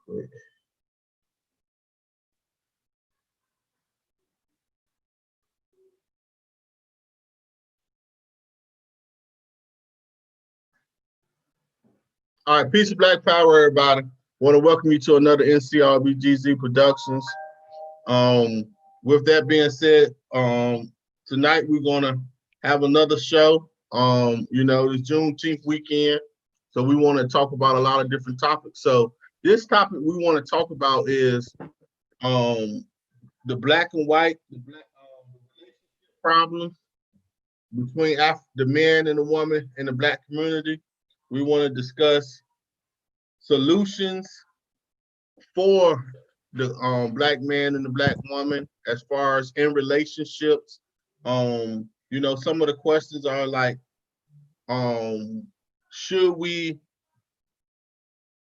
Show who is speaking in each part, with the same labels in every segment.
Speaker 1: quick. All right, peace of Black Power, everybody. Want to welcome you to another NCRBGZ Productions. With that being said, tonight we're gonna have another show. It's Juneteenth weekend, so we want to talk about a lot of different topics. So this topic we want to talk about is the black and white, the black problems between the man and the woman in the black community. We want to discuss solutions for the black man and the black woman as far as in relationships. Some of the questions are like, should we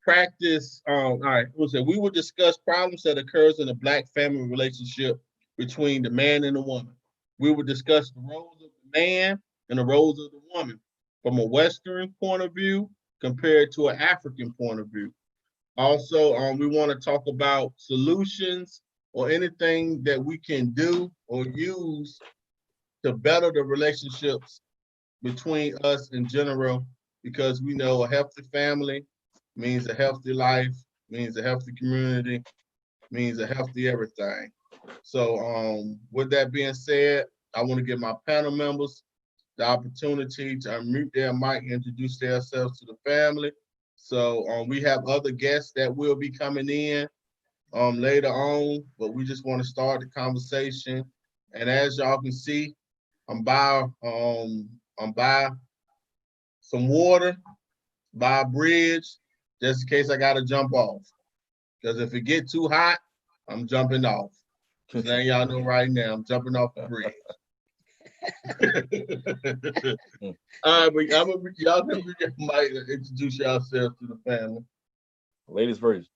Speaker 1: practice? All right, we will discuss problems that occurs in a black family relationship between the man and the woman. We will discuss the roles of the man and the roles of the woman from a Western point of view compared to an African point of view. Also, we want to talk about solutions or anything that we can do or use to better the relationships between us in general, because we know a healthy family means a healthy life, means a healthy community, means a healthy everything. So with that being said, I want to give my panel members the opportunity to unmute their mic and introduce themselves to the family. So we have other guests that will be coming in later on, but we just want to start the conversation. And as y'all can see, I'm by some water, by a bridge, just in case I gotta jump off. Because if it get too hot, I'm jumping off. Just letting y'all know right now, I'm jumping off the bridge. All right, but y'all might introduce yourselves to the family.
Speaker 2: Ladies first.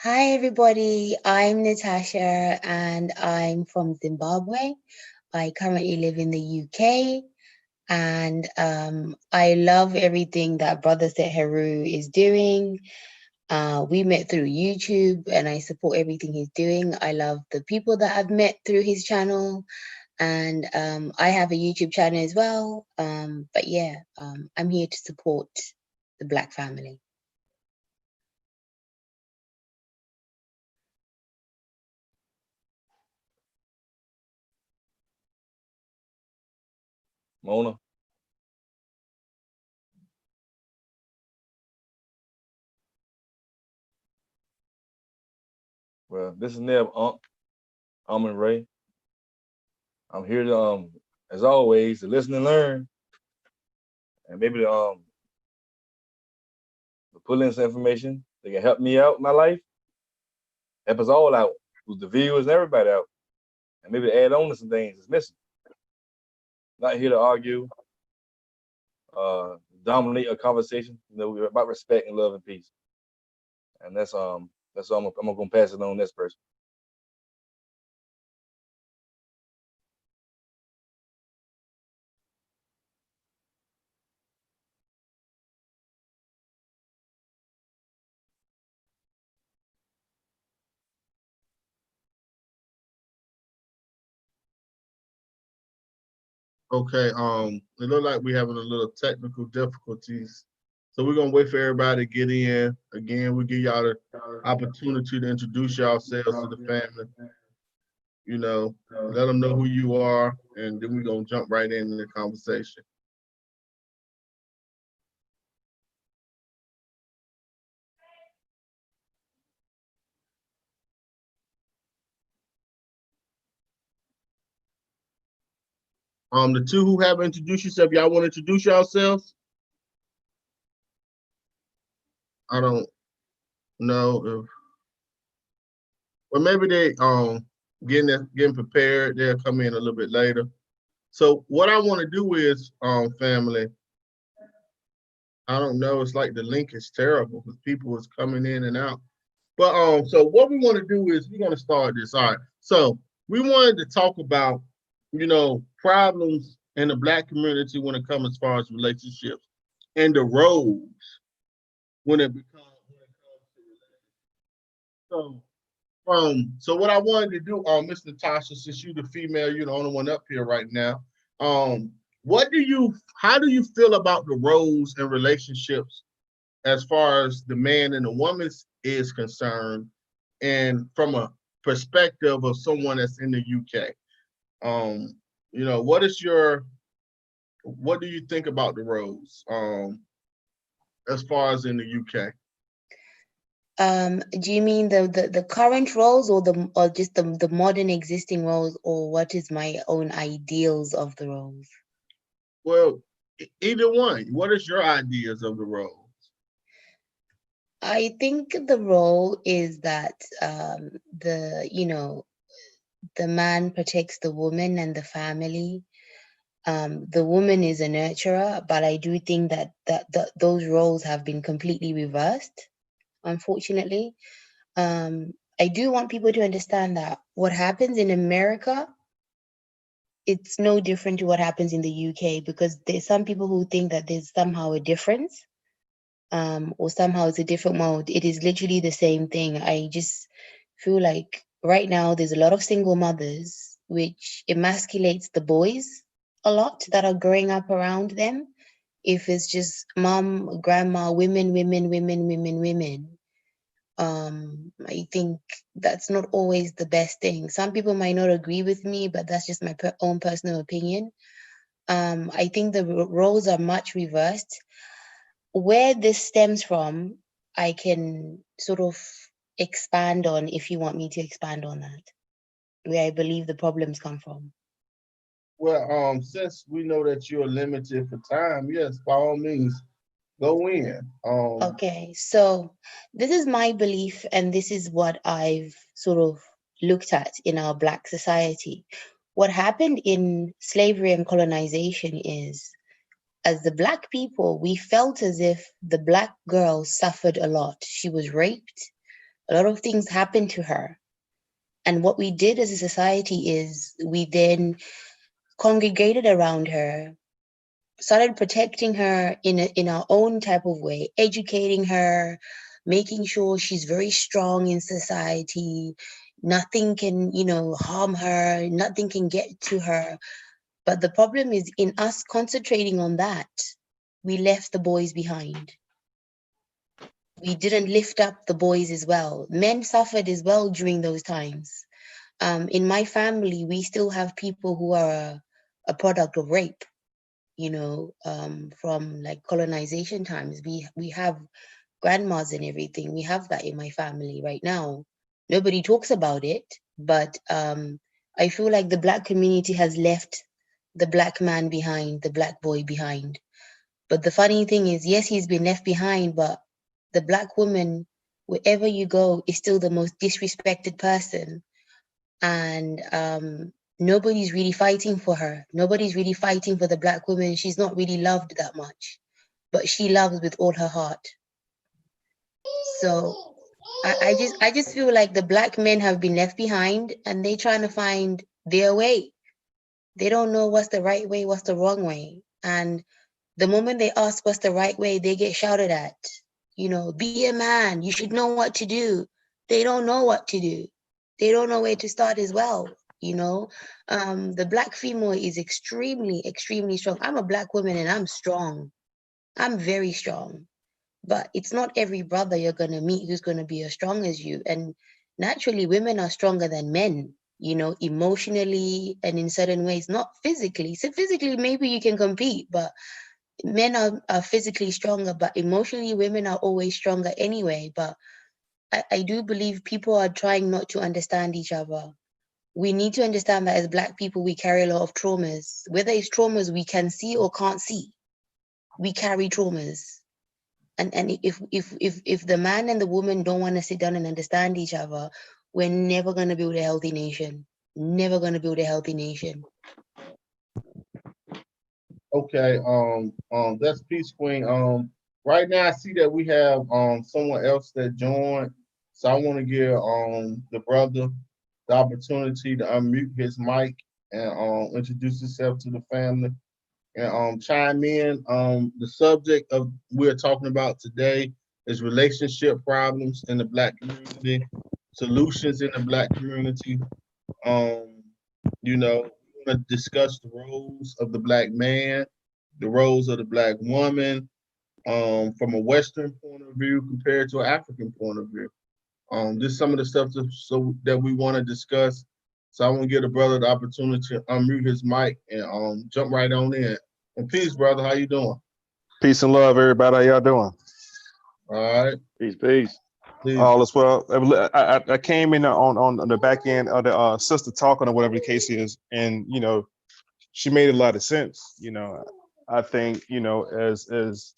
Speaker 3: Hi, everybody. I'm Natasha, and I'm from Zimbabwe. I currently live in the UK, and I love everything that Brother Set Heru is doing. We met through YouTube, and I support everything he's doing. I love the people that I've met through his channel, and I have a YouTube channel as well. But yeah, I'm here to support the Black family.
Speaker 2: Mona. Well, this is Neb Unc. I'm in Ray. I'm here to as always, to listen and learn. And maybe to pull in some information that can help me out in my life. Help us all out, with the viewers and everybody out. And maybe to add on to some things that's missing. Not here to argue, dominate a conversation. We're about respect and love and peace. And that's all I'm gonna pass it on this person.
Speaker 1: Okay, it looks like we're having a little technical difficulties. So we're gonna wait for everybody to get in. Again, we give y'all the opportunity to introduce yourselves to the family. Let them know who you are, and then we're gonna jump right into the conversation. The two who haven't introduced yourself, y'all want to introduce yourselves? I don't know if, well, maybe they getting prepared. They'll come in a little bit later. So what I want to do is, family, I don't know. It's like the link is terrible because people is coming in and out. But so what we want to do is we're gonna start this. All right. So we wanted to talk about, problems in the Black community when it comes as far as relationships and the roles when it comes So, so what I wanted to do, Miss Natasha, since you're the female, you're the only one up here right now. How do you feel about the roles and relationships as far as the man and the woman is concerned, and from a perspective of someone that's in the UK? What do you think about the roles, as far as in the UK?
Speaker 3: Do you mean the current roles or just the modern existing roles, or what is my own ideals of the roles?
Speaker 1: Well, either one. What is your ideas of the roles?
Speaker 3: I think the role is that the man protects the woman and the family. The woman is a nurturer, but I do think that those roles have been completely reversed, unfortunately. I do want people to understand that what happens in America, it's no different to what happens in the UK, because there's some people who think that there's somehow a difference, or somehow it's a different mode. It is literally the same thing. I just feel like right now there's a lot of single mothers, which emasculates the boys a lot that are growing up around them. If it's just mom, grandma, women, I think that's not always the best thing. Some people might not agree with me, but that's just my own personal opinion. I think the roles are much reversed. Where this stems from, I can sort of expand on if you want me to expand on that, where I believe the problems come from.
Speaker 1: Well, since we know that you're limited for time, yes, by all means, go in.
Speaker 3: Okay, so this is my belief, and this is what I've sort of looked at in our Black society. What happened in slavery and colonization is, as the Black people, we felt as if the Black girl suffered a lot. She was raped, a lot of things happened to her. And what we did as a society is we then congregated around her, started protecting her in our own type of way, educating her, making sure she's very strong in society. Nothing can, harm her, nothing can get to her. But the problem is, in us concentrating on that, we left the boys behind. We didn't lift up the boys as well. Men suffered as well during those times. In my family, we still have people who are a product of rape, from like colonization times. We have grandmas and everything. We have that in my family right now. Nobody talks about it, but I feel like the Black community has left the Black man behind, the Black boy behind. But the funny thing is, yes, he's been left behind, but the Black woman, wherever you go, is still the most disrespected person. And nobody's really fighting for her. Nobody's really fighting for the Black woman. She's not really loved that much, but she loves with all her heart. So I just feel like the Black men have been left behind, and they trying to find their way. They don't know what's the right way, what's the wrong way. And the moment they ask what's the right way, they get shouted at. Be a man, you should know what to do. They don't know what to do. They don't know where to start as well. The Black female is extremely, extremely strong. I'm a Black woman and I'm strong. I'm very strong. But it's not every brother you're going to meet who's going to be as strong as you. And naturally, women are stronger than men, emotionally and in certain ways, not physically. So physically, maybe you can compete, but men are physically stronger, but emotionally, women are always stronger anyway. But I do believe people are trying not to understand each other. We need to understand that as Black people, we carry a lot of traumas. Whether it's traumas we can see or can't see, we carry traumas. And if the man and the woman don't want to sit down and understand each other, we're never going to build a healthy nation. Never going to build a healthy nation.
Speaker 1: Okay, that's Peace Queen. Right now I see that we have someone else that joined, so I want to give the brother the opportunity to unmute his mic and introduce himself to the family and chime in. The subject of we're talking about today is relationship problems in the Black community. solutions in the Black community. You know, we want to discuss the roles of the Black man, the roles of the Black woman, from a Western point of view compared to an African point of view. Just some of the stuff that we want to discuss. So I want to give the brother the opportunity to unmute his mic and jump right on in. And peace, brother. How you doing?
Speaker 4: Peace and love, everybody. How y'all doing?
Speaker 1: All right.
Speaker 2: Peace, peace.
Speaker 1: Please.
Speaker 4: All is well. I came in on the back end of the sister talking or whatever the case is, and you know, she made a lot of sense. You know, I think as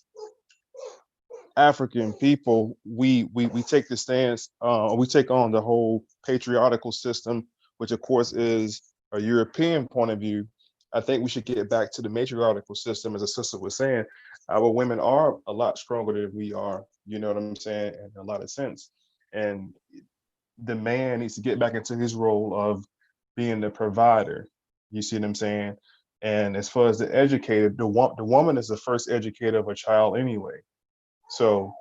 Speaker 4: African people, we take the stance, we take on the whole patriarchal system, which of course is a European point of view. I think we should get back to the matriarchal system, as the sister was saying. Our women are a lot stronger than we are, you know what I'm saying, in a lot of sense. And the man needs to get back into his role of being the provider. You see what I'm saying? And as far as the educator, the woman is the first educator of a child anyway. So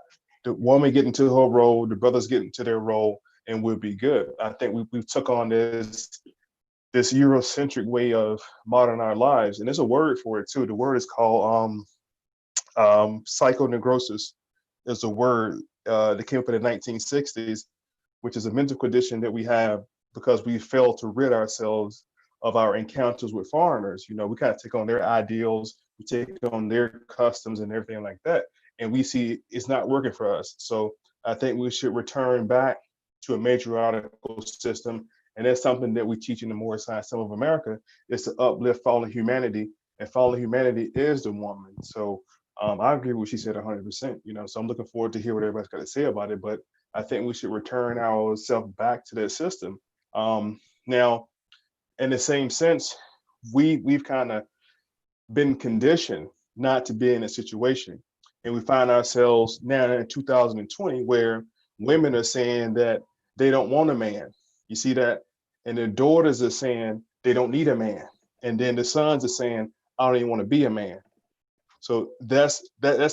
Speaker 4: the woman get into her role, the brothers get into their role, and we'll be good. I think we took on this Eurocentric way of modern our lives, and there's a word for it too. The word is called psychoneurosis. Is a word that came up in the 1960s, which is a mental condition that we have because we fail to rid ourselves of our encounters with foreigners. You know, we kind of take on their ideals, we take on their customs and everything like that, and we see it's not working for us. So I think we should return back to a matriarchal system. And that's something that we teach in the Moorish Science of America, is to uplift fallen humanity, and fallen humanity is the woman. So I agree with what she said 100%, you know, so I'm looking forward to hear what everybody's got to say about it, but I think we should return ourselves back to that system. Now, in the same sense, we've kind of been conditioned not to be in a situation. And we find ourselves now in 2020 where women are saying that they don't want a man. You see that? And their daughters are saying they don't need a man. And then the sons are saying, I don't even want to be a man. So that's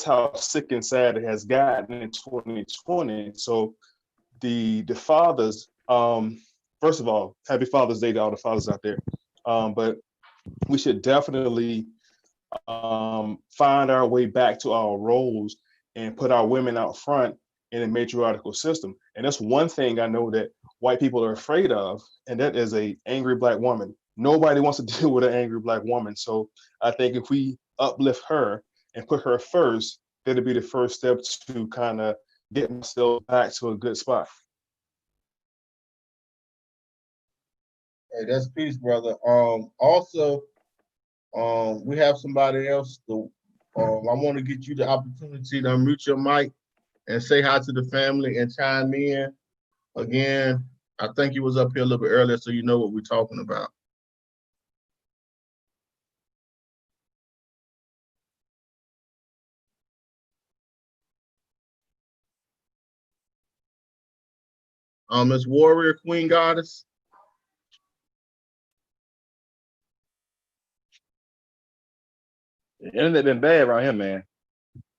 Speaker 4: how sick and sad it has gotten in 2020. So the fathers, first of all, happy Father's Day to all the fathers out there. But we should definitely find our way back to our roles and put our women out front in a matriarchal system. And that's one thing I know that white people are afraid of, and that is a angry Black woman. Nobody wants to deal with an angry Black woman. So I think if we uplift her and put her first, that'll be the first step to kind of get myself back to a good spot.
Speaker 1: Hey, that's peace, brother. Also, we have somebody else. I want to get you the opportunity to unmute your mic and say hi to the family and chime in. Again, I think you was up here a little bit earlier, so you know what we're talking about. Miss Warrior, Queen Goddess.
Speaker 2: The internet been bad around here, man.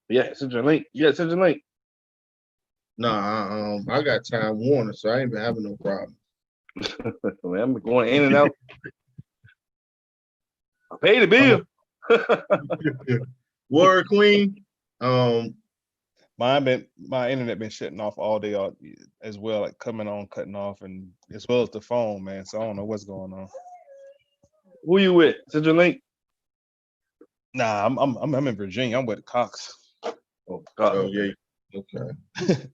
Speaker 2: Yeah, send your link. Yeah, send your link.
Speaker 1: Nah, I got Time Warner, so I ain't been having no problem.
Speaker 2: Man, I'm going in and out. I paid the bill.
Speaker 1: Warrior Queen.
Speaker 4: My internet been shutting off all day as well, like coming on, cutting off, and as well as the phone, man. So I don't know what's going on.
Speaker 2: Who you with? Send your link.
Speaker 4: Nah, I'm in Virginia. I'm with Cox.
Speaker 2: Oh God.
Speaker 1: Oh yeah. Okay.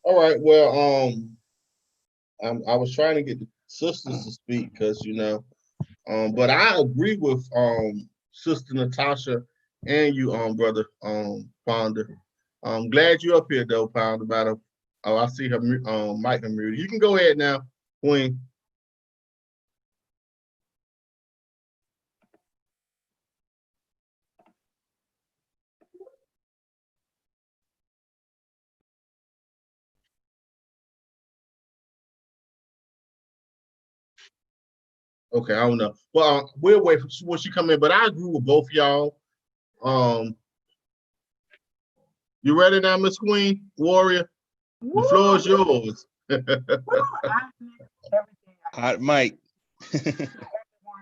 Speaker 1: All right. Well, I was trying to get the sisters to speak because but I agree with Sister Natasha and you, brother Pounder. I'm glad you're up here though, Pounder. Oh, I see her mic unmuted. You can go ahead now, Queen. Okay, I don't know. Well, we'll wait for when she come in, but I agree with both y'all. You ready now, Miss Queen, Warrior? The floor is yours.
Speaker 5: Woo, I missed everything.
Speaker 4: Hot mic.
Speaker 5: Everyone,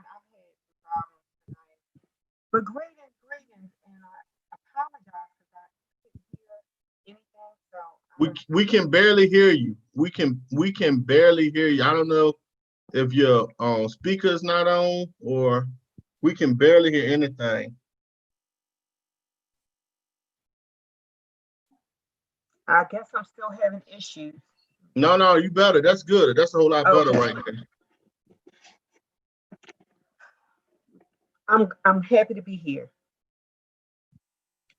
Speaker 5: I've had problems tonight. But greetings, and I apologize because I couldn't hear anything. So
Speaker 1: We can barely hear you. We can barely hear you. I don't know if your speaker's not on, or we can barely hear anything.
Speaker 5: I guess I'm still having issues.
Speaker 1: No, you better. That's good. That's a whole lot better
Speaker 5: Okay.
Speaker 1: right there.
Speaker 5: I'm happy to be here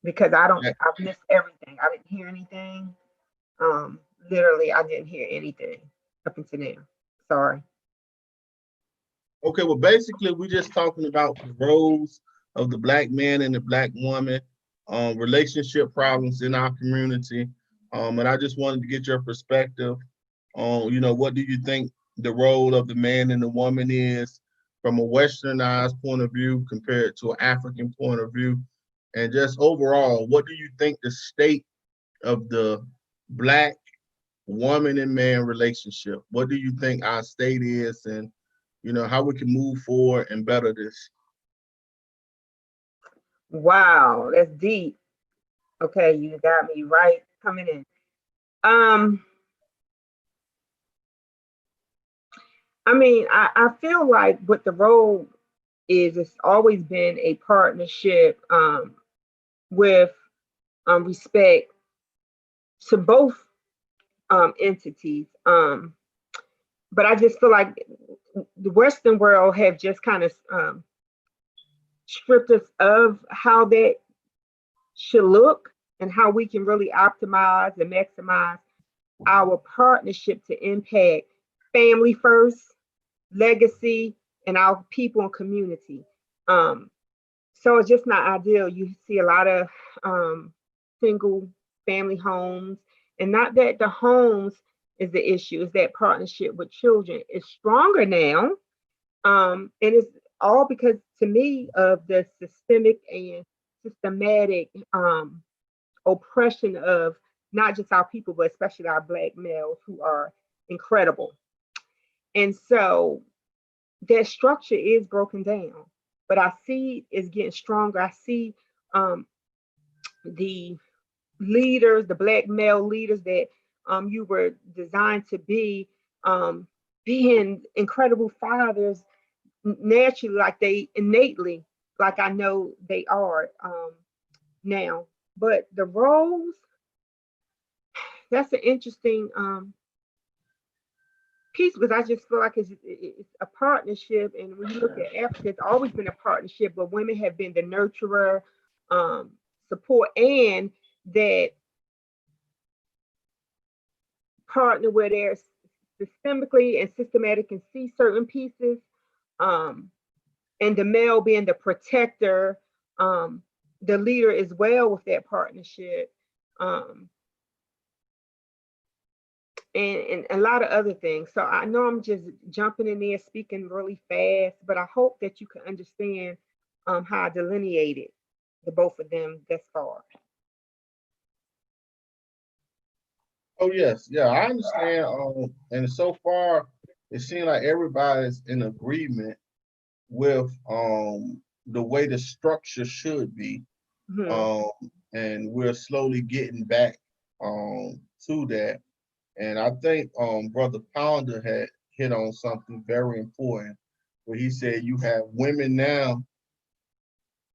Speaker 5: because I've missed everything. I didn't hear anything. Literally I didn't hear anything up until now. Sorry.
Speaker 1: Okay, well, basically, we're just talking about the roles of the Black man and the Black woman, relationship problems in our community. And I just wanted to get your perspective on, what do you think the role of the man and the woman is from a westernized point of view compared to an African point of view? And just overall, what do you think the state of the Black woman and man relationship? What do you think our state is, and how we can move forward and better this?
Speaker 5: Wow, that's deep. Okay, you got me right coming in. I feel like what the role is, it's always been a partnership with respect to both entities. But I just feel like the Western world have just kind of stripped us of how that should look and how we can really optimize and maximize our partnership to impact family first, legacy, and our people and community. So it's just not ideal. You see a lot of single family homes, and not that the homes is the issue, is that partnership with children is stronger now. And it's all because, to me, of the systemic and systematic oppression of not just our people, but especially our Black males, who are incredible. And so that structure is broken down, but I see it's getting stronger. I see the leaders, the Black male leaders that you were designed to be, being incredible fathers naturally, like they innately, like I know they are now. But the roles, that's an interesting piece, because I just feel like it's a partnership. And when you look at Africa, it's always been a partnership, but women have been the nurturer, support, and that partner where they're systemically and systematic and see certain pieces, and the male being the protector, the leader as well with that partnership, and a lot of other things. So I know I'm just jumping in there speaking really fast, but I hope that you can understand how I delineated the both of them thus far.
Speaker 1: Oh yes, yeah, I understand. And so far, it seems like everybody's in agreement with the way the structure should be.
Speaker 5: Mhm.
Speaker 1: And we're slowly getting back to that. And I think Brother Pounder had hit on something very important, where he said you have women now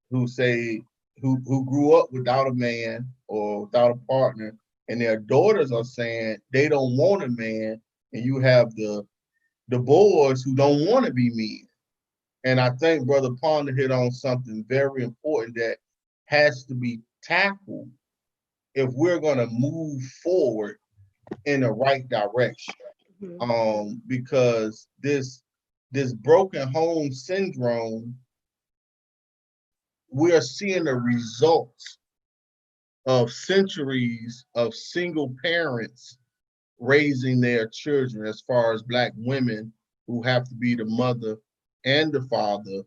Speaker 1: who say who grew up without a man or without a partner, and their daughters are saying they don't want a man, and you have the boys who don't want to be men. And I think Brother Ponder hit on something very important that has to be tackled if we're going to move forward in the right direction.
Speaker 5: Mhm.
Speaker 1: Because this broken home syndrome, we are seeing the results of centuries of single parents raising their children, as far as Black women who have to be the mother and the father,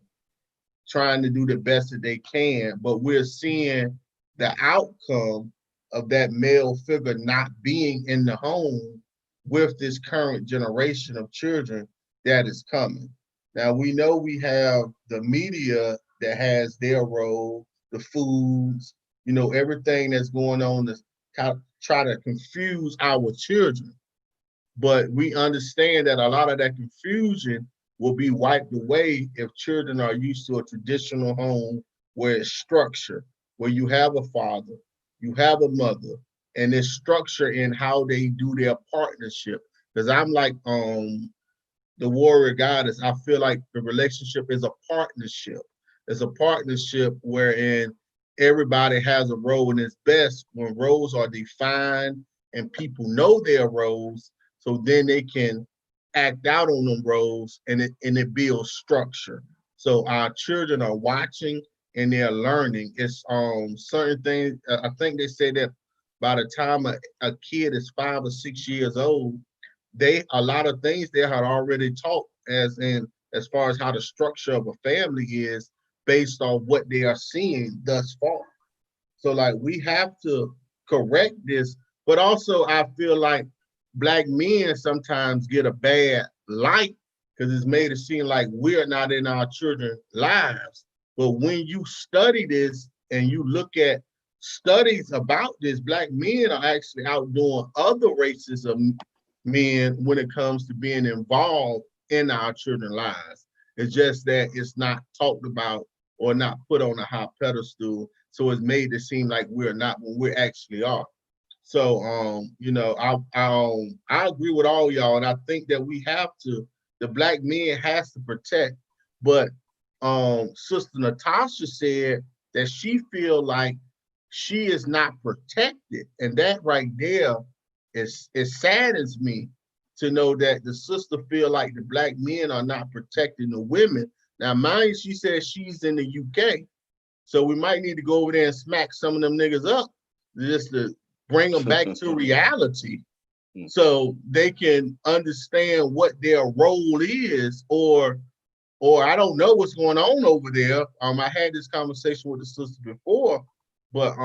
Speaker 1: trying to do the best that they can. But we're seeing the outcome of that male figure not being in the home with this current generation of children that is coming. Now we know we have the media that has their role, the foods, you know, everything that's going on to try to confuse our children. But we understand that a lot of that confusion will be wiped away if children are used to a traditional home where it's structured, where you have a father, you have a mother, and there's structure in how they do their partnership. Because I'm like the warrior goddess, I feel like the relationship is a partnership. It's a partnership wherein everybody has a role, and it's best when roles are defined and people know their roles, so then they can act out on them roles, and it builds structure. So our children are watching and they're learning. It's certain things. I think they say that by the time a kid is 5 or 6 years old, they a lot of things they had already taught as far as how the structure of a family is based on what they are seeing thus far. So like we have to correct this, but also I feel like black men sometimes get a bad light because it's made it seem like we're not in our children's lives. But when you study this and you look at studies about this, black men are actually outdoing other races of men when it comes to being involved in our children's lives. It's just that it's not talked about or not put on a high pedestal. So it's made it seem like we're not when we actually are. So you know, I agree with all y'all, and I think that we have to, the black men has to protect. But Sister Natasha said that she feel like she is not protected, and that right there is it saddens me to know that the sister feel like the black men are not protecting the women. Now, mind she says she's in the UK, so we might need to go over there and smack some of them niggas up just to bring them back to reality so they can understand what their role is, or I don't know what's going on over there. I had this conversation with the sister before, but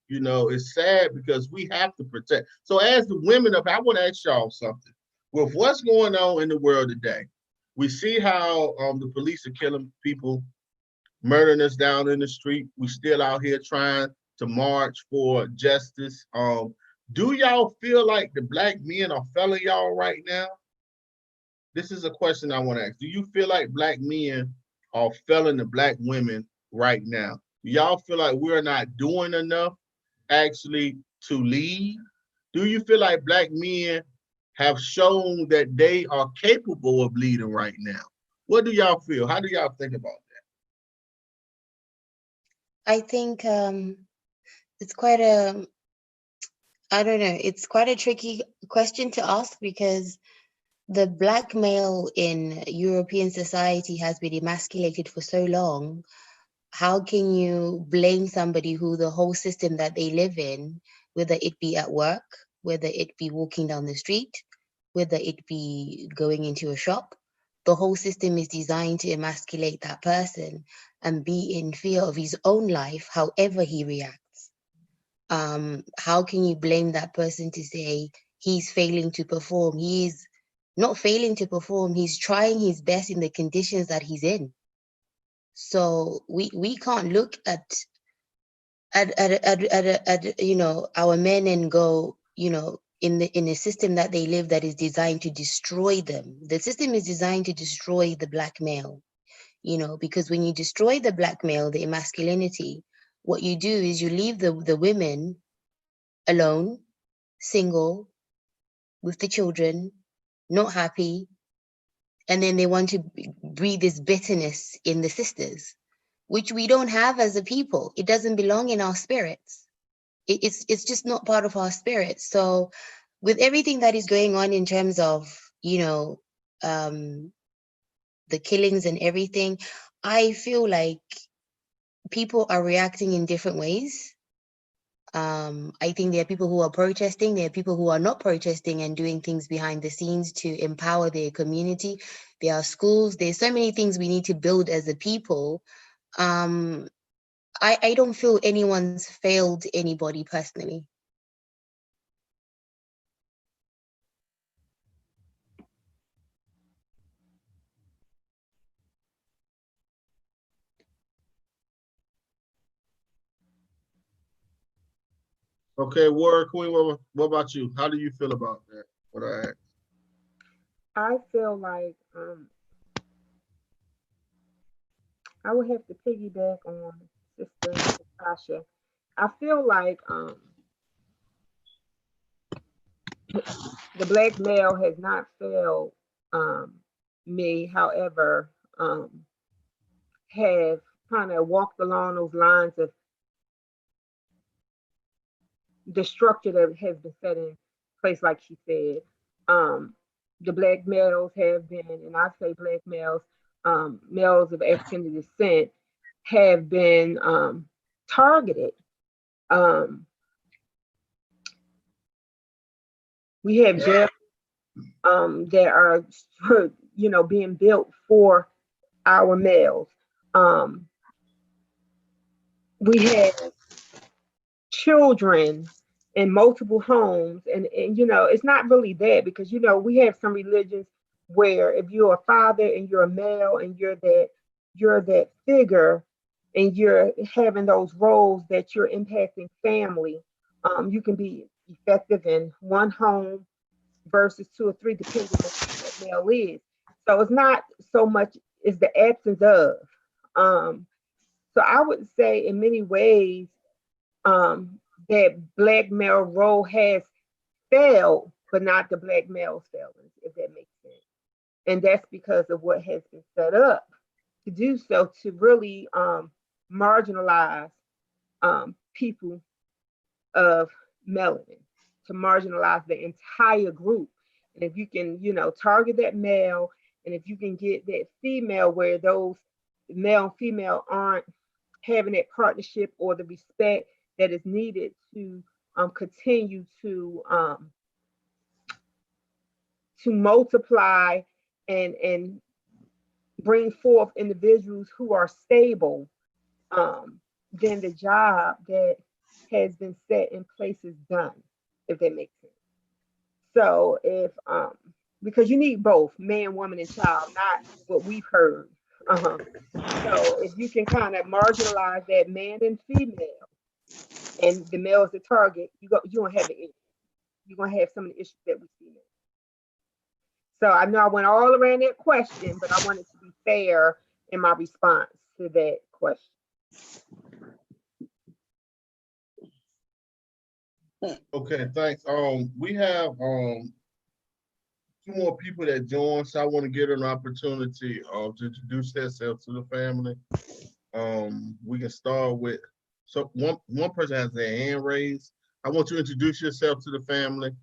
Speaker 1: you know, it's sad because we have to protect. So as the women of, I want to ask y'all something. With what's going on in the world today, we see how the police are killing people, murdering us down in the street. We still out here trying to march for justice. Do y'all feel like the black men are failing y'all right now? This is a question I want to ask. Do you feel like black men are failing the black women right now? Do y'all feel like we're not doing enough actually to lead? Do you feel like black men have shown that they are capable of leading right now? What do y'all feel? How do y'all think about that?
Speaker 3: I think it's quite a, I don't know, it's quite a tricky question to ask because the black male in European society has been emasculated for so long. How can you blame somebody who the whole system that they live in, whether it be at work, whether it be walking down the street, whether it be going into a shop, the whole system is designed to emasculate that person and be in fear of his own life, however he reacts. How can you blame that person to say he's failing to perform? He's not failing to perform, he's trying his best in the conditions that he's in. So we can't look at you know, our men and go, you know, in a system that they live that is designed to destroy them. The system is designed to destroy the black male, you know, because when you destroy the black male, the masculinity, what you do is you leave the women alone, single, with the children, not happy, and then they want to breathe this bitterness in the sisters, which we don't have as a people. It doesn't belong in our spirits. It's just not part of our spirit. So with everything that is going on in terms of, you know, the killings and everything, I feel like people are reacting in different ways. I think there are people who are protesting, there are people who are not protesting and doing things behind the scenes to empower their community. There are schools, there's so many things we need to build as a people. I don't feel anyone's failed anybody personally.
Speaker 1: Okay, Warrior Queen, what about you? How do you feel about that? What I asked?
Speaker 5: I feel like I would have to piggyback on Sister Natasha. I feel like the black male has not failed um, me. However, have kind of walked along those lines of the structure that has been set in place, like she said. Um, the black males have been, and I say black males, males of African descent, have been targeted. Um, we have jails that are, being built for our males. Um, we have children in multiple homes, and it's not really that, because we have some religions where if you're a father and you're a male and you're that figure and you're having those roles that you're impacting family, you can be effective in one home versus two or three, depending on who that male is. So it's not so much as the absence of. Um, so I would say in many ways, um, that black male role has failed, but not the black male's failings, if that makes sense. And that's because of what has been set up to do so, to really marginalize people of melanin, to marginalize the entire group. And if you can, target that male, and if you can get that female where those male and female aren't having that partnership or the respect that is needed to continue to multiply and bring forth individuals who are stable, then the job that has been set in place is done, if that makes sense. So if because you need both man, woman, and child, not what we've heard. So if you can kind of marginalize that man and female, and the male is the target, you don't have the issue. You're gonna have some of the issues that we see now. So I know I went all around that question, but I wanted to be fair in my response to that question.
Speaker 1: Okay, thanks. We have two more people that joined, so I want to give them an opportunity to introduce themselves to the family. We can start with, so one person has their hand raised. I want you to introduce yourself to the family,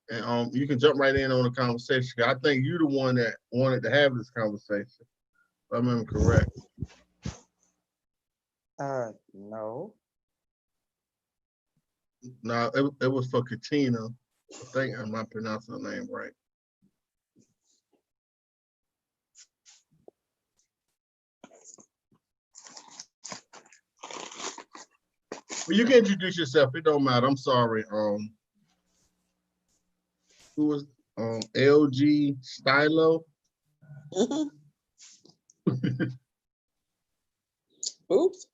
Speaker 1: and you can jump right in on the conversation. I think you're the one that wanted to have this conversation, if I remember correct.
Speaker 6: No.
Speaker 1: No, it was for Katina. I think I'm not pronouncing her name right. Well, you can introduce yourself. It don't matter. I'm sorry. Who was LG Stylo?
Speaker 6: Oops.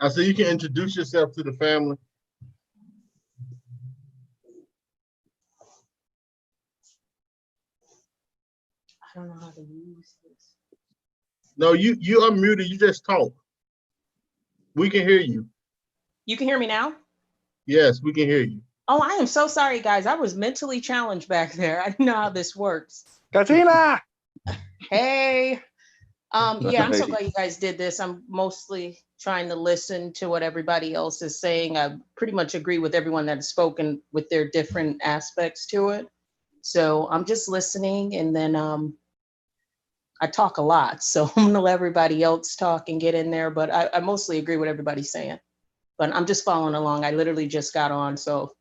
Speaker 1: I said you can introduce yourself to the family.
Speaker 7: I don't know how to use this.
Speaker 1: No, you unmuted. You just talk. We can hear you.
Speaker 7: You can hear me now?
Speaker 1: Yes, we can hear you.
Speaker 7: Oh, I am so sorry, guys. I was mentally challenged back there. I didn't know how this works.
Speaker 2: Catina.
Speaker 7: Hey. Yeah, I'm so glad you guys did this. I'm mostly trying to listen to what everybody else is saying. I pretty much agree with everyone that has spoken with their different aspects to it. So I'm just listening, and then I talk a lot. So I'm gonna let everybody else talk and get in there, but I mostly agree with everybody's saying. But I'm just following along. I literally just got on, so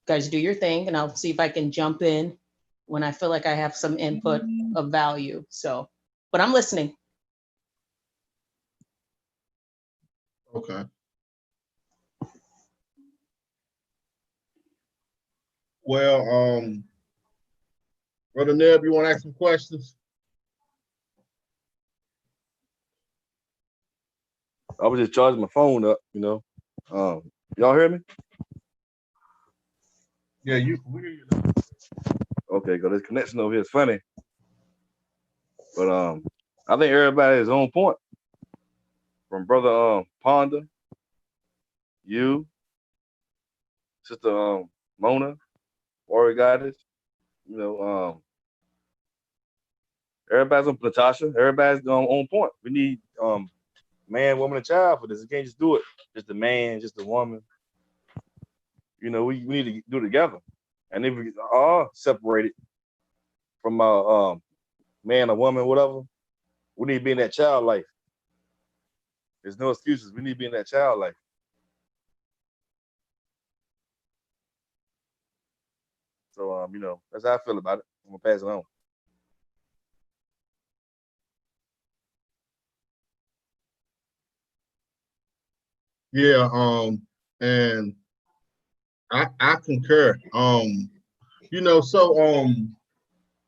Speaker 7: guys do your thing, and I'll see if I can jump in when I feel like I have some input of value. So, but I'm listening.
Speaker 1: Okay. Well, Brother Neb, you want to ask some questions?
Speaker 2: I was just charging my phone up. Y'all hear me?
Speaker 1: Yeah, we hear you.
Speaker 2: Okay, because this connection over here is funny. But I think everybody is on point. From brother Ponda, you, sister Mona, Warrior Goddess, you know, everybody's on Natasha, everybody's on point. We need man, woman, and child for this. You can't just do it. Just a man, just a woman. You know, we need to do it together. And if we are separated from a man or woman, whatever, we need to be in that child life. There's no excuses. We need to be in that child life. So you know, that's how I feel about it. I'm gonna pass it on.
Speaker 1: Yeah, and I concur. You know, so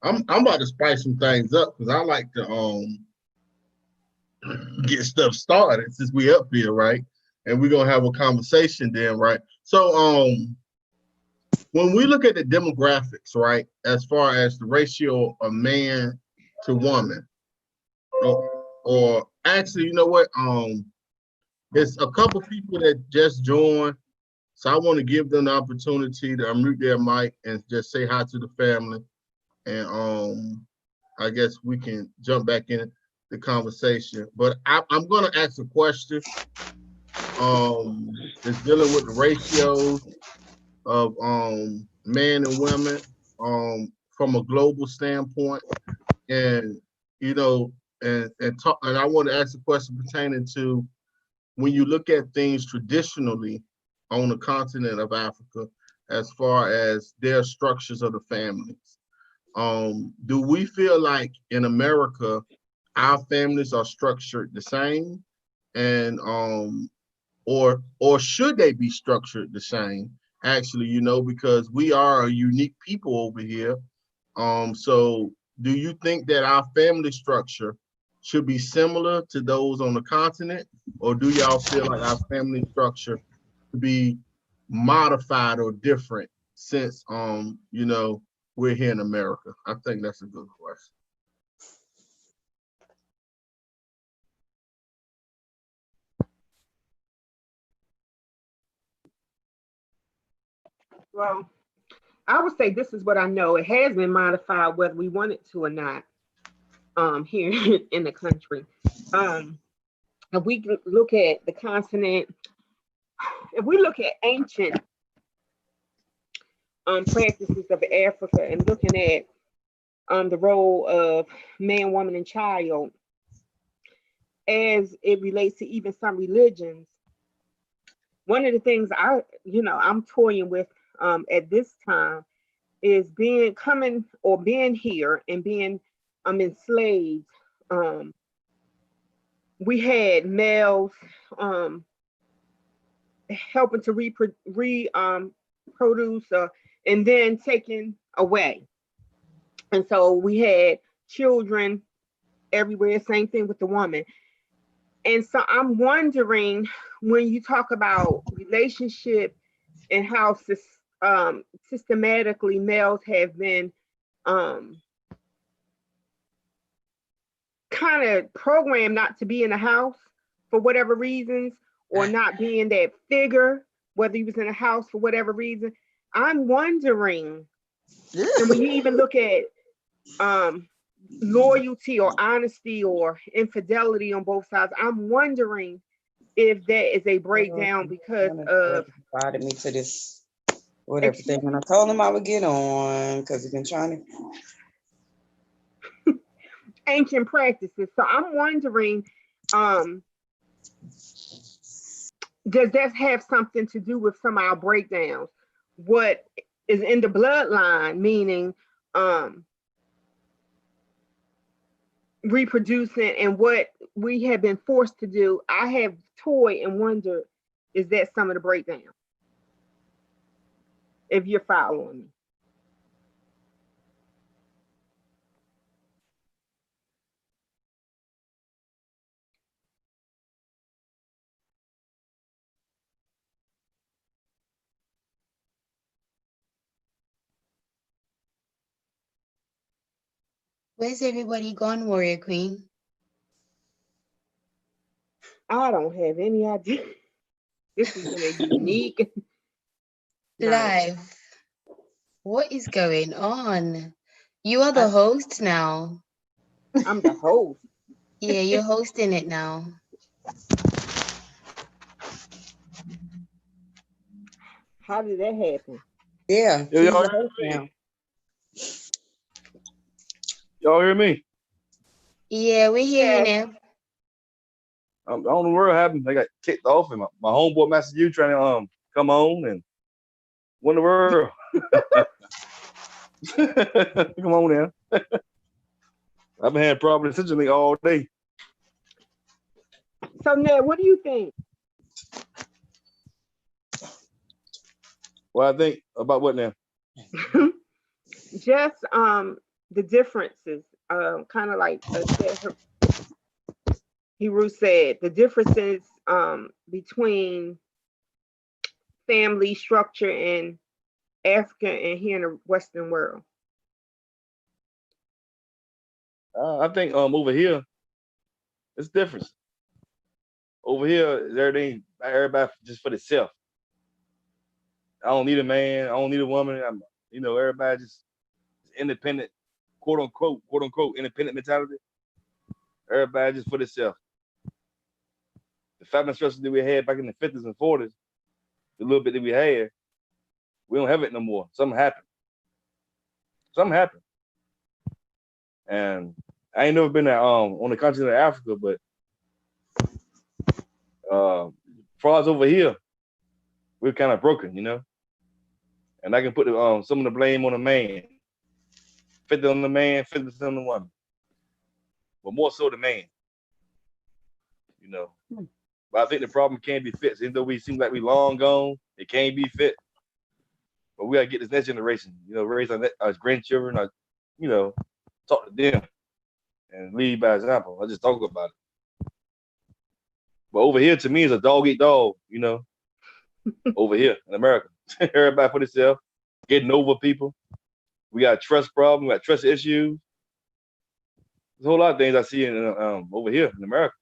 Speaker 1: I'm about to spice some things up because I like to get stuff started since we up here, right? And we're gonna have a conversation then, right? So when we look at the demographics, right, as far as the ratio of man to woman, or actually, you know what? It's a couple people that just joined, so I want to give them the opportunity to unmute their mic and just say hi to the family, and I guess we can jump back in the conversation. But I'm gonna ask a question. It's dealing with the ratios of men and women from a global standpoint, and you know, and I want to ask a question pertaining to when you look at things traditionally on the continent of Africa, as far as their structures of the families. Do we feel like in America, our families are structured the same, and or should they be structured the same? Actually, you know, because we are a unique people over here. So do you think that our family structure should be similar to those on the continent, or do y'all feel like our family structure to be modified or different since you know, we're here in America? I think that's a good question.
Speaker 5: Well, I would say this is what I know. It has been modified whether we want it to or not, here in the country. If we look at the continent, if we look at ancient practices of Africa and looking at the role of man, woman, and child as it relates to even some religions, one of the things I'm toying with at this time is being here and being enslaved. We had males helping to produce and then taken away. And so we had children everywhere, same thing with the woman. And so I'm wondering, when you talk about relationship and how systematically males have been kind of programmed not to be in the house for whatever reasons, or not being that figure, whether he was in a house for whatever reason. I'm wondering, and when you even look at loyalty or honesty or infidelity on both sides, I'm wondering if that is a breakdown because of
Speaker 6: invited me to this whatever thing, and I told him I would get on because he's been trying
Speaker 5: to ancient practices. So I'm wondering, does that have something to do with some of our breakdowns? What is in the bloodline, meaning reproducing, and what we have been forced to do? I have toyed and wondered, is that some of the breakdown? If you're following me.
Speaker 3: Where's everybody gone, Warrior Queen?
Speaker 5: I don't have any idea. This has been a unique night.
Speaker 3: Live. What is going on? You are
Speaker 7: I-
Speaker 3: the host now.
Speaker 5: I'm the host.
Speaker 3: Yeah, you're hosting it now.
Speaker 5: How did that happen?
Speaker 6: Yeah,
Speaker 2: Yo,
Speaker 6: she's
Speaker 2: y'all
Speaker 6: the
Speaker 2: hear
Speaker 6: host
Speaker 2: me?
Speaker 6: now.
Speaker 2: Y'all hear me?
Speaker 3: Yeah, we hear you
Speaker 5: Yes.
Speaker 3: now.
Speaker 2: I don't know what happened. I got kicked off, and my homeboy Master U trying to come on, and what in the world? Come on now. I've been having problems essentially all day.
Speaker 5: So Ned, what do you think?
Speaker 2: What I think about what now?
Speaker 5: Just the differences. Kind of like Heru said, the differences between family structure in Africa and here in the Western world.
Speaker 2: I think over here it's different. Over here, everybody just for themselves. I don't need a man. I don't need a woman. Everybody just independent, quote unquote, independent mentality. Everybody just for themselves. The family structure that we had back in the 50s and 40s, the little bit that we had, we don't have it no more. Something happened. And I ain't never been on the continent of Africa, but as far as over here, we're kind of broken, And I can put some of the blame on the man. 50 on the man, 50 on the woman. But more so the man. But I think the problem can't be fixed. Even though we seem like we long gone, it can't be fixed. But we gotta get this next generation, raise our grandchildren, talk to them and lead by example. I just talk about it. But over here, to me, is a dog eat dog, over here in America. Everybody for themselves, getting over people. We got trust problems, we got trust issues. There's a whole lot of things I see in over here in America.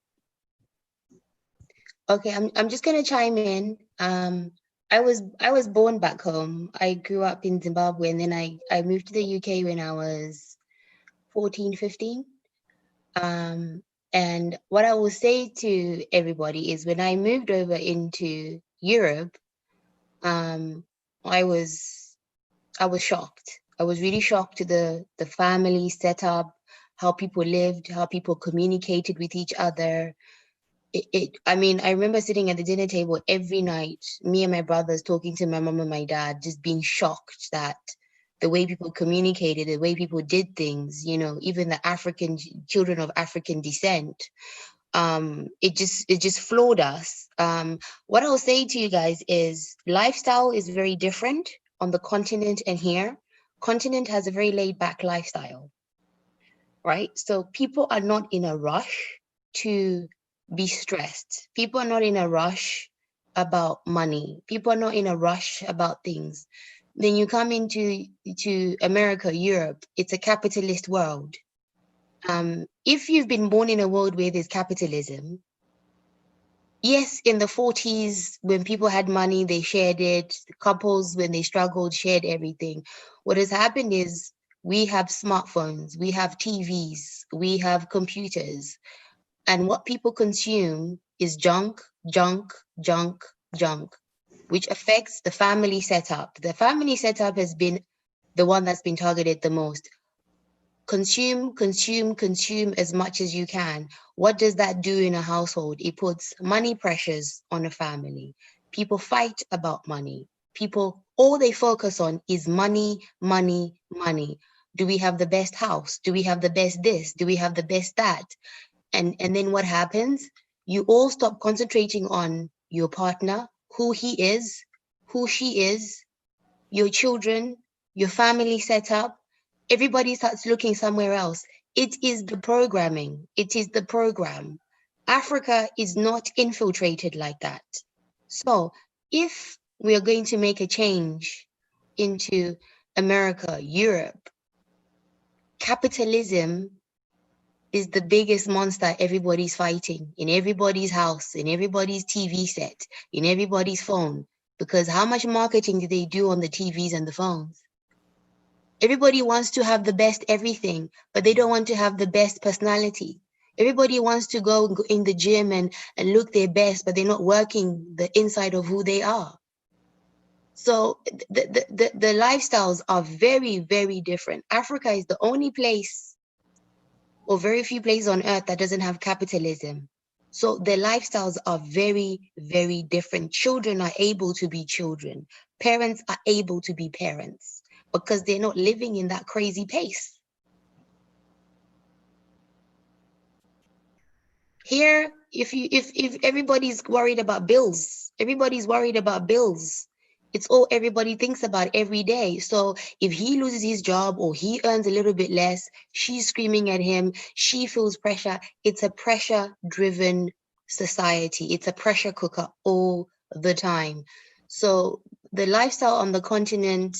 Speaker 3: Okay, I'm just gonna chime in. I was born back home. I grew up in Zimbabwe, and then I moved to the UK when I was 14, 15. And what I will say to everybody is when I moved over into Europe, I was shocked. I was really shocked to the family setup, how people lived, how people communicated with each other. I mean, I remember sitting at the dinner table every night, me and my brothers talking to my mom and my dad, just being shocked that the way people communicated, the way people did things, even the African children of African descent, it just floored us. What I'll say to you guys is lifestyle is very different on the continent and here. Continent has a very laid back lifestyle, right? So people are not in a rush to be stressed. People are not in a rush about money. People are not in a rush about things. Then you come into America, Europe, it's a capitalist world. If you've been born in a world where there's capitalism, yes, in the 40s, when people had money, they shared it. Couples, when they struggled, shared everything. What has happened is we have smartphones, we have TVs, we have computers. And what people consume is junk, junk, junk, junk, which affects the family setup. The family setup has been the one that's been targeted the most. Consume, consume, consume as much as you can. What does that do in a household? It puts money pressures on a family. People fight about money. People, all they focus on is money, money, money. Do we have the best house? Do we have the best this? Do we have the best that? And then what happens? You all stop concentrating on your partner, who he is, who she is, your children, your family setup. Everybody starts looking somewhere else. It is the programming. It is the program. Africa is not infiltrated like that. So if we are going to make a change into America, Europe, capitalism is the biggest monster everybody's fighting in everybody's house, in everybody's TV set, in everybody's phone. Because how much marketing do they do on the TVs and the phones? Everybody wants to have the best everything, but they don't want to have the best personality. Everybody wants to go in the gym and look their best, but they're not working the inside of who they are. So the lifestyles are very, very different. Africa is the only place, or very few places on earth, that doesn't have capitalism. So their lifestyles are very, very different. Children are able to be children. Parents are able to be parents because they're not living in that crazy pace. Here, if everybody's worried about bills, everybody's worried about bills. It's all everybody thinks about every day. So if he loses his job or he earns a little bit less, she's screaming at him, she feels pressure. It's a pressure-driven society. It's a pressure cooker all the time. So the lifestyle on the continent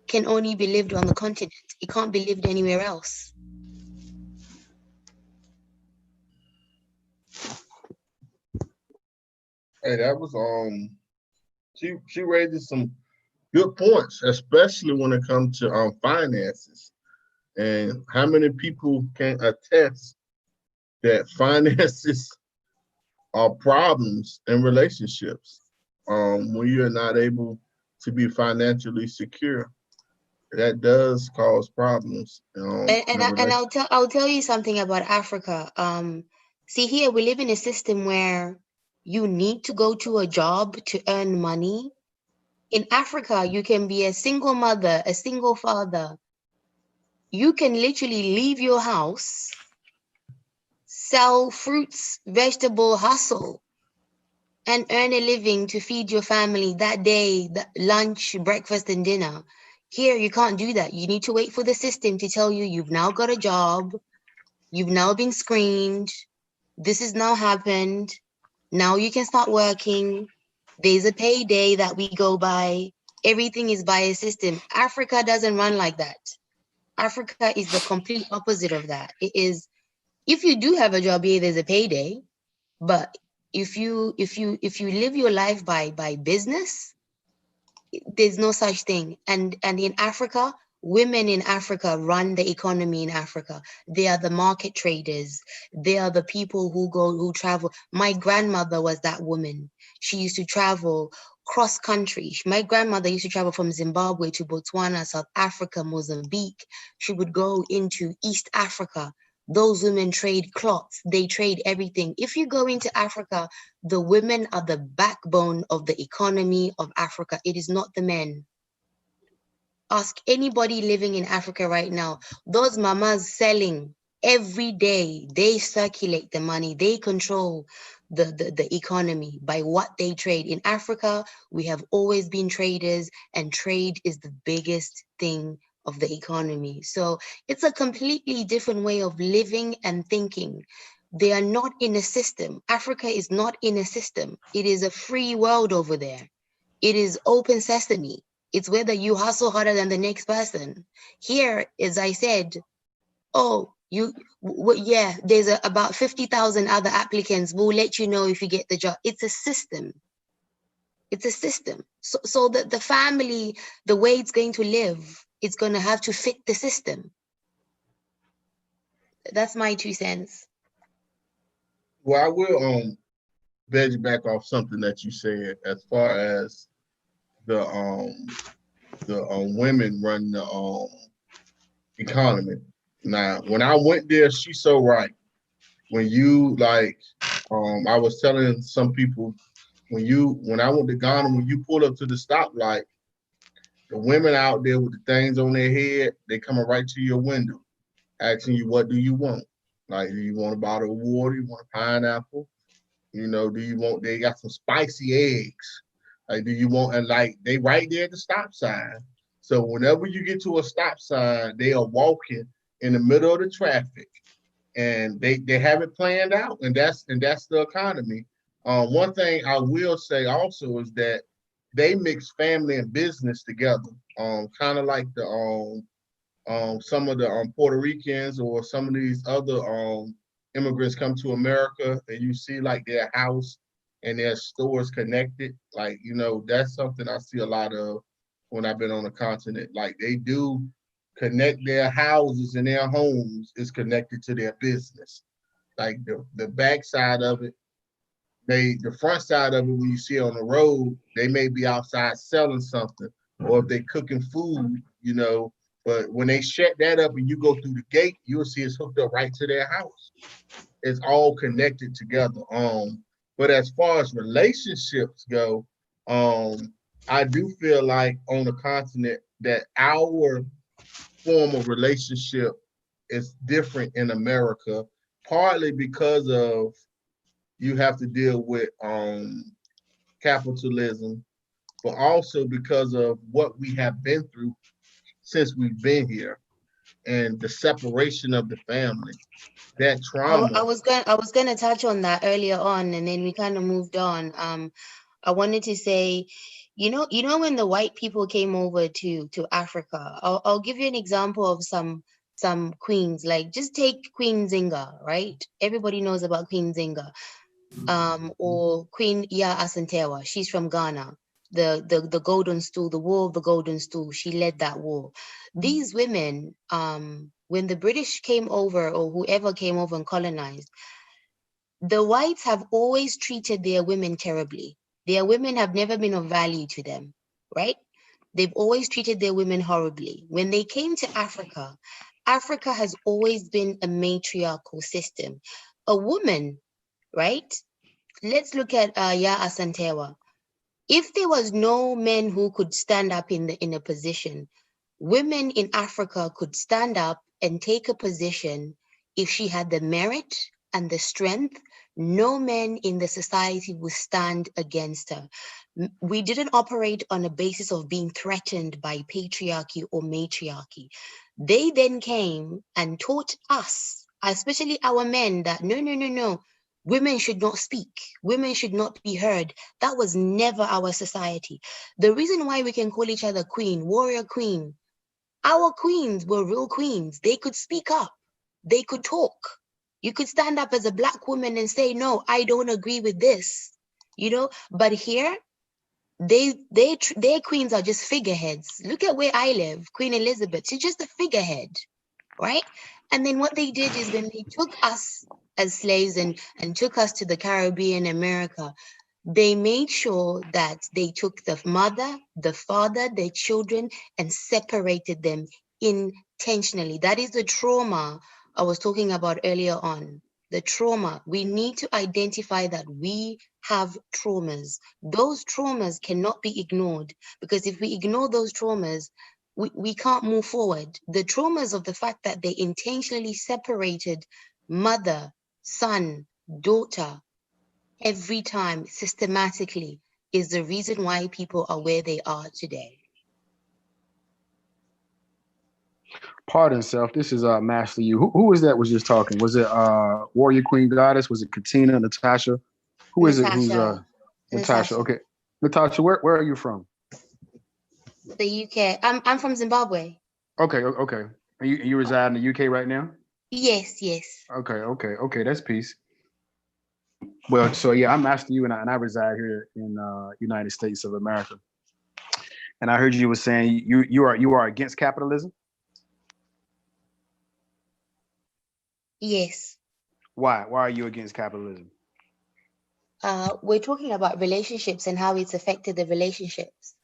Speaker 3: can only be lived on the continent. It can't be lived anywhere else.
Speaker 1: Hey, that was she raises some good points, especially when it comes to finances. And how many people can attest that finances are problems in relationships? When you're not able to be financially secure, that does cause problems.
Speaker 3: And I'll tell you something about Africa. See, here we live in a system where you need to go to a job to earn money. In Africa, you can be a single mother, a single father. You can literally leave your house, sell fruits, vegetable, hustle, and earn a living to feed your family that day, lunch, breakfast, and dinner. Here, you can't do that. You need to wait for the system to tell you you've now got a job, you've now been screened, this has now happened, now you can start working, there's a payday that we go by, everything is by a system. Africa doesn't run like that. Africa is the complete opposite of that. It is, if you do have a job here, there's a payday, but if you live your life by business, there's no such thing. And in Africa, women in Africa run the economy in Africa. They are the market traders. They are the people who travel. My grandmother was that woman. She used to travel cross country. My grandmother used to travel from Zimbabwe to Botswana, South Africa, Mozambique. She would go into East Africa. Those women trade cloths, they trade everything. If you go into Africa, the women are the backbone of the economy of Africa. It is not the men. Ask anybody living in Africa right now. Those mamas selling every day, they circulate the money, they control the economy by what they trade. In Africa, we have always been traders, and trade is the biggest thing of the economy. So it's a completely different way of living and thinking. They are not in a system. Africa is not in a system. It is a free world over there. It is open sesame. It's whether you hustle harder than the next person. Here, as I said, oh, yeah, there's about 50,000 other applicants. We'll let you know if you get the job. It's a system. It's a system. So that the family, the way it's going to live, it's going to have to fit the system. That's my 2 cents.
Speaker 1: Well, I will veg back off something that you said as far as the women run the economy. Now, when I went there, she's so right. When you like, I was telling some people, when I went to Ghana, when you pull up to the stoplight, the women out there with the things on their head, they coming right to your window, asking you, what do you want? Like, do you want a bottle of water? You want a pineapple? You know, they got some spicy eggs. Like, do you want, and like, they right there at the stop sign. So whenever you get to a stop sign, they are walking in the middle of the traffic, and they have it planned out, and that's the economy. One thing I will say also is that they mix family and business together. Kind of like the some of the Puerto Ricans or some of these other immigrants come to America and you see like their house and their stores connected. Like, that's something I see a lot of when I've been on the continent. Like they do connect their houses and their homes is connected to their business. Like the back side of it, the front side of it, when you see it on the road, they may be outside selling something, or if they cooking food, but when they shut that up and you go through the gate, you'll see it's hooked up right to their house. It's all connected together. But as far as relationships go, I do feel like on the continent that our form of relationship is different in America, partly because of you have to deal with capitalism, but also because of what we have been through since we've been here and the separation of the family, that trauma.
Speaker 3: I was gonna touch on that earlier on, and then we kind of moved on. I wanted to say, when the white people came over to Africa, I'll give you an example of some queens. Like just take Queen Zinga, right? Everybody knows about Queen Zinga. Or Queen Ya Asantewa. She's from Ghana. The Golden Stool, the War of the Golden Stool. She led that war. These women, when the British came over or whoever came over and colonized, the whites have always treated their women terribly. Their women have never been of value to them, right? They've always treated their women horribly. When they came to Africa, Africa has always been a matriarchal system. A woman, right? Let's look at Ya Asantewa. If there was no men who could stand up in a position, women in Africa could stand up and take a position if she had the merit and the strength. No men in the society would stand against her. We didn't operate on a basis of being threatened by patriarchy or matriarchy. They then came and taught us, especially our men, that no. Women should not speak. Women should not be heard. That was never our society. The reason why we can call each other queen, warrior queen, our queens were real queens. They could speak up. They could talk. You could stand up as a Black woman and say, no, I don't agree with this. But here, their queens are just figureheads. Look at where I live, Queen Elizabeth. She's just a figurehead, right? And then what they did is when they took us as slaves and took us to the Caribbean, America, they made sure that they took the mother, the father, their children, and separated them intentionally. That is the trauma I was talking about earlier on. The trauma. We need to identify that we have traumas. Those traumas cannot be ignored, because if we ignore those traumas, we can't move forward. The traumas of the fact that they intentionally separated mother, son, daughter, every time systematically is the reason why people are where they are today.
Speaker 8: Pardon self. This is Master You. Who was that was just talking? Was it Warrior Queen Goddess? Was it Katina, Natasha? Who is it? Who's Natasha? Okay. Natasha, where are you from?
Speaker 3: The UK. I'm from Zimbabwe.
Speaker 8: Okay. And you reside in the UK right now?
Speaker 3: Yes.
Speaker 8: Okay. That's peace. Well, so yeah, I'm Master You, and I reside here in United States of America. And I heard you were saying you are against capitalism.
Speaker 3: Yes.
Speaker 8: Why? Why are you against capitalism?
Speaker 3: We're talking about relationships and how it's affected the relationships.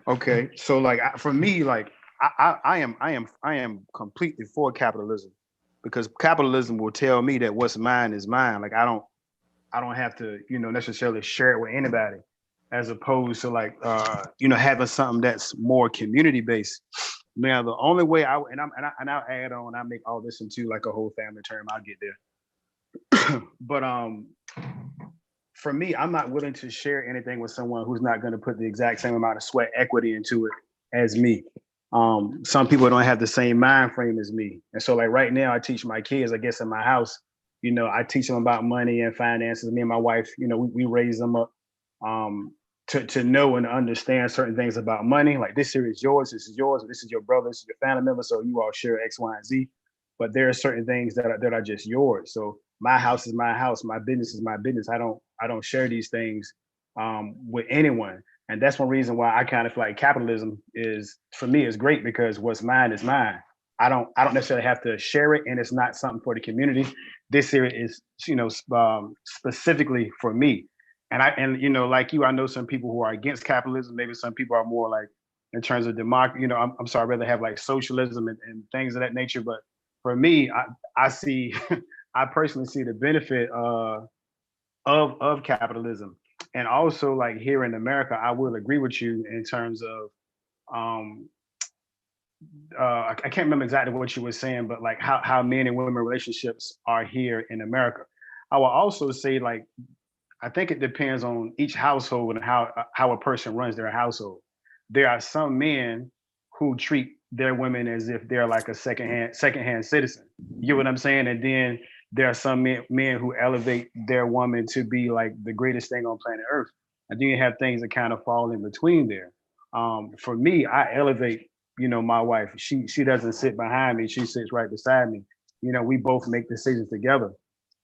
Speaker 8: Okay, so like for me, like I am completely for capitalism, because capitalism will tell me that what's mine is mine. Like I don't have to necessarily share it with anybody, as opposed to like having something that's more community based. Now the only way I'll add on, I make all this into like a whole family term. I'll get there. But for me, I'm not willing to share anything with someone who's not going to put the exact same amount of sweat equity into it as me. Some people don't have the same mind frame as me. And so like right now I teach my kids, I guess in my house, I teach them about money and finances. Me and my wife, we raise them up. to know and understand certain things about money. Like this here is yours, this is yours, or this is your brother, this is your family member, so you all share X, Y, and Z. But there are certain things that are just yours. So my house is my house, my business is my business. I don't share these things with anyone. And that's one reason why I kind of feel like capitalism is, for me, is great, because what's mine is mine. I don't necessarily have to share it, and it's not something for the community. This here is, specifically for me. And like you, I know some people who are against capitalism. Maybe some people are more like, in terms of democracy, I'm sorry, I'd rather have like socialism and things of that nature. But for me, I see, I personally see the benefit of capitalism. And also, like here in America, I will agree with you in terms of I can't remember exactly what you were saying, but like how men and women relationships are here in America. I will also say, like, I think it depends on each household and how a person runs their household. There are some men who treat their women as if they're like a secondhand citizen. You know what I'm saying? And then there are some men who elevate their woman to be like the greatest thing on planet Earth. And then you have things that kind of fall in between there. For me, I elevate, my wife. She doesn't sit behind me. She sits right beside me. We both make decisions together.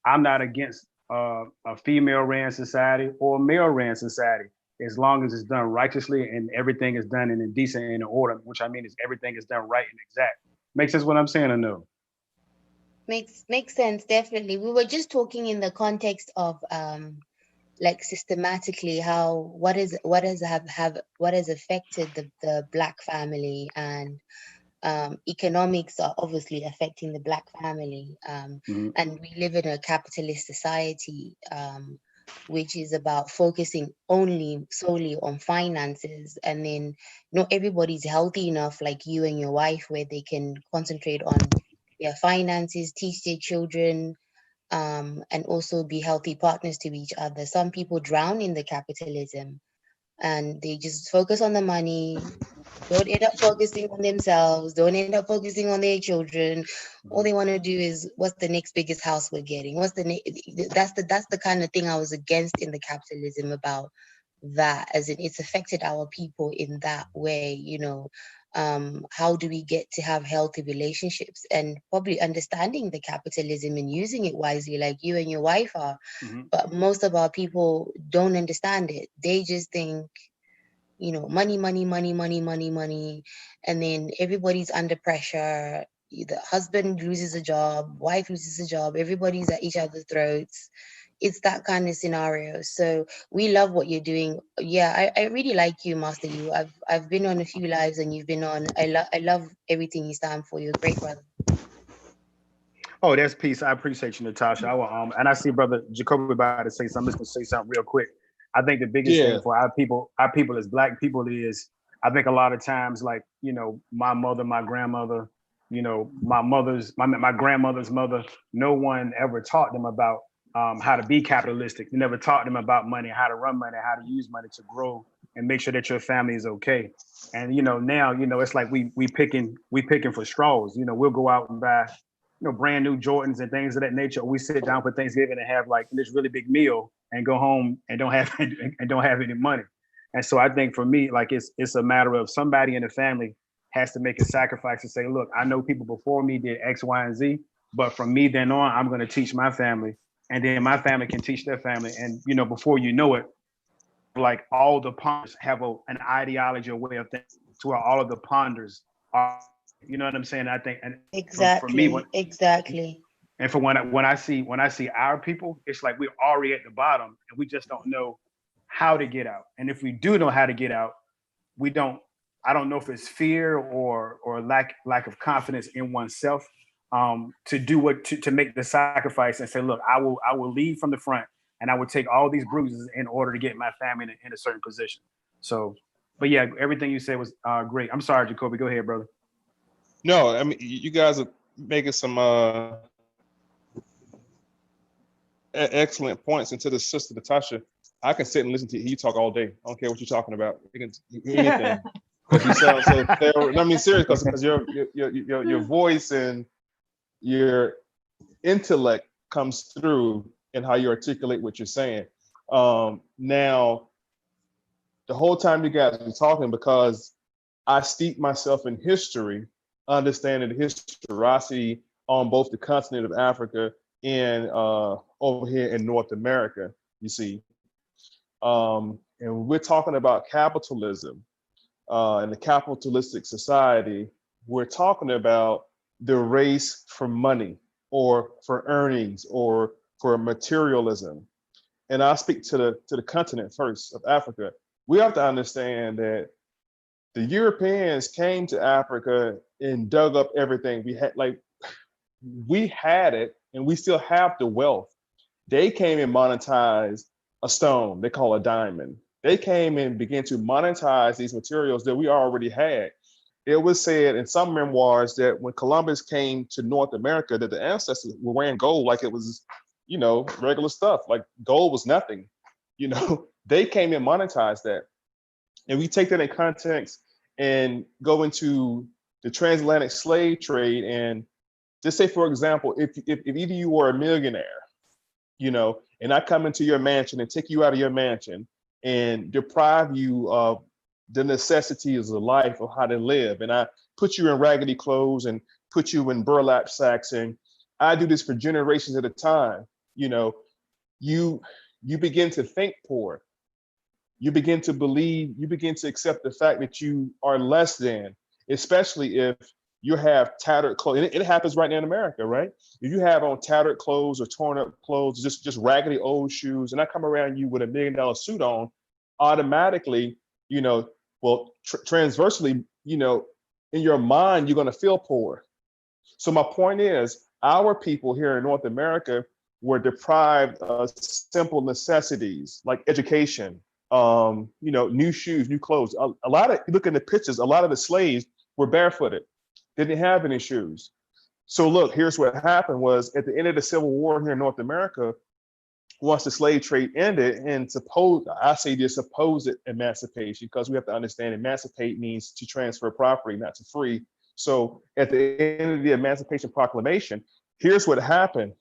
Speaker 8: I'm not against a female ran society or a male ran society, as long as it's done righteously and everything is done in a decent and in order, which I mean is everything is done right and exact. Makes sense what I'm saying or no?
Speaker 3: Makes sense, definitely. We were just talking in the context of like systematically how what has affected the Black family, and economics are obviously affecting the Black family, and we live in a capitalist society, which is about focusing solely on finances, and then not everybody's healthy enough like you and your wife where they can concentrate on their finances, teach their children, and also be healthy partners to each other. Some people drown in the capitalism and they just focus on the money, don't end up focusing on themselves, don't end up focusing on their children. All they want to do is, what's the next biggest house we're getting? That's the kind of thing I was against in the capitalism about that, as in it's affected our people in that way, how do we get to have healthy relationships, and probably understanding the capitalism and using it wisely like you and your wife are. But most of our people don't understand it. They just think, money, money, money, money, money, money. And then everybody's under pressure. The husband loses a job, wife loses a job, everybody's at each other's throats. It's that kind of scenario. So we love what you're doing. Yeah, I really like you, Master You. I've been on a few lives and you've been on. I love everything you stand for. You're a great brother.
Speaker 8: Oh, that's peace. I appreciate you, Natasha. I will, and I see Brother Jacoby about to say something. I'm just gonna say something real quick. I think the biggest thing for our people as Black people is, I think a lot of times, like, my mother, my grandmother, my grandmother's mother, no one ever taught them about how to be capitalistic. You never taught them about money, how to run money, how to use money to grow and make sure that your family is okay. And now, it's like we picking for straws. We'll go out and buy brand new Jordans and things of that nature. We sit down for Thanksgiving and have like this really big meal and go home and don't have any money. And so I think for me, like it's a matter of somebody in the family has to make a sacrifice and say, look, I know people before me did X, Y, and Z, but from me then on, I'm going to teach my family, and then my family can teach their family. And before you know it, like all the ponders have an ideology or way of thinking, to where all of the ponders are. You know what I'm saying? I think, and
Speaker 3: Exactly.
Speaker 8: for me,
Speaker 3: Exactly.
Speaker 8: and for when I see our people, it's like we're already at the bottom and we just don't know how to get out. And if we do know how to get out, I don't know if it's fear or lack of confidence in oneself, to do to make the sacrifice and say, look, I will lead from the front and I will take all these bruises in order to get my family in a certain position. So, but yeah, everything you said was great. I'm sorry, Jacoby. Go ahead, brother.
Speaker 4: No, I mean, you guys are making some excellent points. And to the sister Natasha, I can sit and listen to you talk all day. I don't care what you're talking about. You can anything, because you sound so thorough. I mean, serious, because your voice and your intellect comes through in how you articulate what you're saying. Now, the whole time you guys were talking, because I steep myself in history, understanding the historicity on both the continent of Africa and over here in North America, you see. And we're talking about capitalism and the capitalistic society. We're talking about the race for money or for earnings or for materialism. And I'll speak to the continent first of Africa. We have to understand that the Europeans came to Africa and dug up everything we had. Like, we had it and we still have the wealth. They came and monetized a stone they call a diamond. They came and began to monetize these materials that we already had. It was said in some memoirs that when Columbus came to North America, that the ancestors were wearing gold like it was, regular stuff. Like gold was nothing. They came and monetized that. And we take that in context and go into the transatlantic slave trade. And just say, for example, if either you were a millionaire, and I come into your mansion and take you out of your mansion and deprive you of the necessities of life, of how to live, and I put you in raggedy clothes and put you in burlap sacks, and I do this for generations at a time, you begin to think poor. You begin to believe, you begin to accept the fact that you are less than, especially if you have tattered clothes. And it happens right now in America, right? If you have on tattered clothes or torn up clothes, just raggedy old shoes, and I come around you with $1 million suit on, automatically, transversely, in your mind, you're going to feel poor. So my point is, our people here in North America were deprived of simple necessities like education, new shoes, new clothes. A lot of, look in the pictures, a lot of the slaves were barefooted. They didn't have any shoes. So look, here's what happened was at the end of the Civil War here in North America, once the slave trade ended, and I say this supposed emancipation, because we have to understand emancipate means to transfer property, not to free. So at the end of the Emancipation Proclamation, here's what happened.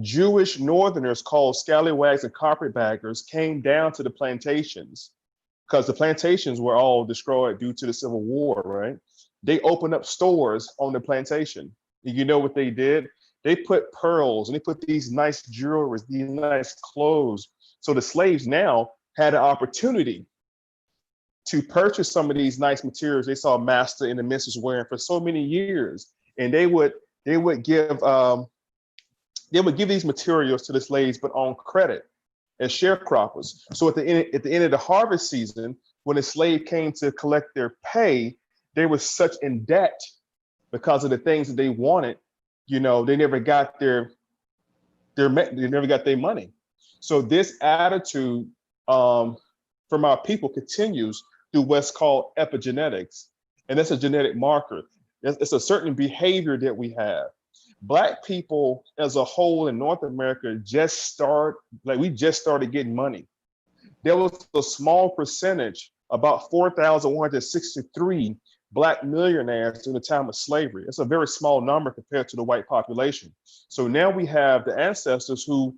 Speaker 4: Jewish Northerners called scallywags and carpetbaggers came down to the plantations, because the plantations were all destroyed due to the Civil War, right? They opened up stores on the plantation. And you know what they did? They put pearls and they put these nice jewelry, these nice clothes. So the slaves now had an opportunity to purchase some of these nice materials they saw master and the missus wearing for so many years. And they would give these materials to the slaves, but on credit as sharecroppers. So at the end of the harvest season, when a slave came to collect their pay, they were such in debt because of the things that they wanted. They never got their money. So this attitude from our people continues through what's called epigenetics, and that's a genetic marker. It's a certain behavior that we have. Black people as a whole in North America just started getting money. There was a small percentage, about 4,163 Black millionaires during the time of slavery. It's a very small number compared to the white population. So now we have the ancestors who,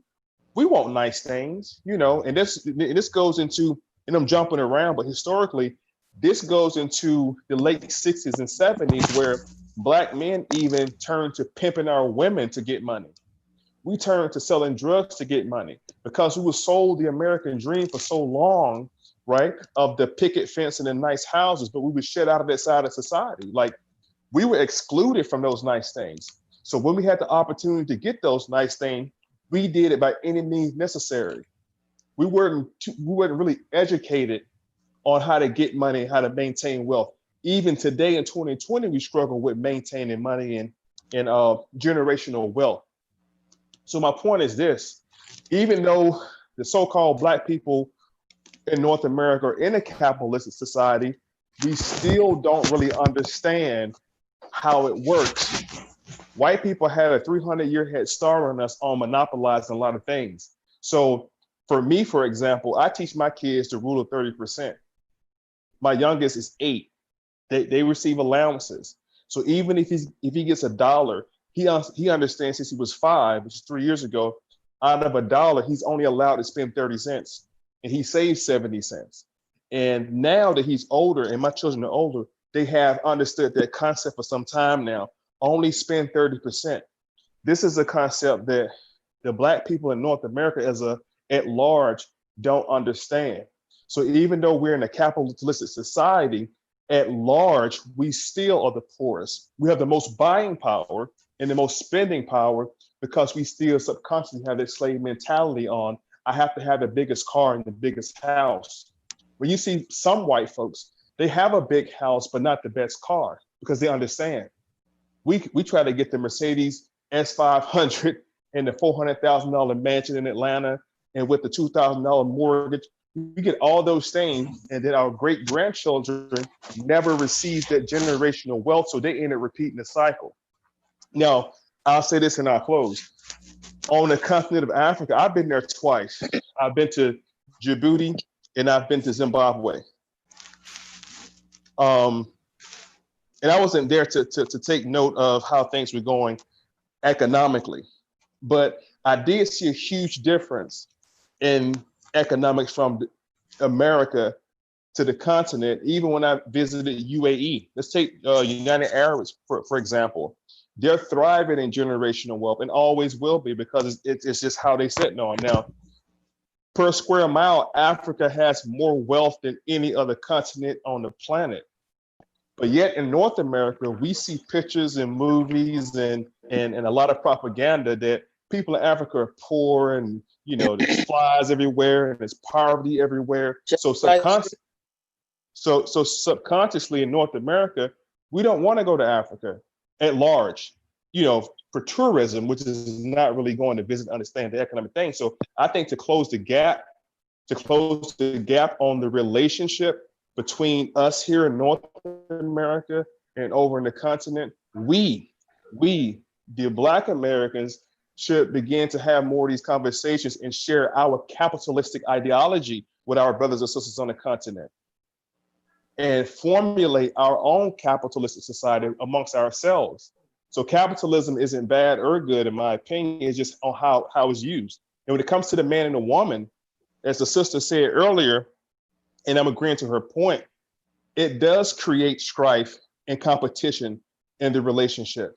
Speaker 4: we want nice things, and this goes into, and I'm jumping around, but historically, this goes into the late 60s and 70s, where Black men even turned to pimping our women to get money. We turned to selling drugs to get money because we were sold the American dream for so long, right? Of the picket fence and the nice houses, but we were shut out of that side of society. Like, we were excluded from those nice things. So when we had the opportunity to get those nice things, we did it by any means necessary. We weren't really educated on how to get money, how to maintain wealth. Even today in 2020, we struggle with maintaining money and generational wealth. So my point is this: even though the so-called Black people in North America are in a capitalistic society, we still don't really understand how it works. White people had a 300-year head start on us on monopolizing a lot of things. So for me, for example, I teach my kids the rule of 30%. My youngest is 8. They receive allowances. So even if he gets $1, he understands since he was 5, which is 3 years ago, out of $1, he's only allowed to spend 30 cents, and he saves 70 cents. And now that he's older and my children are older, they have understood that concept for some time now. Only spend 30%. This is a concept that the Black people in North America at large don't understand. So even though we're in a capitalistic society, at large, we still are the poorest. We have the most buying power and the most spending power because we still subconsciously have that slave mentality on, I have to have the biggest car and the biggest house. When you see some white folks, they have a big house, but not the best car because they understand. We try to get the Mercedes S500 and the $400,000 mansion in Atlanta and with the $2,000 mortgage. We get all those things, and then our great grandchildren never receive that generational wealth, so they end up repeating the cycle. Now, I'll say this and I'll close. On the continent of Africa, I've been there twice. I've been to Djibouti and I've been to Zimbabwe. And I wasn't there to take note of how things were going economically, but I did see a huge difference in economics from America to the continent. Even when I visited UAE, let's take United Arabs for example. They're thriving in generational wealth and always will be because it's just how they sit on. Now, per square mile, Africa has more wealth than any other continent on the planet. But yet in North America, we see pictures and movies and a lot of propaganda that people in Africa are poor and, you know, there's flies everywhere and there's poverty everywhere. So subconsciously in North America, we don't want to go to Africa at large, you know, for tourism, which is not really going to visit and understand the economic thing. So I think to close the gap on the relationship between us here in North America and over in the continent, we, the Black Americans, should begin to have more of these conversations and share our capitalistic ideology with our brothers and sisters on the continent and formulate our own capitalistic society amongst ourselves. So capitalism isn't bad or good, in my opinion, it's just on how it's used. And when it comes to the man and the woman, as the sister said earlier, and I'm agreeing to her point, it does create strife and competition in the relationship.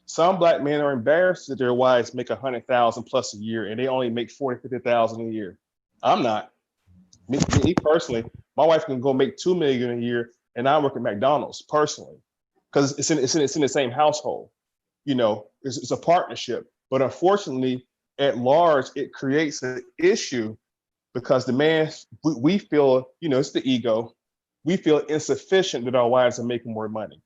Speaker 4: Some Black men are embarrassed that their wives make 100,000 plus a year and they only make 40, 50,000 a year. I'm not. Me personally, my wife can go make 2 million a year and I work at McDonald's personally, because it's in the same household. You know, it's a partnership. But unfortunately, at large, it creates an issue because the man, we feel, you know, it's the ego. We feel insufficient that our wives are making more money.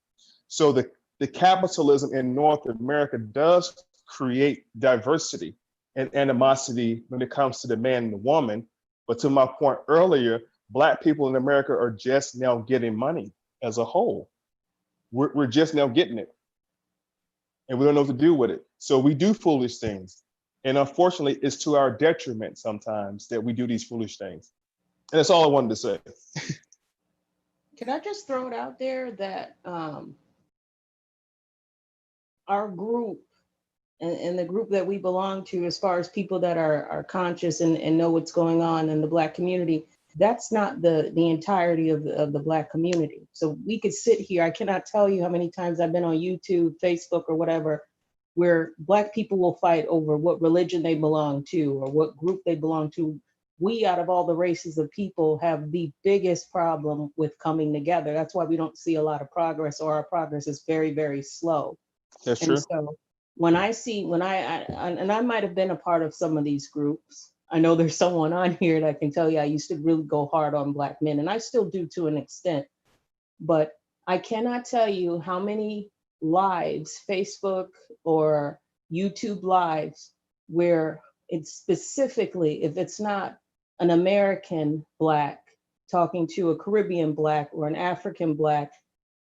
Speaker 4: So the capitalism in North America does create diversity and animosity when it comes to the man and the woman. But to my point earlier, Black people in America are just now getting money as a whole. We're just now getting it. And we don't know what to do with it. So we do foolish things. And unfortunately, it's to our detriment sometimes that we do these foolish things. And that's all I wanted to say.
Speaker 7: Can I just throw it out there that our group and the group that we belong to, as far as people that are conscious and know what's going on in the Black community, that's not the entirety of the Black community. So we could sit here, I cannot tell you how many times I've been on YouTube, Facebook, or whatever, where Black people will fight over what religion they belong to or what group they belong to. We, out of all the races of people, have the biggest problem with coming together. That's why we don't see a lot of progress, or our progress is very, very slow.
Speaker 4: That's true.
Speaker 7: And so when I might have been a part of some of these groups, I know there's someone on here that can tell you I used to really go hard on Black men, and I still do to an extent. But I cannot tell you how many lives, Facebook or YouTube lives, where it's specifically, if it's not an American Black talking to a Caribbean Black or an African Black,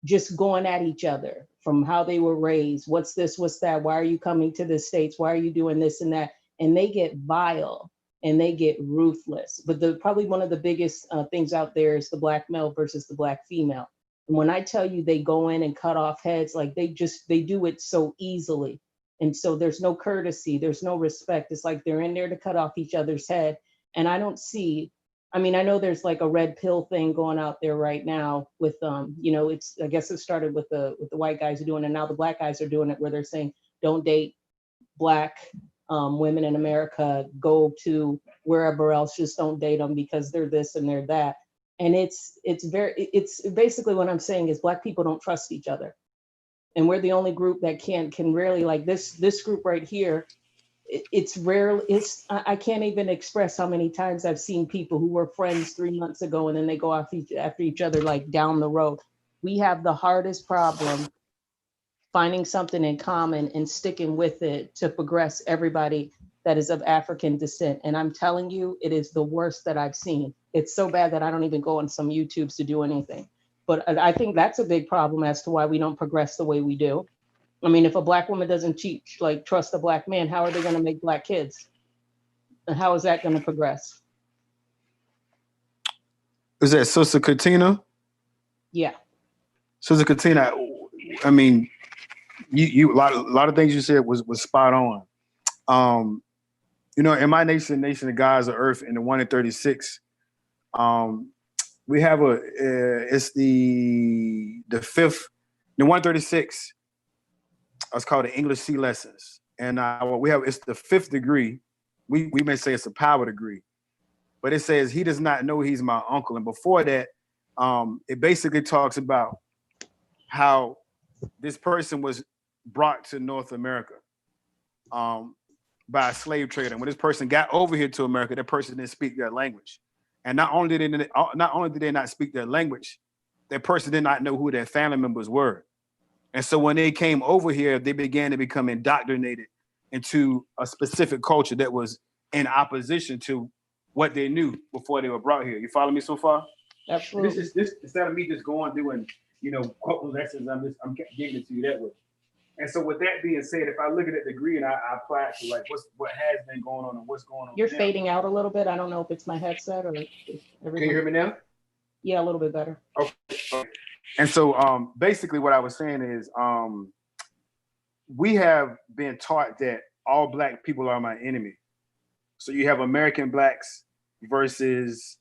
Speaker 7: just going at each other from how they were raised. What's this? What's that? Why are you coming to the States? Why are you doing this and that? And they get vile and they get ruthless. But probably one of the biggest things out there is the Black male versus the Black female. And when I tell you they go in and cut off heads, like they do it so easily. And so there's no courtesy, there's no respect. It's like they're in there to cut off each other's head. And I I mean, I know there's like a red pill thing going out there right now with, you know, it's, I guess it started with the white guys doing it, and now the black guys are doing it, where they're saying, don't date black women in America, go to wherever else, just don't date them because they're this and they're that. And it's basically what I'm saying is black people don't trust each other. And we're the only group that can really, like this group right here, it's rare. I can't even express how many times I've seen people who were friends 3 months ago and then they go off after each other, like down the road. We have the hardest problem finding something in common and sticking with it to progress everybody that is of African descent. And I'm telling you, it is the worst that I've seen. It's so bad that I don't even go on some YouTubes to do anything. But I think that's a big problem as to why we don't progress the way we do. I mean, if a black woman doesn't trust a black man, how are they going to make black kids? And how is that going to progress?
Speaker 8: Is that Sister Katina?
Speaker 7: Yeah.
Speaker 8: Sister Katina, I mean, you a lot of things you said was spot on. You know, in my nation of gods of earth, in the 1 in 36, we have it's the fifth, the 136. It's called the English C lessons, and it's the 5th degree. We may say it's a power degree, but it says he does not know he's my uncle. And before that, it basically talks about how this person was brought to North America by a slave trader. And when this person got over here to America, that person didn't speak their language. And not only did they not speak their language, that person did not know who their family members were. And so when they came over here, they began to become indoctrinated into a specific culture that was in opposition to what they knew before they were brought here. You follow me so far?
Speaker 7: Absolutely.
Speaker 8: This instead of me just going doing, quote lessons, I'm giving it to you that way. And so with that being said, if I look at that degree and I apply it to like what has been going on and what's going on.
Speaker 7: You're
Speaker 8: now.
Speaker 7: fading out a little bit. I don't know if it's my headset or if everything.
Speaker 8: Can you hear me now?
Speaker 7: Yeah, a little bit better.
Speaker 8: Okay. And so basically what I was saying is we have been taught that all black people are my enemy. So you have American blacks versus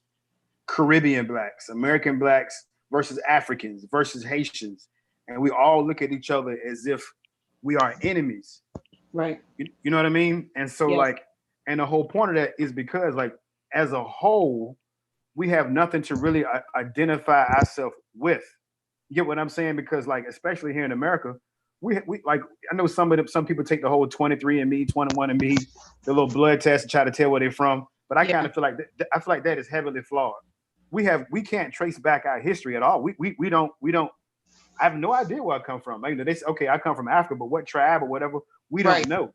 Speaker 8: Caribbean blacks, American blacks versus Africans versus Haitians. And we all look at each other as if we are enemies.
Speaker 7: Right.
Speaker 8: You know what I mean? And so
Speaker 7: Yes.
Speaker 8: and the whole point of that is because as a whole, we have nothing to really identify ourselves with. You get what I'm saying? Because especially here in America, we I know some people take the whole 23andMe, 21andMe, the little blood test and try to tell where they're from. But I kind of feel like that is heavily flawed. We can't trace back our history at all. We don't. I have no idea where I come from. They say, okay, I come from Africa, but what tribe or whatever, we don't know.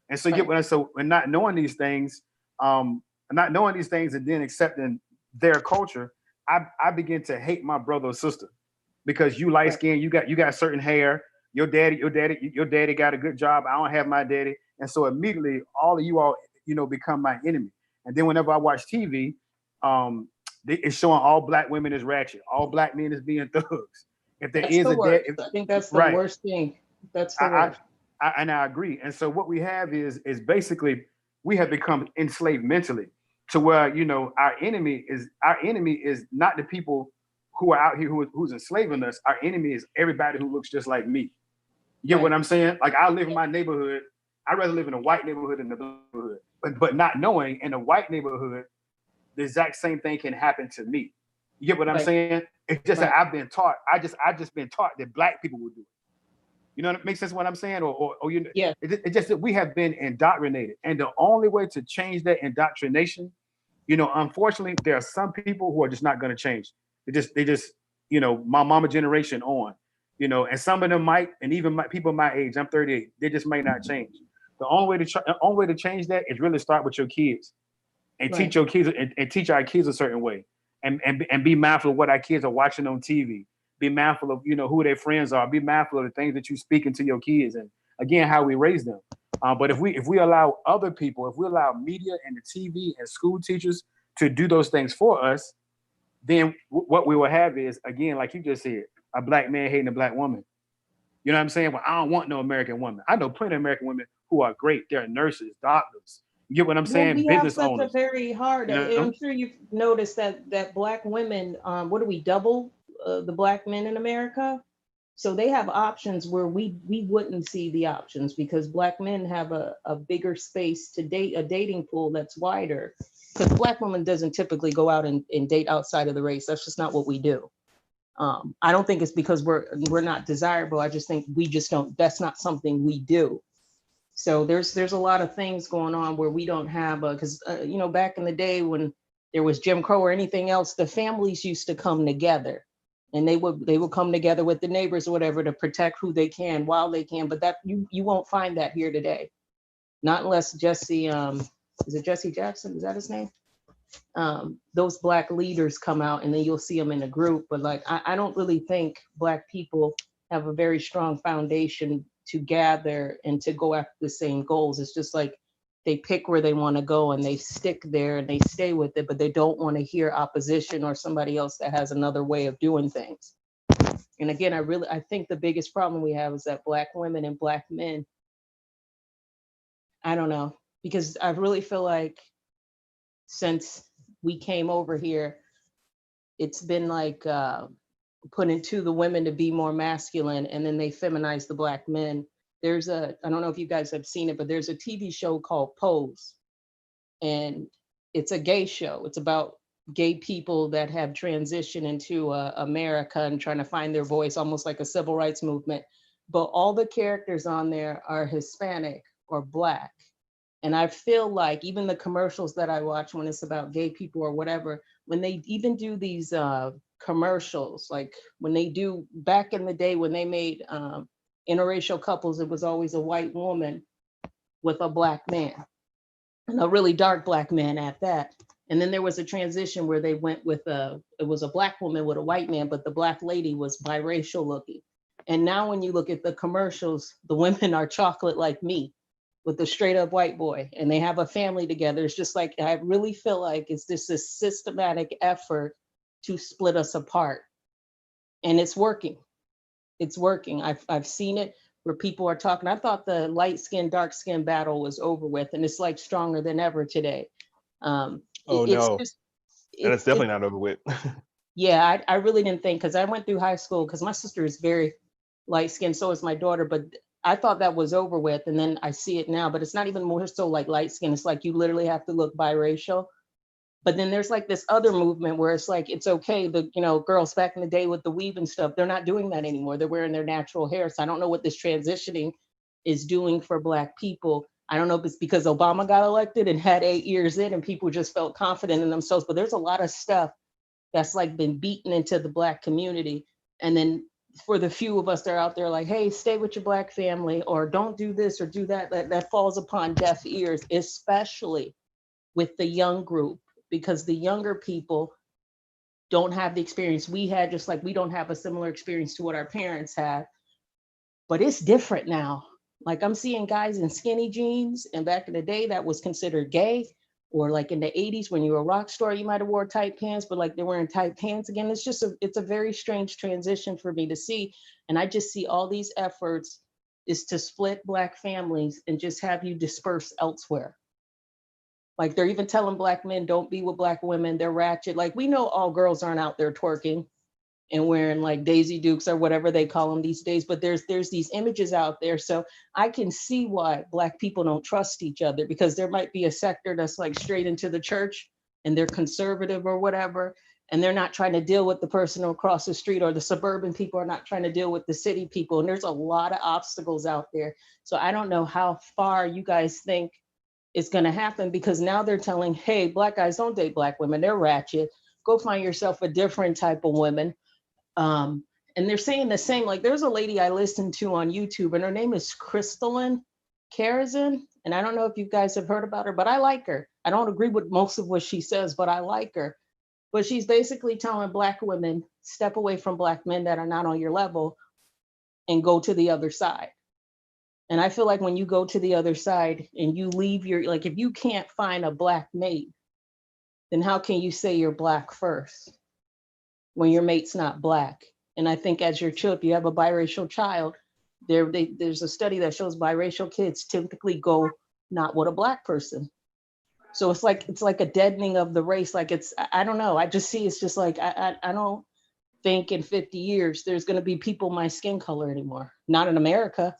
Speaker 8: And so and not knowing these things, and then accepting their culture, I begin to hate my brother or sister because you light skinned, you got certain hair. Your daddy got a good job. I don't have my daddy, and so immediately all of you all become my enemy. And then whenever I watch TV, it's showing all black women as ratchet, all black men as being thugs. If there is a dad,
Speaker 7: I think that's the worst thing. That's the worst.
Speaker 8: I agree. And so what we have is basically we have become enslaved mentally to where our enemy is not the people who are out here who's enslaving us. Our enemy is everybody who looks just like me. You get what I'm saying? Like I live in my neighborhood. I'd rather live in a white neighborhood than a black neighborhood. But not knowing in a white neighborhood, the exact same thing can happen to me. You get what I'm saying? It's just that I've been taught. I just been taught that black people would do it. You know, it makes sense what I'm saying? It's just that we have been indoctrinated. And the only way to change that indoctrination, unfortunately, there are some people who are just not going to change. They just, my mama generation on, and some of them might, and even people my age, I'm 38, they just might not change. The only way to change that is really start with your kids and teach your kids and teach our kids a certain way. And be mindful of what our kids are watching on TV. Be mindful of who their friends are. Be mindful of the things that you speak into your kids, and again how we raise them. But if we allow other people, if we allow media and the TV and school teachers to do those things for us, then what we will have is, again, like you just said, a black man hating a black woman. You know what I'm saying? Well, I don't want no American woman. I know plenty of American women who are great. They're nurses, doctors, You get what I'm
Speaker 7: Well,
Speaker 8: saying?
Speaker 7: we have
Speaker 8: Business
Speaker 7: such a
Speaker 8: owners.
Speaker 7: very hard,
Speaker 8: You know?
Speaker 7: I'm sure you've noticed that Black women, what do we double the Black men in America? So they have options where we wouldn't see the options because Black men have a bigger space to date, a dating pool that's wider. Because Black women doesn't typically go out and date outside of the race. That's just not what we do. I don't think it's because we're not desirable. I just think we just don't, that's not something we do. So there's a lot of things going on where we don't have because you know, back in the day when there was Jim Crow or anything else, the families used to come together, and they would come together with the neighbors or whatever to protect who they can while they can. But that you won't find that here today, not unless Jesse is it Jesse Jackson? Is that his name? Those Black leaders come out and then you'll see them in a group. But like I don't really think Black people have a very strong foundation to gather and to go after the same goals. It's just like they pick where they want to go and they stick there and they stay with it, but they don't want to hear opposition or somebody else that has another way of doing things. And again, I think the biggest problem we have is that Black women and Black men, I don't know, because I really feel like since we came over here, it's been like putting to the women to be more masculine, and then they feminize the Black men. I don't know if you guys have seen it, but there's a TV show called Pose, and it's a gay show. It's about gay people that have transitioned into America and trying to find their voice, almost like a civil rights movement. But all the characters on there are Hispanic or Black. And I feel like even the commercials that I watch when it's about gay people or whatever, when they even do these commercials, like when they do back in the day when they made interracial couples, it was always a white woman with a Black man, and a really dark Black man at that. And then there was a transition where they went with it was a Black woman with a white man, but the Black lady was biracial looking. And now when you look at the commercials, the women are chocolate like me, with a straight up white boy, and they have a family together. It's just like, I really feel like it's just a systematic effort to split us apart. And it's working. It's working. I've seen it where people are talking. I thought the light skin, dark skin battle was over with, and it's like stronger than ever today.
Speaker 4: Oh
Speaker 7: It's
Speaker 4: no,
Speaker 7: just,
Speaker 4: and it's definitely not over with.
Speaker 7: yeah, I really didn't think, because I went through high school, because my sister is very light skinned, so is my daughter, but I thought that was over with, and then I see it now, but it's not even more so like light skin. It's like you literally have to look biracial. But then there's like this other movement where it's like, it's okay. The, you know, girls back in the day with the weave and stuff, they're not doing that anymore. They're wearing their natural hair. So I don't know what this transitioning is doing for Black people. I don't know if it's because Obama got elected and had 8 years in and people just felt confident in themselves, but there's a lot of stuff that's like been beaten into the Black community. And then for the few of us that are out there like, hey, stay with your Black family, or don't do this or do that, that falls upon deaf ears, especially with the young group, because the younger people don't have the experience we had, just like we don't have a similar experience to what our parents had. But it's different now. Like I'm seeing guys in skinny jeans, and back in the day that was considered gay. Or like in the 80s when you were a rock star, you might have wore tight pants, but like they're wearing tight pants again. It's just it's a very strange transition for me to see. And I just see all these efforts is to split Black families and just have you disperse elsewhere. Like they're even telling Black men, don't be with Black women, they're ratchet. Like we know all girls aren't out there twerking and wearing like Daisy Dukes or whatever they call them these days, but there's these images out there. So I can see why Black people don't trust each other, because there might be a sector that's like straight into the church and they're conservative or whatever, and they're not trying to deal with the person across the street, or the suburban people are not trying to deal with the city people. And there's a lot of obstacles out there. So I don't know how far you guys think it's going to happen, because now they're telling, hey, Black guys don't date Black women, they're ratchet. Go find yourself a different type of woman. And they're saying the same, like there's a lady I listened to on YouTube and her name is Crystalline Karazin. And I don't know if you guys have heard about her, but I like her. I don't agree with most of what she says, but I like her. But she's basically telling Black women, step away from Black men that are not on your level and go to the other side. And I feel like when you go to the other side and you leave your, like if you can't find a Black mate, then how can you say you're Black first when your mate's not Black? And I think as your child, if you have a biracial child, there's a study that shows biracial kids typically go not with a Black person. So it's like a deadening of the race. Like I don't know. I just see it's just like I don't think in 50 years there's going to be people my skin color anymore. Not in America.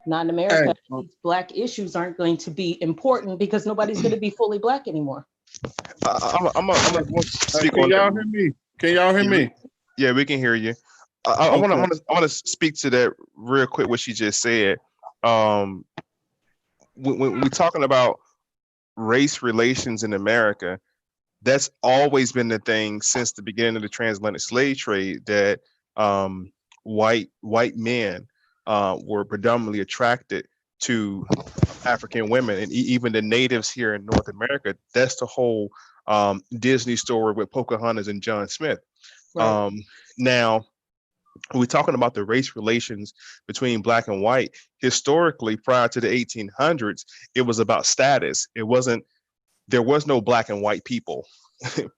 Speaker 7: Not in America.
Speaker 1: Hey,
Speaker 7: These black issues aren't going to be important because nobody's going to be fully black anymore.
Speaker 2: I'm gonna
Speaker 1: hey,
Speaker 2: speak
Speaker 1: can
Speaker 2: on
Speaker 1: y'all
Speaker 2: that.
Speaker 1: hear me? Can y'all hear
Speaker 2: Yeah,
Speaker 1: me?
Speaker 2: yeah, we can hear you. I want to
Speaker 1: Okay.
Speaker 2: I want to speak to that real quick. What she just said. Um, when we're talking about race relations in America, that's always been the thing since the beginning of the transatlantic slave trade that white men were predominantly attracted to African women and even the natives here in North America. That's the whole Disney story with Pocahontas and John Smith.
Speaker 7: Right.
Speaker 2: Now, when we're talking about the race relations between black and white, historically, prior to the 1800s, it was about status. It wasn't, there was no black and white people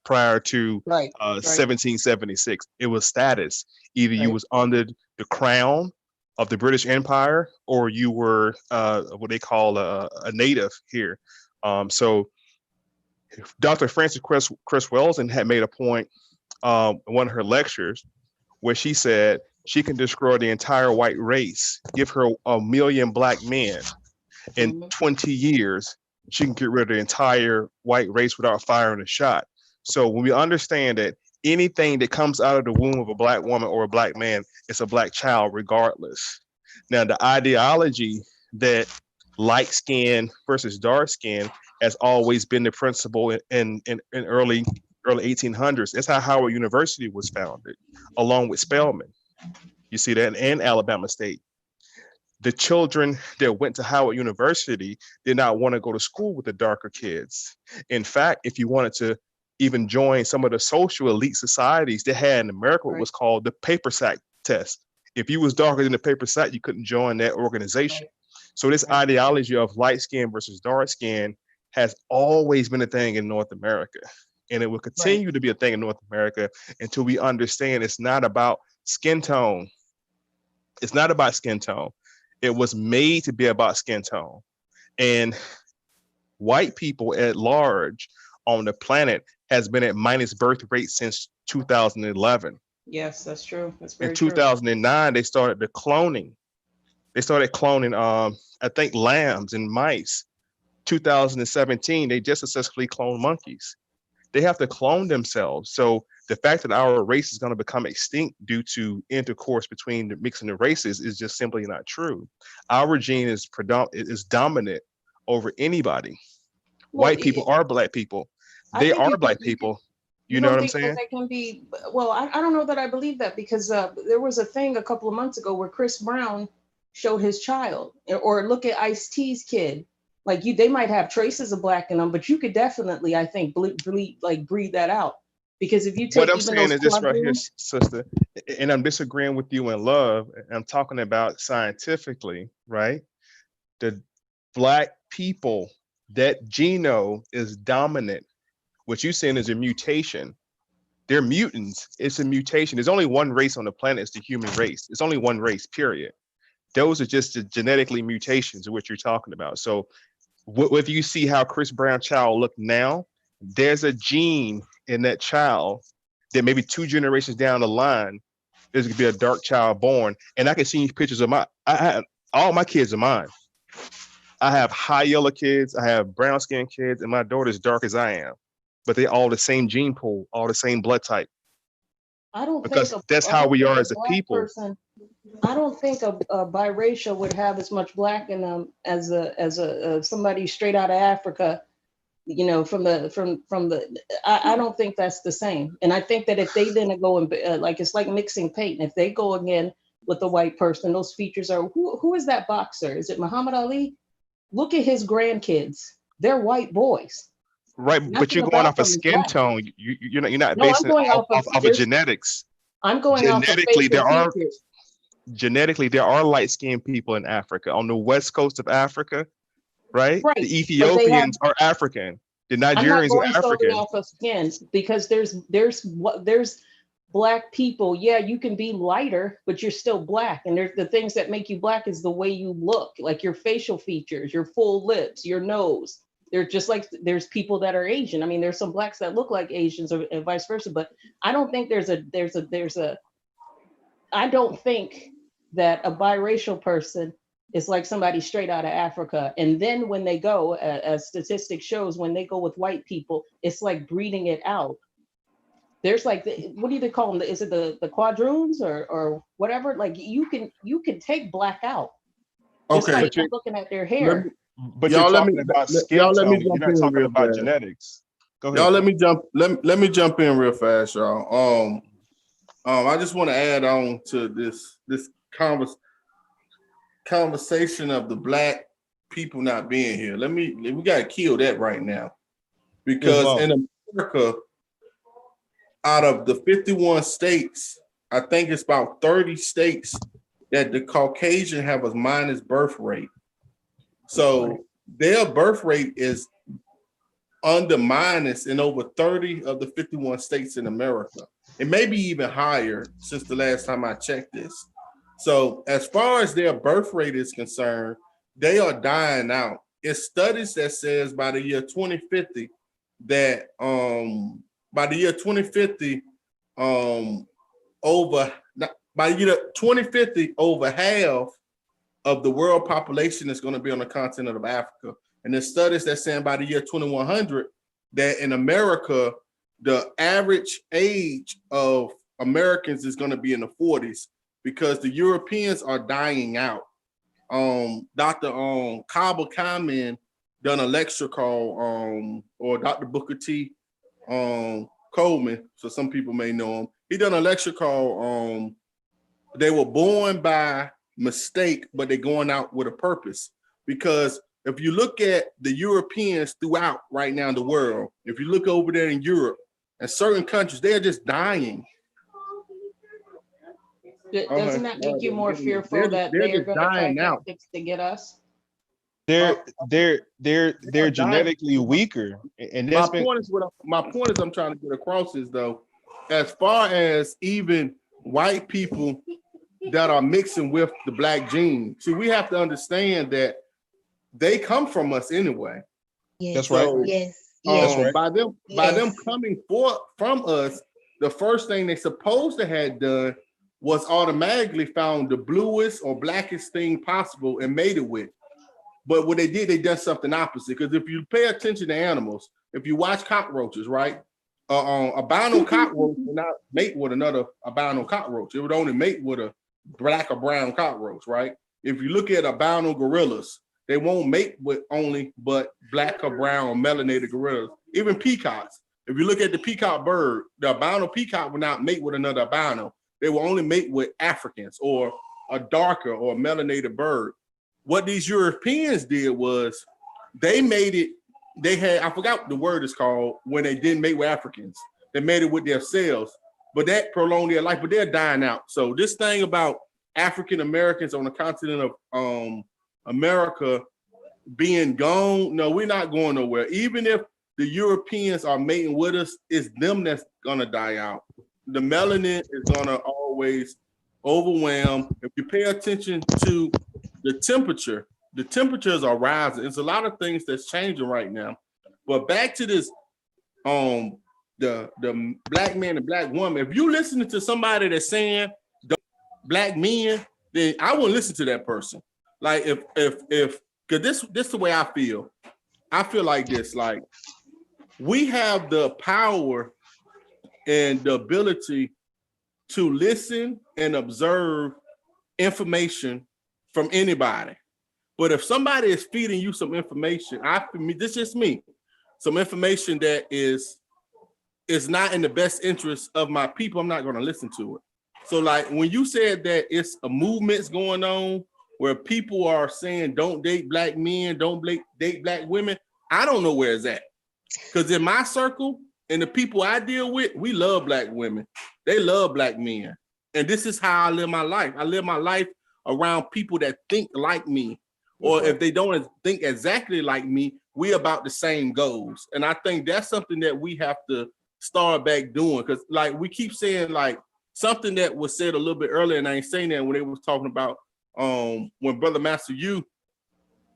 Speaker 2: prior to
Speaker 7: Right.
Speaker 2: 1776. It was status. Either you
Speaker 7: Right.
Speaker 2: was under the crown of the British Empire or you were what they call a native here. So Dr. Frances Chris Welsing had made a point in one of her lectures where she said she can destroy the entire white race, give her 1 million black men in
Speaker 7: Mhm.
Speaker 2: 20 years, she can get rid of the entire white race without firing a shot. So when we understand that anything that comes out of the womb of a black woman or a black man is a black child, regardless. Now, the ideology that light skin versus dark skin has always been the principle in early 1800s. That's how Howard University was founded, along with Spelman. You see that in Alabama State. The children that went to Howard University did not want to go to school with the darker kids. In fact, if you wanted to even join some of the social elite societies they had in America, what
Speaker 7: Right.
Speaker 2: was called the paper sack test. If you was darker than the paper sack, you couldn't join that organization.
Speaker 7: Right.
Speaker 2: So this
Speaker 7: Right.
Speaker 2: ideology of light skin versus dark skin has always been a thing in North America. And it will
Speaker 7: Right.
Speaker 2: continue to be a thing in North America until we understand it's not about skin tone. It's not about skin tone. It was made to be about skin tone. And white people at large on the planet has been at minus birth rate since 2011.
Speaker 7: Yes, that's true. That's
Speaker 2: In
Speaker 7: very true.
Speaker 2: 2009, they started the cloning. They started cloning, I think, lambs and mice. 2017, they just successfully cloned monkeys. They have to clone themselves. So the fact that our race is going to become extinct due to intercourse between the mixing the races is just simply not true. Our gene is dominant over anybody.
Speaker 7: Well,
Speaker 2: White people are black people.
Speaker 7: I
Speaker 2: They
Speaker 7: think
Speaker 2: are black people.
Speaker 7: you
Speaker 2: You know
Speaker 7: don't
Speaker 2: what I'm
Speaker 7: think that
Speaker 2: saying?
Speaker 7: they can be. Well, I don't know that I believe that because there was a thing a couple of months ago where Chris Brown showed his child, or look at Ice-T's kid. Like they might have traces of black in them, but you could definitely, I think, breed that out. Because if you
Speaker 2: What
Speaker 7: take
Speaker 2: I'm
Speaker 7: even
Speaker 2: saying
Speaker 7: those
Speaker 2: is this right here,
Speaker 7: quadroons,
Speaker 2: sister, and I'm disagreeing with you in love. I'm talking about scientifically, right? The black people, that genome is dominant. What you're saying is a mutation. They're mutants. It's a mutation. There's only one race on the planet. It's the human race. It's only one race, period. Those are just the genetically mutations of what you're talking about. So if you see how Chris Brown child look now, there's a gene in that child that maybe 2 generations down the line, there's gonna be a dark child born. And I can see pictures of all my kids are mine. I have high yellow kids, I have brown skin kids, and my daughter's dark as I am. But they all the same gene pool, all the same blood type. Because that's
Speaker 7: I
Speaker 2: how
Speaker 7: don't
Speaker 2: we
Speaker 7: think
Speaker 2: are
Speaker 7: a
Speaker 2: as a
Speaker 7: black
Speaker 2: people.
Speaker 7: person, I don't think a biracial would have as much black in them as a somebody straight out of Africa. You know, from the. I don't think that's the same. And I think that if they then go and like it's like mixing paint. If they go again with a white person, those features are who is that boxer? Is it Muhammad Ali? Look at his grandkids. They're white boys.
Speaker 2: Right, but
Speaker 7: Nothing
Speaker 2: you're going
Speaker 7: about
Speaker 2: off of
Speaker 7: them is
Speaker 2: skin
Speaker 7: black.
Speaker 2: tone. You're not
Speaker 7: No, I'm
Speaker 2: basing it
Speaker 7: going off
Speaker 2: off of genetics.
Speaker 7: I'm going off of
Speaker 2: Genetically,
Speaker 7: facial
Speaker 2: there are
Speaker 7: features.
Speaker 2: light skinned people in Africa. On the west coast of Africa, right?
Speaker 7: Right.
Speaker 2: The
Speaker 7: But they have
Speaker 2: Ethiopians are African. The
Speaker 7: I'm not
Speaker 2: Nigerians are
Speaker 7: going solely
Speaker 2: African.
Speaker 7: off of skin because there's black people. Yeah, you can be lighter, but you're still black. And there's the things that make you black is the way you look, like your facial features, your full lips, your nose. They're just like there's people that are Asian. I mean, there's some blacks that look like Asians or and vice versa, but I don't think I don't think that a biracial person is like somebody straight out of Africa. And then when they go, as statistics shows, when they go with white people, it's like breeding it out. There's like, what do they call them? Is it the quadroons or whatever? Like you can take black out. Just
Speaker 9: Okay.
Speaker 7: like looking at their hair.
Speaker 4: But
Speaker 9: Y'all
Speaker 4: you're
Speaker 9: let me-
Speaker 4: talking about
Speaker 9: let-
Speaker 4: skin
Speaker 9: y'all let me
Speaker 4: tone. You're
Speaker 9: jump
Speaker 4: not
Speaker 9: in
Speaker 4: talking
Speaker 9: real
Speaker 4: about
Speaker 9: fast.
Speaker 4: genetics. Go ahead.
Speaker 9: Y'all let me jump in real fast, y'all. I just want to add on to this conversation of the black people not being here. We gotta kill that right now. Because in America, out of the 51 states, I think it's about 30 states that the Caucasian have a minus birth rate. So their birth rate is under minus in over 30 of the 51 states in America. It may be even higher since the last time I checked this. So as far as their birth rate is concerned, they are dying out. It's studies that says by the year 2050 that by the year 2050 over half of the world population is going to be on the continent of Africa. And there's studies that saying by the year 2100 that in America, the average age of Americans is going to be in the 40s because the Europeans are dying out. Dr. Kaba Kamen done a lecture called, or Dr. Booker T. Coleman, so some people may know him. He done a lecture called They Were Born by Mistake, but they're going out with a purpose. Because if you look at the Europeans throughout right now in the world, if you look over there in Europe and certain countries, they are just dying.
Speaker 7: Doesn't that make you more fearful that
Speaker 9: they're
Speaker 7: they're
Speaker 9: just
Speaker 7: going to try
Speaker 9: dying out.
Speaker 7: tactics to get us?
Speaker 4: They're genetically weaker, and
Speaker 9: My point is I'm trying to get across is though, as far as even white people that are mixing with the black gene, see, we have to understand that they come from us anyway.
Speaker 3: Yes.
Speaker 4: That's right.
Speaker 9: So,
Speaker 3: Yes.
Speaker 4: That's
Speaker 3: Yes.
Speaker 4: right.
Speaker 9: by them
Speaker 3: Yes.
Speaker 9: coming from us, the first thing they supposed to have done was automatically found the bluest or blackest thing possible and made it with. But what they did, they done something opposite. Because if you pay attention to animals, if you watch cockroaches, right? Albino cockroach would not mate with another albino cockroach. It would only mate with a black or brown cockroach, right? If you look at albino gorillas, they won't mate with only but black or brown melanated gorillas. Even peacocks. If you look at the peacock bird, the albino peacock will not mate with another albino. They will only mate with Africans or a darker or melanated bird. What these Europeans did was they made it, they had, I forgot what the word is called, when they didn't mate with Africans. They made it with themselves, but that prolonged their life, but they're dying out. So this thing about African Americans on the continent of America being gone, no, we're not going nowhere. Even if the Europeans are mating with us, it's them that's gonna die out. The melanin is gonna always overwhelm. If you pay attention to the temperatures are rising. It's a lot of things that's changing right now. But back to this, the black man and black woman. If you listening to somebody that's saying black men, then I wouldn't listen to that person. Like if because this is the way I feel. I feel like this. Like we have the power and the ability to listen and observe information from anybody. But if somebody is feeding you some information, this is just me, some information that is not in the best interest of my people, I'm not going to listen to it. So like when you said that it's a movement's going on where people are saying don't date black men, don't date black women, I don't know where it's at. Because in my circle and the people I deal with, we love black women. They love black men. And this is how I live my life. I live my life around people that think like me. Or if they don't think exactly like me, we about the same goals. And I think that's something that we have to start back doing. Because like we keep saying like something that was said a little bit earlier, and I ain't saying that when they was talking about when Brother Master U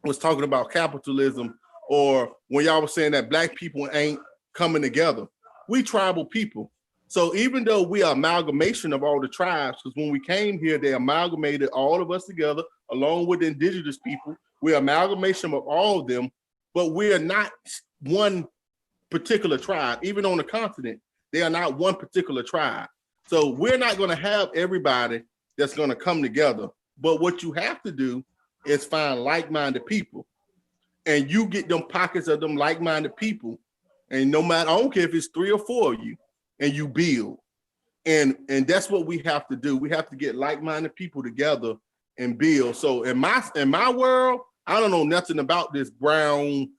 Speaker 9: was talking about capitalism or when y'all was saying that black people ain't coming together. We tribal people. So even though we are amalgamation of all the tribes, because when we came here, they amalgamated all of us together, along with the indigenous people. We're amalgamation of all of them, but we are not one particular tribe. Even on the continent, they are not one particular tribe. So we're not going to have everybody that's going to come together. But what you have to do is find like-minded people. And you get them pockets of them like-minded people. And no matter, I don't care if it's 3 or 4 of you, and you build. And that's what we have to do. We have to get like-minded people together and build. So in my world, I don't know nothing about this brown,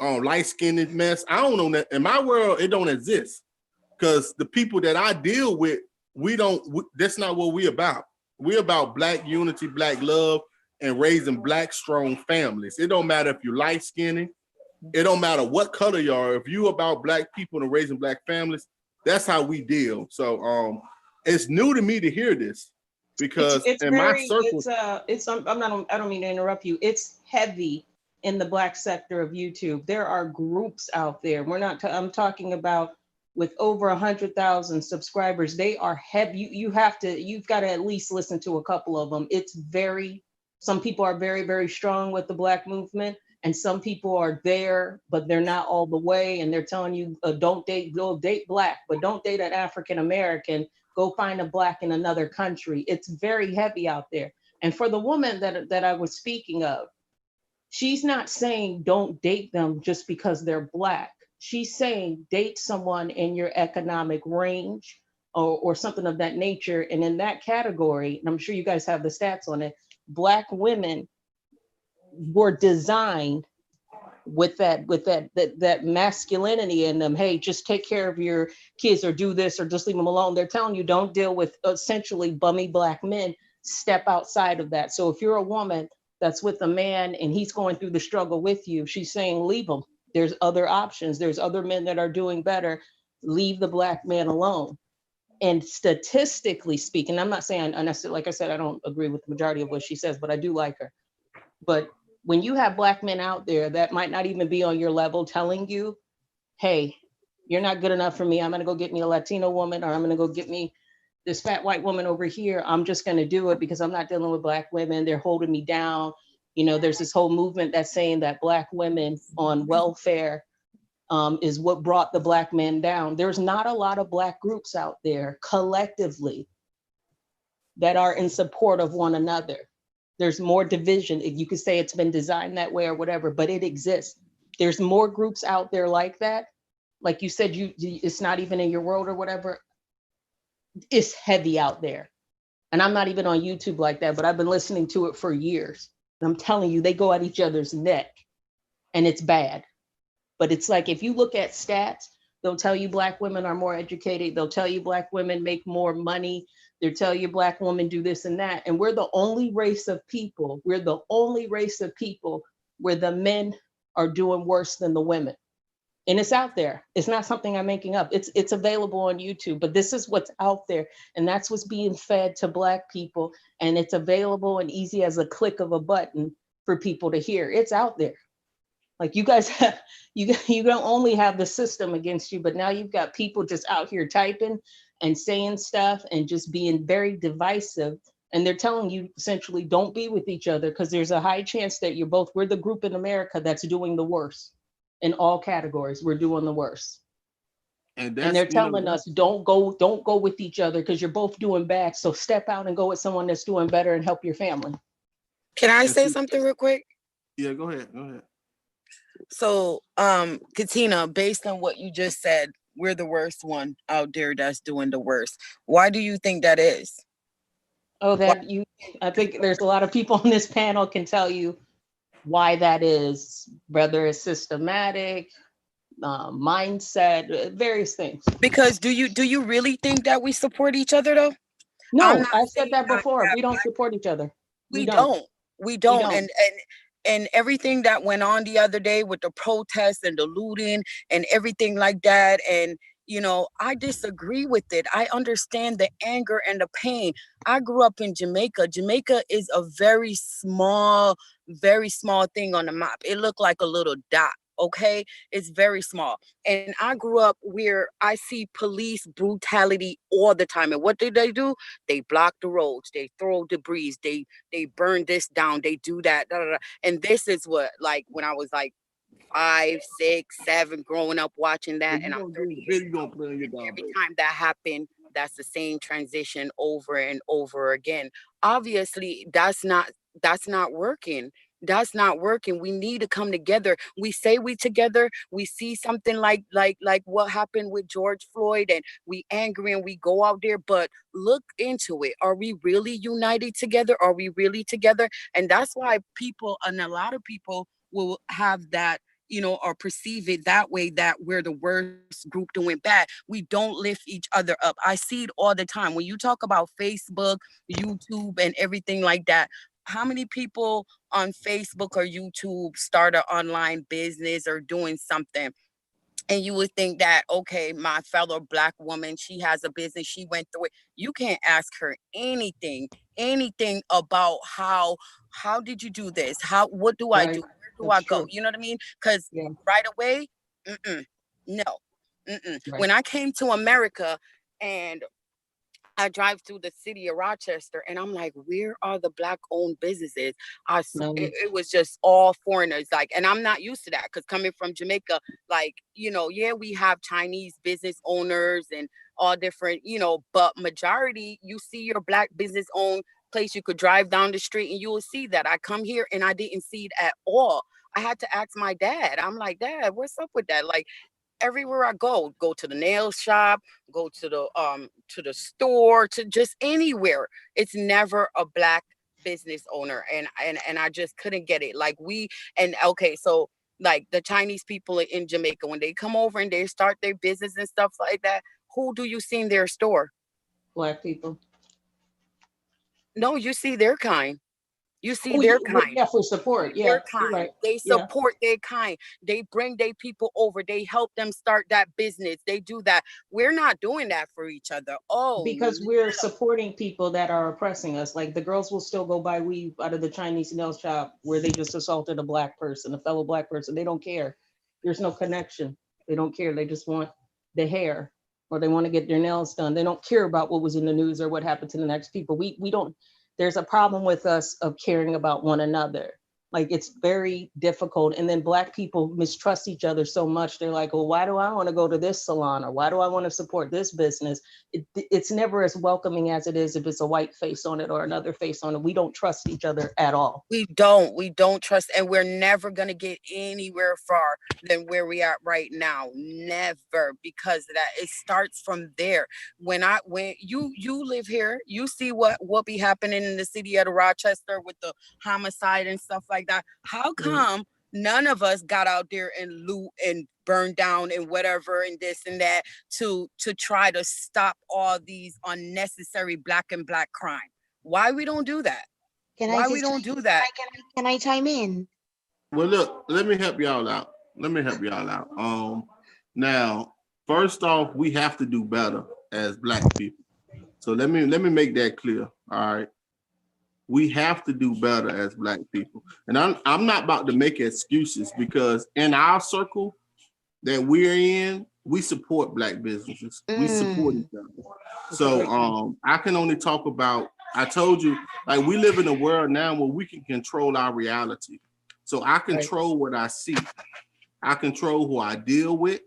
Speaker 9: light-skinned mess. I don't know that. In my world, it don't exist. Because the people that I deal with, that's not what we're about. We're about black unity, black love, and raising black strong families. It don't matter if you're light-skinned. It don't matter what color you are. If you about black people and raising black families, that's how we deal. So it's new to me to hear this, because my circle,
Speaker 7: I don't mean to interrupt you. It's heavy in the black sector of YouTube. There are groups out there. I'm talking about with over 100,000 subscribers. They are heavy. You've got to at least listen to a couple of them. Some people are very, very strong with the black movement. And some people are there, but they're not all the way. And they're telling you, go date black, but don't date an African-American. Go find a black in another country. It's very heavy out there. And for the woman that I was speaking of, she's not saying don't date them just because they're black. She's saying date someone in your economic range or something of that nature. And in that category, and I'm sure you guys have the stats on it, black women were designed with that masculinity in them. Hey, just take care of your kids or do this or just leave them alone. They're telling you don't deal with essentially bummy black men. Step outside of that. So if you're a woman that's with a man and he's going through the struggle with you, she's saying leave him. There's other options. There's other men that are doing better. Leave the black man alone. And statistically speaking, I'm not saying, like I said, I don't agree with the majority of what she says, but I do like her. But when you have black men out there that might not even be on your level telling you, hey, you're not good enough for me. I'm going to go get me a Latino woman, or I'm going to go get me this fat white woman over here. I'm just going to do it because I'm not dealing with black women. They're holding me down. You know, there's this whole movement that's saying that black women on welfare is what brought the black men down. There's not a lot of black groups out there collectively that are in support of one another. There's more division. You could say it's been designed that way or whatever, but it exists. There's more groups out there like that. Like you said, it's not even in your world or whatever. It's heavy out there. And I'm not even on YouTube like that, but I've been listening to it for years. And I'm telling you, they go at each other's neck and it's bad. But it's like, if you look at stats, they'll tell you black women are more educated. They'll tell you black women make more money. They'll tell you black women do this and that. And we're the only race of people. We're the only race of people where the men are doing worse than the women. And it's out there. It's not something I'm making up. It's available on YouTube, but this is what's out there. And that's what's being fed to black people. And it's available and easy as a click of a button for people to hear. It's out there. Like you guys, you don't only have the system against you, but now you've got people just out here typing and saying stuff and just being very divisive. And they're telling you essentially don't be with each other because there's a high chance that we're the group in America that's doing the worst in all categories. We're doing the worst. And they're telling us don't go with each other because you're both doing bad. So step out and go with someone that's doing better and help your family.
Speaker 6: Can I say something real quick?
Speaker 9: Yeah, go ahead.
Speaker 6: So, Catina, based on what you just said, we're the worst one out there that's doing the worst. Why do you think that is?
Speaker 7: I think there's a lot of people on this panel can tell you why that is, whether it's systematic, mindset, various things.
Speaker 6: Because do you really think that we support each other though?
Speaker 7: No, I said that before. We don't support each other.
Speaker 6: We don't. And everything that went on the other day with the protests and the looting and everything like that. And, you know, I disagree with it. I understand the anger and the pain. I grew up in Jamaica. Jamaica is a very small thing on the map. It looked like a little dot. Okay, it's very small. And I grew up where I see police brutality all the time. And what do? They block the roads, they throw debris, they burn this down, they do that. Da, da, da. And this is what, like, when I was like 5, 6, 7, growing up watching that, and I'm 30 years old. Every time that happened, that's the same transition over and over again. Obviously, that's not working. That's not working. We need to come together. We say we together. We see something like what happened with George Floyd, and we angry and we go out there. But look into it. Are we really united together? Are we really together? And that's why people, and a lot of people, will have that, or perceive it that way, that we're the worst group doing bad. We don't lift each other up. I see it all the time. When you talk about Facebook, YouTube, and everything like that, how many people on Facebook or YouTube start an online business or doing something? And you would think that, okay, my fellow Black woman, she has a business, she went through it. You can't ask her anything about how did you do this? What do I do?
Speaker 7: Right.
Speaker 6: Where do I
Speaker 7: That's
Speaker 6: go?
Speaker 7: true.
Speaker 6: You know what I mean? Because
Speaker 7: Yeah.
Speaker 6: right away, no.
Speaker 7: Right.
Speaker 6: When I came to America and I drive through the city of Rochester, and I'm like, where are the Black owned businesses?
Speaker 7: No.
Speaker 6: It was just all foreigners. Like, and I'm not used to that, because coming from Jamaica, like, yeah, we have Chinese business owners and all different, but majority, you see your Black business owned place. You could drive down the street and you will see that. I come here and I didn't see it at all. I had to ask my dad. I'm like, Dad, what's up with that? Like, everywhere I go to the nail shop, go to the store, to just anywhere, it's never a Black business owner. And I just couldn't get it. Like, and okay, so like the Chinese people in Jamaica, when they come over and they start their business and stuff like that, who do you see in their store?
Speaker 7: Black people.
Speaker 6: No, you see their kind. You see
Speaker 7: Oh,
Speaker 6: their kind.
Speaker 7: yeah, for support. Yeah,
Speaker 6: Their
Speaker 7: you're
Speaker 6: kind.
Speaker 7: right.
Speaker 6: They
Speaker 7: Yeah.
Speaker 6: support their kind. They bring their people over. They help them start that business. They do that. We're not doing that for each other. Oh,
Speaker 7: Because
Speaker 6: no.
Speaker 7: we're supporting people that are oppressing us. Like the girls will still go buy weave out of the Chinese nail shop where they just assaulted a Black person, a fellow Black person. They don't care. There's no connection. They don't care. They just want the hair, or they want to get their nails done. They don't care about what was in the news or what happened to the next people. We don't, there's a problem with us of caring about one another. Like, it's very difficult. And then Black people mistrust each other so much. They're like, well, why do I want to go to this salon, or why do I want to support this business? It's never as welcoming as it is if it's a white face on it or another face on it. We don't trust each other at all.
Speaker 6: We don't trust, and we're never going to get anywhere far than where we are right now. Never, because of that. It starts from there. When you live here, you see what be happening in the city of Rochester with the homicide and stuff like that. How come none of us got out there and loot and burn down and whatever and this and that to try to stop all these unnecessary Black crime? Why we don't do that? Why we don't do that?
Speaker 3: Can I chime in?
Speaker 9: Well, look, let me help y'all out. Now, first off, we have to do better as Black people. So let me make that clear. All right. We have to do better as Black people. And I'm not about to make excuses, because in our circle that we're in, we support Black businesses. We support each other. So I can only talk about, I told you, like, we live in a world now where we can control our reality. So I control what I see. I control who I deal with,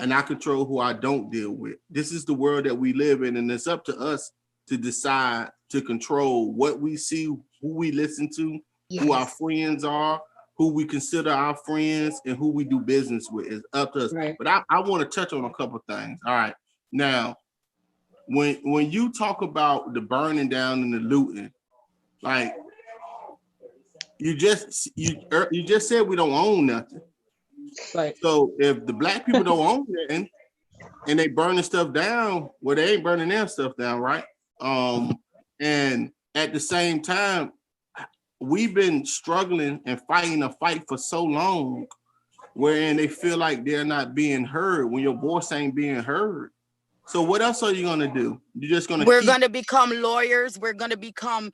Speaker 9: and I control who I don't deal with. This is the world that we live in, and it's up to us to decide to control what we see, who we listen to, who our friends are, who we consider our friends, and who we do business with. It's up to us.
Speaker 7: Right.
Speaker 9: But I want to touch on a couple things. All right. Now, when you talk about the burning down and the looting, like, you just said we don't own nothing.
Speaker 7: Right.
Speaker 9: So if the Black people don't own nothing and they burning stuff down, well, they ain't burning their stuff down, right? And at the same time, we've been struggling and fighting a fight for so long, wherein they feel like they're not being heard when your voice ain't being heard. So what else are you gonna do? You're just gonna
Speaker 6: We're gonna become lawyers. We're gonna become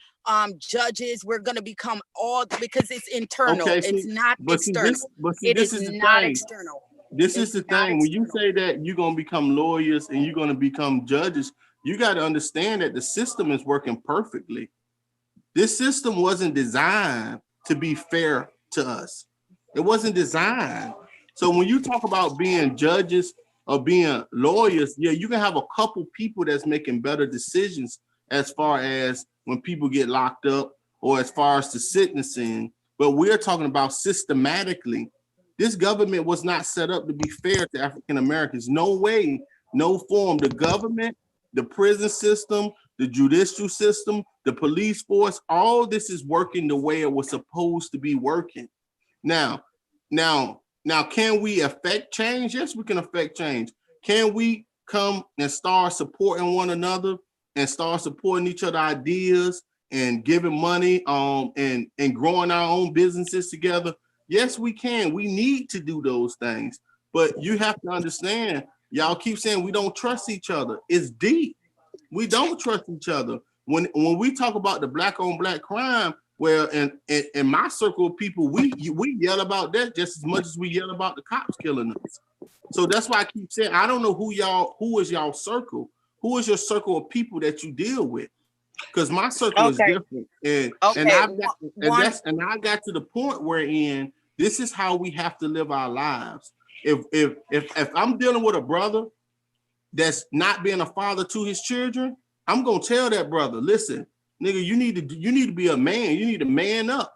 Speaker 6: judges. We're gonna become all because it's internal.
Speaker 9: okay,
Speaker 6: It's
Speaker 9: see,
Speaker 6: not external. It
Speaker 9: this
Speaker 6: is
Speaker 9: is the
Speaker 6: not
Speaker 9: thing.
Speaker 6: external.
Speaker 9: This is
Speaker 6: It's
Speaker 9: the
Speaker 6: not
Speaker 9: thing. When you
Speaker 6: external.
Speaker 9: say that you're gonna become lawyers and you're gonna become judges, you got to understand that the system is working perfectly. This system wasn't designed to be fair to us. It wasn't designed. So when you talk about being judges or being lawyers, yeah, you can have a couple people that's making better decisions as far as when people get locked up or as far as the sentencing. But we're talking about systematically. This government was not set up to be fair to African Americans. No way, no form. The government, the prison system, the judicial system, the police force, all this is working the way it was supposed to be working. Now, can we affect change? Yes, we can affect change. Can we come and start supporting one another and start supporting each other ideas and giving money and growing our own businesses together? Yes, we can. We need to do those things. But you have to understand, y'all keep saying we don't trust each other. It's deep. We don't trust each other. When we talk about the black on black crime, well, in my circle of people, we yell about that just as much as we yell about the cops killing us. So that's why I keep saying I don't know who is y'all circle. Who is your circle of people that you deal with? Because my circle is different, and I got to the point wherein this is how we have to live our lives. If I'm dealing with a brother that's not being a father to his children, I'm gonna tell that brother, listen, nigga, you need to be a man. You need to man up.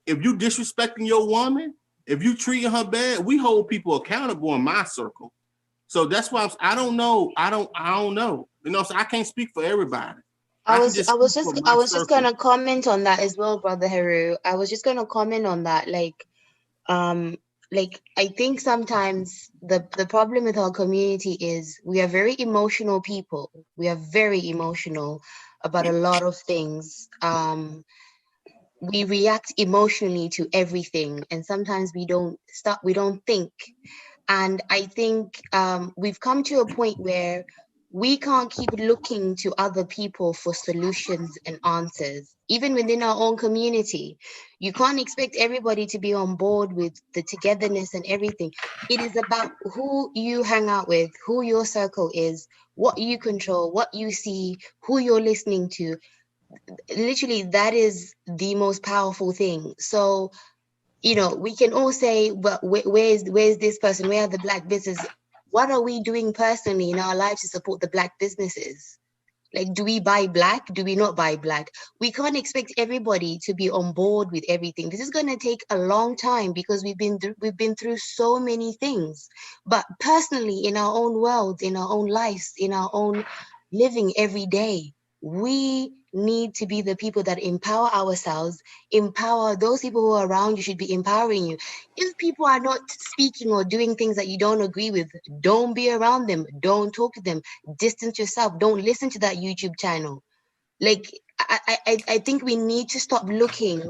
Speaker 9: If you disrespecting your woman, if you treating her bad, we hold people accountable in my circle. So that's why I don't know. I don't know. You know, so I can't speak for everybody. I can just speak for
Speaker 3: I
Speaker 9: my
Speaker 3: was just
Speaker 9: circle.
Speaker 3: gonna comment on that as well, brother Heru. I was just gonna comment on that, um, I think sometimes the problem with our community is we are very emotional people. We are very emotional about a lot of things. We react emotionally to everything, and sometimes we don't stop. We don't think. And I think we've come to a point where we can't keep looking to other people for solutions and answers, even within our own community. You can't expect everybody to be on board with the togetherness and everything. It is about who you hang out with, who your circle is, what you control, what you see, who you're listening to. Literally, that is the most powerful thing. So, we can all say, well, where's this person? Where are the black businesses? What are we doing personally in our lives to support the black businesses? Like, do we buy black? Do we not buy black? We can't expect everybody to be on board with everything. This is going to take a long time because we've been through so many things. But personally, in our own worlds, in our own lives, in our own living every day, we need to be the people that empower ourselves, empower those people who are around you should be empowering you. If people are not speaking or doing things that you don't agree with, don't be around them, don't talk to them, distance yourself, don't listen to that YouTube channel. Like, I think we need to stop looking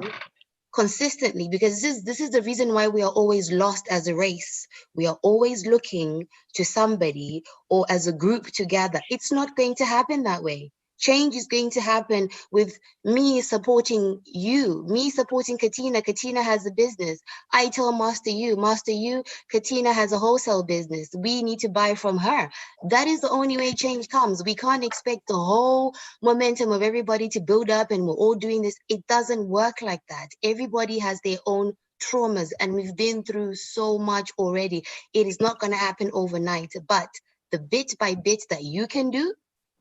Speaker 3: consistently, because this is the reason why we are always lost as a race. We are always looking to somebody or as a group together. It's not going to happen that way. Change is going to happen with me supporting you, me supporting Katina. Katina has a business. I tell Master you, Katina has a wholesale business. We need to buy from her. That is the only way change comes. We can't expect the whole momentum of everybody to build up and we're all doing this. It doesn't work like that. Everybody has their own traumas and we've been through so much already. It is not going to happen overnight, but the bit by bit that you can do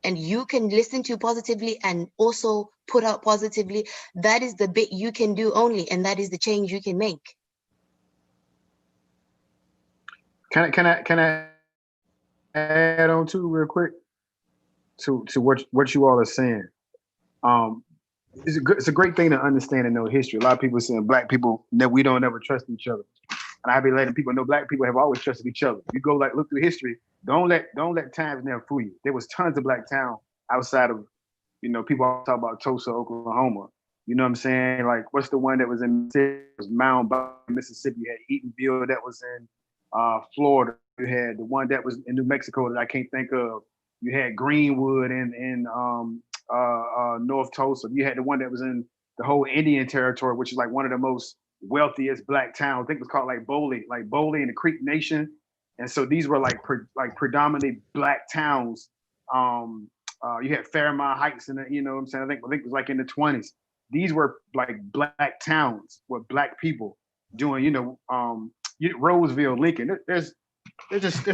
Speaker 3: and you can listen to positively and also put out positively, that is the bit you can do only, and that is the change you can make.
Speaker 8: Can I add on to real quick to what you all are saying? It's a great thing to understand and know history. A lot of people saying black people that we don't ever trust each other, and I be letting people know black people have always trusted each other. You go look through history. Don't let times never fool you. There was tons of black town outside of, people talk about Tulsa, Oklahoma. You know what I'm saying? Like, what's the one that was in Mississippi? It was Mound Buck, Mississippi. You had Eatonville that was in Florida. You had the one that was in New Mexico that I can't think of. You had Greenwood in North Tulsa. You had the one that was in the whole Indian Territory, which is like one of the most wealthiest black towns. I think it was called like Boley and the Creek Nation. And so these were like predominantly black towns. You had Fairmont Heights, and you know what I'm saying. I think it was like in the 20s. These were like black towns with black people doing, Roseville, Lincoln. There's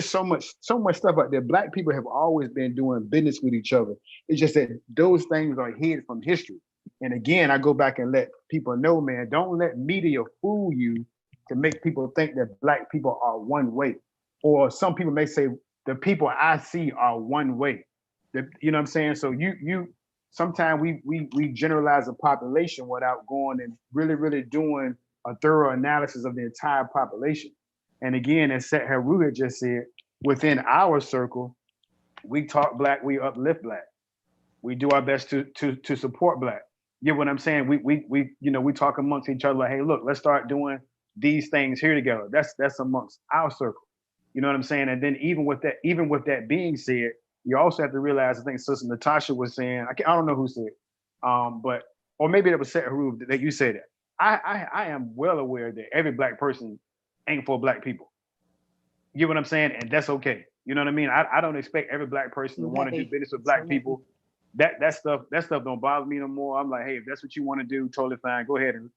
Speaker 8: so much stuff out there. Black people have always been doing business with each other. It's just that those things are hid from history. And again, I go back and let people know, man, don't let media fool you to make people think that black people are one way. Or some people may say the people I see are one way. You know what I'm saying? So you sometimes we generalize a population without going and really doing a thorough analysis of the entire population. And again, as Heru had just said, within our circle, we talk black, we uplift black. We do our best to support black. You know what I'm saying? We talk amongst each other like, hey, look, let's start doing these things here together. That's amongst our circle. You know what I'm saying? And then even with that being said, you also have to realize, I think Sister Natasha was saying, I don't know who said, or maybe it was Heru that you said that. I am well aware that every black person ain't for black people. You know what I'm saying? And that's okay. You know what I mean? I don't expect every black person to want to do business with black people. That stuff don't bother me no more. I'm like, hey, if that's what you want to do, totally fine. Go ahead and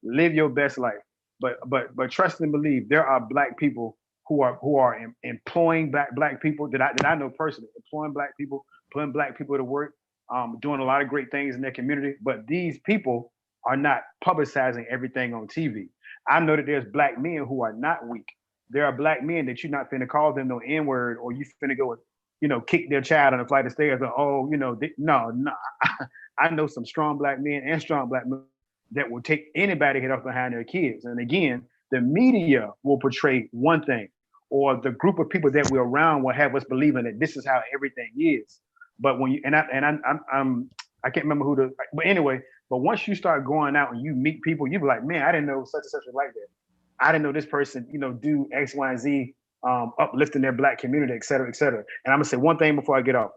Speaker 8: live your best life. But trust and believe there are black people who are employing black people that I know personally, employing black people, putting black people to work, doing a lot of great things in their community. But these people are not publicizing everything on TV. I know that there's black men who are not weak. There are black men that you're not finna call them no N-word, or you finna go, kick their child on a flight of stairs. Or, no. I know some strong black men and strong black men that will take anybody head off behind their kids. And again, the media will portray one thing, or the group of people that we're around will have us believing that this is how everything is. But when you I can't remember but anyway. But once you start going out and you meet people, you be like, man, I didn't know such and such was like that. I didn't know this person, do X, Y, and Z, uplifting their black community, et cetera, et cetera. And I'm gonna say one thing before I get off.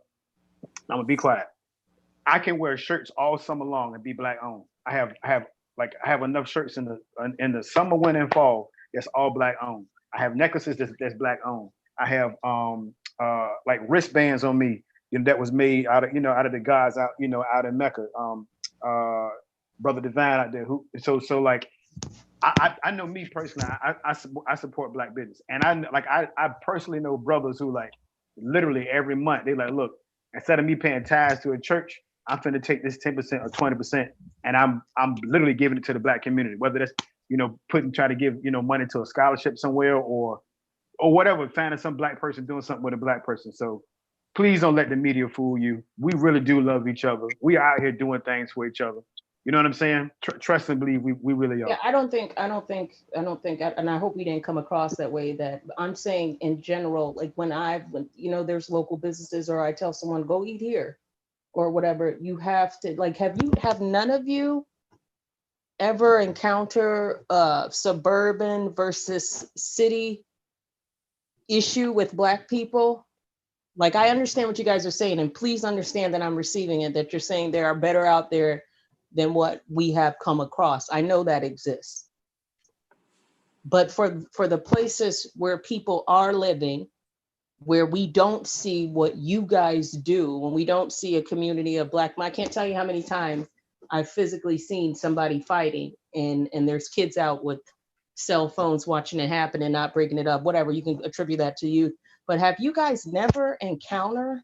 Speaker 8: I'm gonna be quiet. I can wear shirts all summer long and be black owned. I have enough shirts in the summer, winter, and fall that's all black owned. I have necklaces that's black owned. I have like wristbands on me, that was made out of the gods out in Mecca. Brother Divine out there so like I know me personally, I support black business. And I personally know brothers who like literally every month they like, look, instead of me paying tithes to a church, I'm finna take this 10% or 20% and I'm literally giving it to the black community, whether that's try to give money to a scholarship somewhere or whatever, finding some black person doing something with a black person. So please don't let the media fool you. We really do love each other. We are out here doing things for each other. You know what I'm saying? Trust and believe we really are.
Speaker 7: Yeah, I don't think, and I hope we didn't come across that way. That I'm saying in general, like when there's local businesses, or I tell someone go eat here, or whatever, you have to have none of you ever encounter a suburban versus city issue with black people? Like, I understand what you guys are saying, and please understand that I'm receiving it, that you're saying there are better out there than what we have come across. I know that exists. But for the places where people are living, where we don't see what you guys do, when we don't see a community of black, I can't tell you how many times I've physically seen somebody fighting and there's kids out with cell phones watching it happen and not breaking it up, whatever, you can attribute that to youth. But have you guys never encountered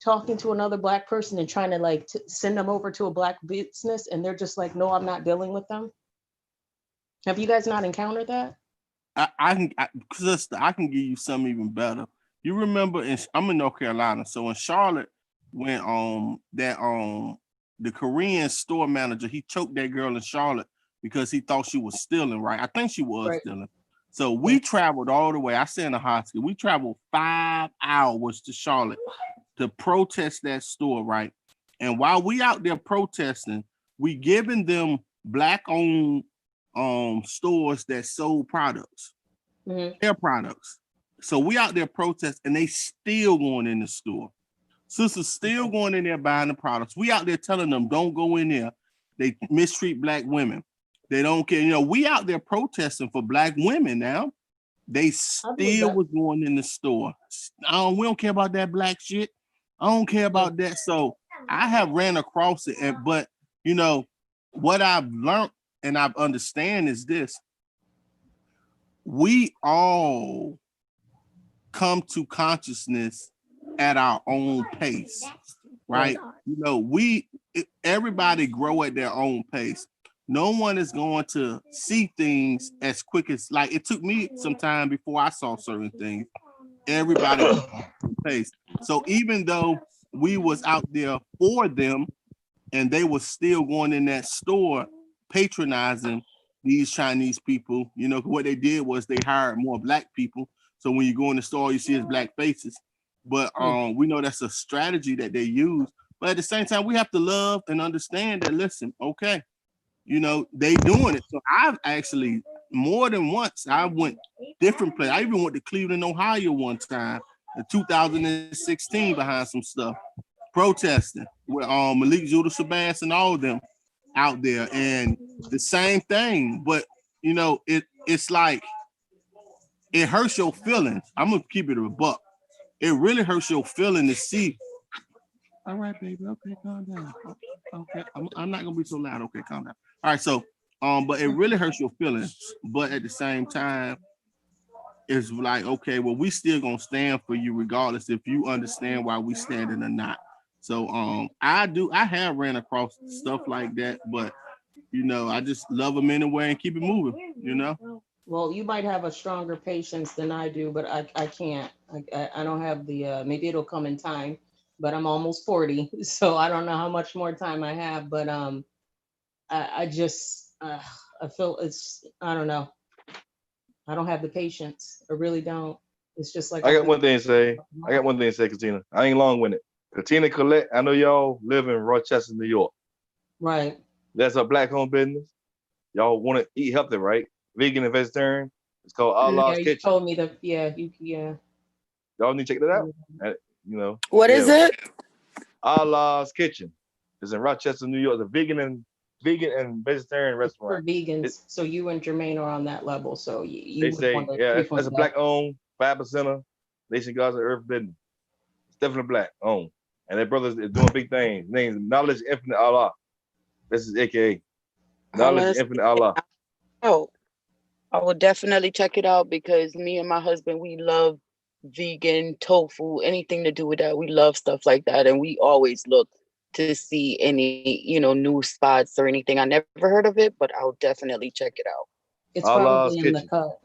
Speaker 7: talking to another black person and trying to send them over to a black business and they're just like, no, I'm not dealing with them? Have you guys not encountered that?
Speaker 9: I can give you something even better. You remember, I'm in North Carolina, so in Charlotte, when the Korean store manager, he choked that girl in Charlotte because he thought she was stealing, right? I think she was stealing. So we traveled all the way. I stay in a hospital. We traveled 5 hours to Charlotte to protest that store, right? And while we out there protesting, we giving them black-owned stores that sold products, their products. So we out there protesting, and they still going in the store. Sisters still going in there buying the products. We out there telling them don't go in there. They mistreat black women. They don't care. You know, we out there protesting for black women now. They still was going in the store. We don't care about that black shit. I don't care about that. So I have ran across it, but you know what I've learned and I've understand is this: we all come to consciousness at our own pace, right? You know, everybody grow at their own pace. No one is going to see things as quick as, like, it took me some time before I saw certain things. Everybody pace. So even though we was out there for them and they were still going in that store patronizing these Chinese people, you know, what they did was they hired more black people. So when you go in the store, you see his black faces. But we know that's a strategy that they use. But at the same time, we have to love and understand that, listen, okay, you know, they doing it. So I've actually, more than once, I went different places. I even went to Cleveland, Ohio one time in 2016 behind some stuff, protesting with Malik Judah Shabazz and all of them out there. And the same thing, but you know, it's like, it hurts your feelings. I'm gonna keep it a buck. It really hurts your feeling to see. All right, baby. Okay, calm down. Okay, I'm not gonna be so loud. Okay, calm down. All right, so but it really hurts your feelings. But at the same time, it's like, okay, well, we still gonna stand for you regardless if you understand why we standing or not. So I have ran across stuff like that, but you know, I just love them anyway and keep it moving, you know.
Speaker 7: Well, you might have a stronger patience than I do, but I can't. I don't have the, maybe it'll come in time, but I'm almost 40, so I don't know how much more time I have, but I just, I feel I don't know. I don't have the patience. I really don't. It's just like,
Speaker 2: I got one thing to say. Katina. I ain't long with it. Katina Colette, I know y'all live in Rochester, New York.
Speaker 7: Right.
Speaker 2: That's a black-owned business. Y'all want to eat healthy, right? Vegan and vegetarian. It's called Allah's
Speaker 7: Yeah, you
Speaker 2: Kitchen.
Speaker 7: told me that. Yeah, yeah.
Speaker 2: Y'all need to check that out. You know.
Speaker 6: What is it?
Speaker 2: Allah's Kitchen. It's in Rochester, New York. It's a vegan and vegetarian
Speaker 7: For
Speaker 2: restaurant.
Speaker 7: vegans. So you and Jermaine are on that level. So you
Speaker 2: They
Speaker 7: would
Speaker 2: say,
Speaker 7: want to
Speaker 2: yeah, that's
Speaker 7: frequent
Speaker 2: a
Speaker 7: that.
Speaker 2: black-owned 5%er Nation Gods of Earth business. It's definitely black-owned. And their brothers are doing big things. Names Knowledge Infinite Allah. This is AKA Knowledge Infinite Allah.
Speaker 6: Oh, I will definitely check it out because me and my husband, we love vegan, tofu, anything to do with that. We love stuff like that. And we always look to see any, you know, new spots or anything. I never heard of it, but I'll definitely check it out.
Speaker 7: It's
Speaker 2: Allah's
Speaker 7: probably in the
Speaker 2: Kitchen.
Speaker 7: cut.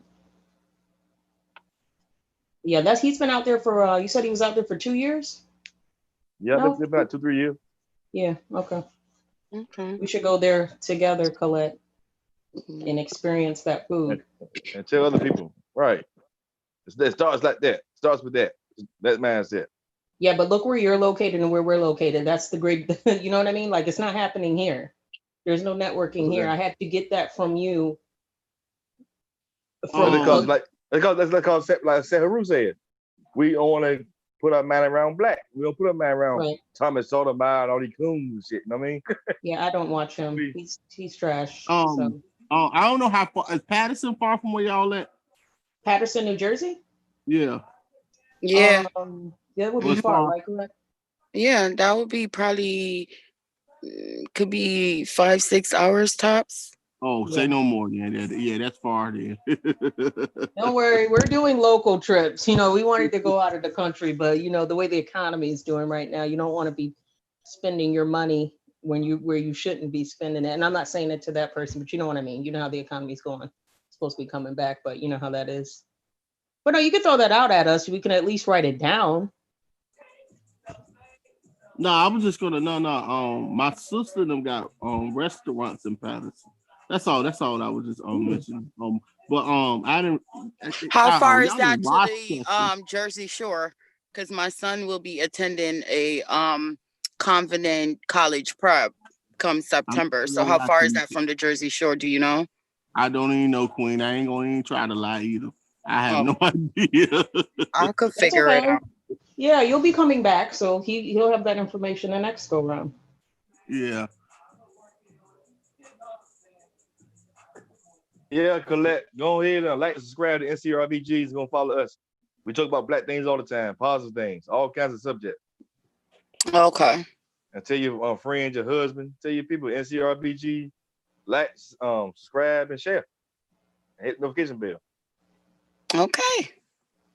Speaker 7: Yeah, he's been out there for, you said he was out there for 2 years?
Speaker 2: Yeah,
Speaker 7: No?
Speaker 2: that's about 2-3 years.
Speaker 7: Yeah, okay.
Speaker 6: Okay.
Speaker 7: We should go there together, Colette, and experience that food.
Speaker 2: And tell other people. Right. It starts like that. Starts with that. That mindset.
Speaker 7: Yeah, but look where you're located and where we're located. That's the great, you know what I mean? Like, it's not happening here. There's no networking here. I had to get that from you.
Speaker 2: Because like Heru said, we don't want to put our man around black. We don't put our man around Thomas Sotomayor and all these coons and shit. You know what I mean?
Speaker 7: Yeah, I don't watch him. He's trash.
Speaker 1: I don't know how far is Patterson far from where y'all at?
Speaker 7: Patterson, New Jersey?
Speaker 1: Yeah.
Speaker 6: Yeah.
Speaker 7: That would be far, right? Correct?
Speaker 6: Yeah, that would be probably could be 5-6 hours tops.
Speaker 1: Oh, say no more. Yeah, that's far then.
Speaker 7: Don't worry, we're doing local trips. You know, we wanted to go out of the country, but you know, the way the economy is doing right now, you don't want to be spending your money where you shouldn't be spending it. And I'm not saying it to that person, but you know what I mean. You know how the economy's going. It's supposed to be coming back, but you know how that is. But no, you can throw that out at us. We can at least write it down.
Speaker 1: No, I was just gonna my sister them got restaurants in Patterson. That's all I was just mentioning. But I didn't.
Speaker 6: How far is that to the Jersey Shore? Because my son will be attending a Covenant College prep come September. So how far is that from the Jersey Shore? Do you know?
Speaker 1: I don't even know, Queen. I ain't gonna even try to lie either. I have no idea.
Speaker 6: I could figure it out.
Speaker 7: Yeah, you'll be coming back, so he'll have that information the next go round.
Speaker 9: Yeah.
Speaker 2: Yeah, Colette, go ahead and like, subscribe to NCRBGs. Gonna follow us. We talk about black things all the time, positive things, all kinds of subjects.
Speaker 6: Okay.
Speaker 2: And tell your friends, your husband, tell your people NCRBG, like, subscribe, and share. And hit the notification bell.
Speaker 6: Okay.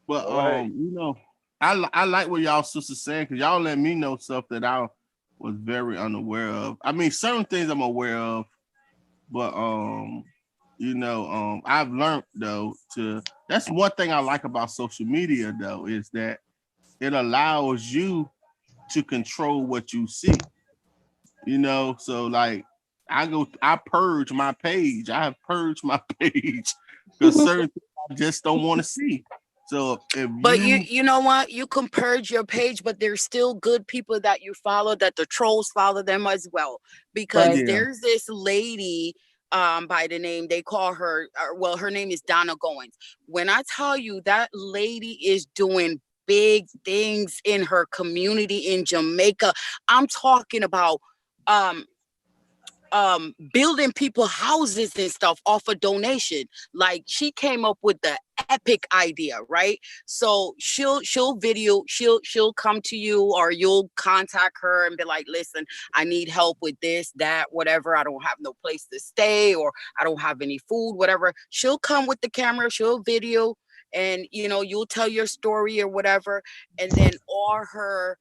Speaker 9: But
Speaker 2: All right.
Speaker 9: you know, I like what y'all sisters saying, because y'all let me know stuff that I was very unaware of. I mean, certain things I'm aware of, but you know, I've learned though that's one thing I like about social media though, is that it allows you to control what you see. You know, so like I purge my page. I have purged my page because certain things I just don't want to see. So if
Speaker 6: But you know what? You can purge your page, but there's still good people that you follow, that the trolls follow them as well. Because
Speaker 7: Right.
Speaker 6: there's this lady by the name, they call her, well, her name is Donna Goins. When I tell you that lady is doing big things in her community in Jamaica, I'm talking about building people houses and stuff off a donation. Like, she came up with the epic idea, right? So she'll come to you, or you'll contact her and be like, listen, I need help with this, that, whatever. I don't have no place to stay, or I don't have any food, whatever. She'll come with the camera, she'll video, and you know, you'll tell your story or whatever, and then all her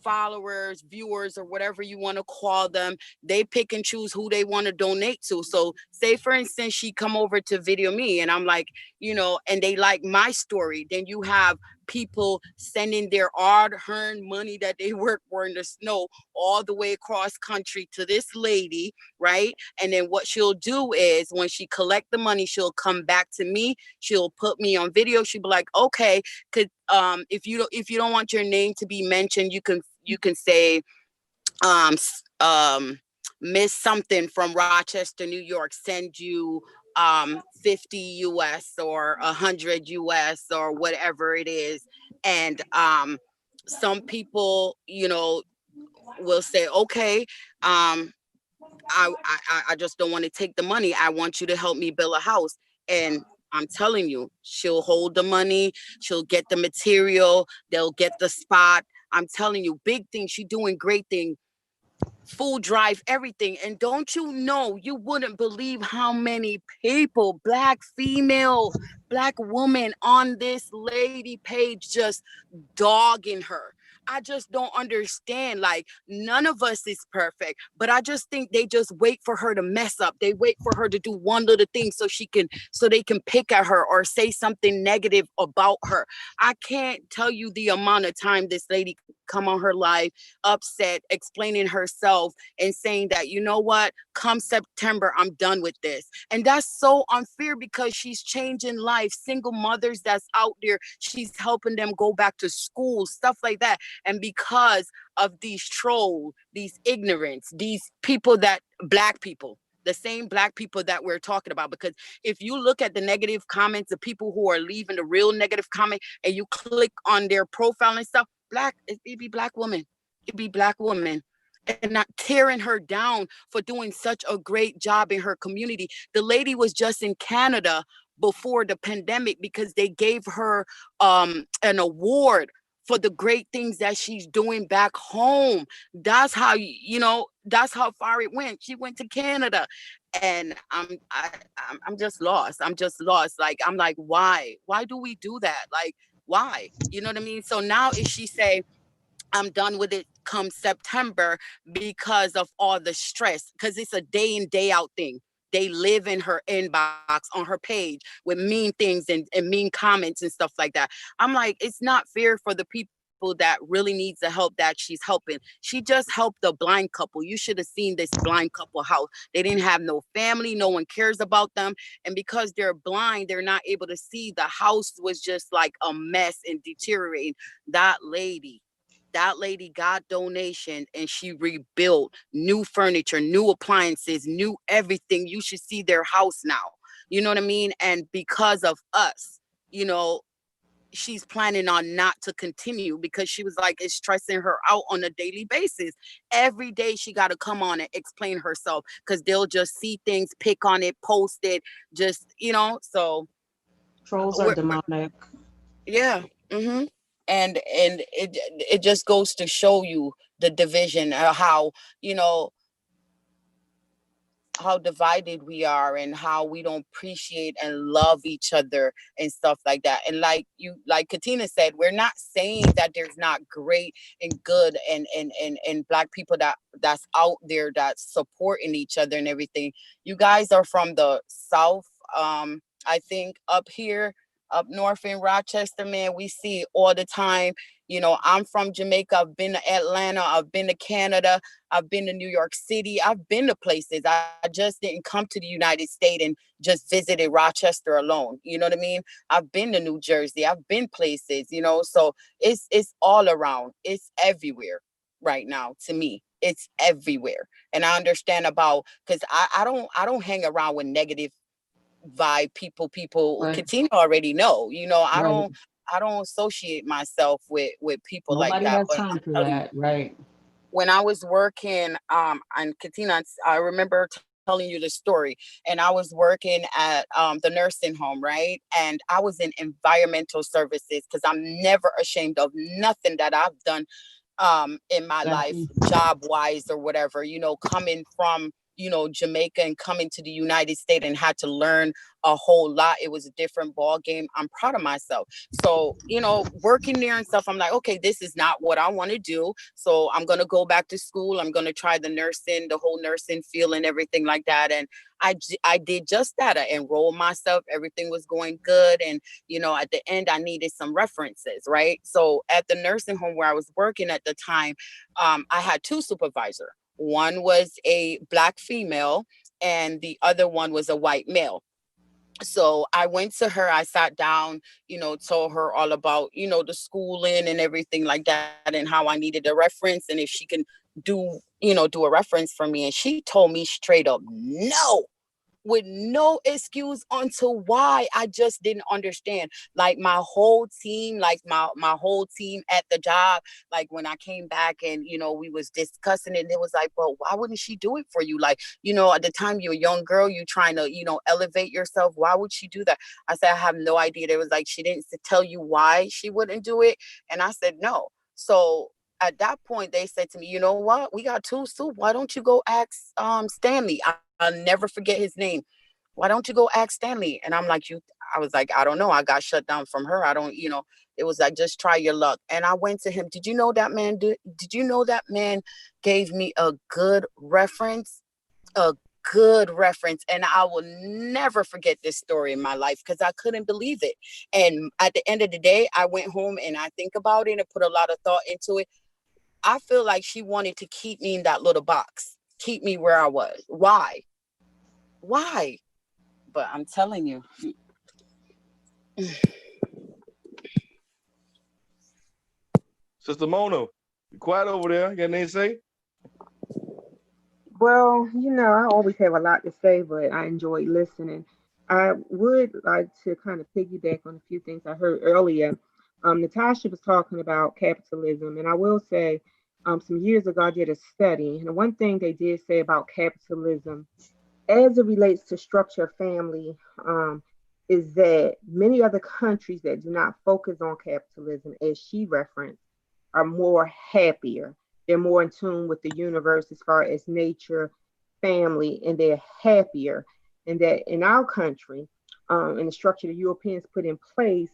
Speaker 6: followers, viewers, or whatever you want to call them, they pick and choose who they want to donate to. So say for instance, she come over to video me, and I'm like, you know, and they like my story, then you have people sending their hard-earned money that they work for in the snow all the way across country to this lady, right? And then what she'll do is, when she collect the money, she'll come back to me, she'll put me on video, she'll be like, okay, could if you don't want your name to be mentioned, you can say Miss something from Rochester, New York, send you 50 US or 100 US or whatever it is. And some people, you know, will say, okay, I just don't want to take the money, I want you to help me build a house. And I'm telling you, she'll hold the money, she'll get the material, they'll get the spot. I'm telling you, big thing, she doing great thing, food drive, everything. And don't you know, you wouldn't believe how many people, black female, black woman on this lady page just dogging her. I just don't understand. Like, none of us is perfect, but I just think they just wait for her to mess up. They wait for her to do one little thing so they can pick at her or say something negative about her. I can't tell you the amount of time this lady come on her live upset, explaining herself and saying that, you know what, come September, I'm done with this. And that's so unfair, because she's changing life. Single mothers that's out there, she's helping them go back to school, stuff like that. And because of these trolls, these ignorance, these people, that black people, the same black people that we're talking about, because if you look at the negative comments, the people who are leaving the real negative comment, and you click on their profile and stuff, it'd be black women. It'd be black women. And not tearing her down for doing such a great job in her community. The lady was just in Canada before the pandemic, because they gave her an award for the great things that she's doing back home. That's how, you know, that's how far it went. She went to Canada. And I'm just lost. I'm just lost. Like, I'm like, why do we do that? Like, why? You know what I mean? So now if she say, I'm done with it come September, because of all the stress, because it's a day in, day out thing. They live in her inbox on her page with mean things and mean comments and stuff like that. I'm like, it's not fair for the people that really needs the help that she's helping. She just helped the blind couple. You should have seen this blind couple house. They didn't have no family. No one cares about them. And because they're blind, they're not able to see. The house was just like a mess and deteriorating. That lady got donation, and she rebuilt new furniture, new appliances, new everything. You should see their house now. You know what I mean? And because of us, you know, she's planning on not to continue, because she was like, it's stressing her out on a daily basis. Every day she got to come on and explain herself, because they'll just see things, pick on it, post it, just, so
Speaker 7: Trolls are demonic.
Speaker 6: yeah. Mm-hmm. And it just goes to show you the division, how, how divided we are, and how we don't appreciate and love each other and stuff like that. And like Catina said, we're not saying that there's not great and good and Black people that's out there that's supporting each other and everything. You guys are from the South. I think up here, up north in Rochester, man, we see all the time. I'm from Jamaica. I've been to Atlanta. I've been to Canada. I've been to New York City. I've been to places. I just didn't come to the United States and just visited Rochester alone. You know what I mean? I've been to New Jersey. I've been places, so it's all around. It's everywhere right now. To me, it's everywhere. And I understand about, because I don't hang around with negative vibe people.
Speaker 7: Right.
Speaker 6: Katina already know. I
Speaker 7: Right.
Speaker 6: don't associate myself with people like
Speaker 7: Nobody
Speaker 6: that.
Speaker 7: has
Speaker 6: But
Speaker 7: time for that, right?
Speaker 6: when I was working on Katina, I remember telling you the story, and I was working at the nursing home, right? And I was in environmental services, because I'm never ashamed of nothing that I've done in my life, job wise or whatever, coming from Jamaica and coming to the United States, and had to learn a whole lot. It was a different ball game. I'm proud of myself. So, working there and stuff, I'm like, okay, this is not what I want to do. So I'm going to go back to school. I'm going to try the whole nursing field and everything like that. And I did just that. I enrolled myself. Everything was going good. And, at the end, I needed some references, right? So at the nursing home where I was working at the time, I had two supervisors. One was a Black female and the other one was a white male. So I went to her, I sat down, told her all about, the schooling and everything like that, and how I needed a reference, and if she can do a reference for me. And she told me straight up, no, with no excuse onto why. I just didn't understand. Like my whole team, my whole team at the job, like when I came back and we was discussing it, and it was like, well, why wouldn't she do it for you? Like, at the time you're a young girl, you trying to elevate yourself. Why would she do that? I said, I have no idea. They was like, she didn't tell you why she wouldn't do it. And I said, no. So at that point, they said to me, you know what? We got two soup. Why don't you go ask Stanley? I'll never forget his name. Why don't you go ask Stanley? And I'm like, I was like, I don't know. I got shut down from her. I don't, it was like, just try your luck. And I went to him. Did you know that man? Did you know that man gave me a good reference? A good reference. And I will never forget this story in my life, because I couldn't believe it. And at the end of the day, I went home and I think about it and put a lot of thought into it. I feel like she wanted to keep me in that little box, keep me where I was. Why? But I'm telling you.
Speaker 2: Sister Mona, you quiet over there. You got anything to say?
Speaker 5: Well, I always have a lot to say, but I enjoy listening. I would like to kind of piggyback on a few things I heard earlier. Natasha was talking about capitalism, and I will say, some years ago, I did a study, and the one thing they did say about capitalism, as it relates to structure of family, is that many other countries that do not focus on capitalism, as she referenced, are more happier. They're more in tune with the universe as far as nature, family, and they're happier. And that in our country, and the structure the Europeans put in place,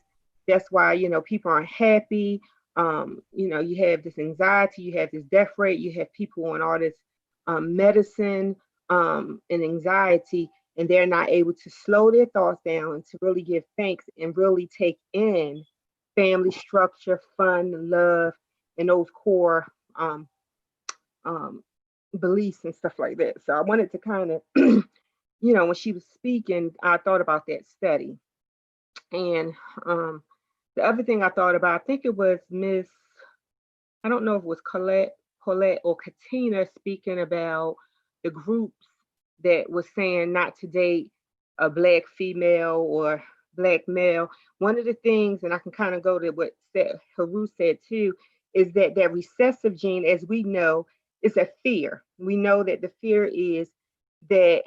Speaker 5: that's why people aren't happy. You have this anxiety, you have this death rate, you have people on all this medicine and anxiety, and they're not able to slow their thoughts down and to really give thanks and really take in family structure, fun, love, and those core beliefs and stuff like that. So I wanted to kind of, when she was speaking, I thought about that study. And the other thing I thought about, I think it was I don't know if it was Colette or Katina speaking about the groups that was saying not to date a Black female or black male. One of the things, and I can kind of go to what Heru said too, is that that recessive gene, as we know, is a fear. We know that the fear is that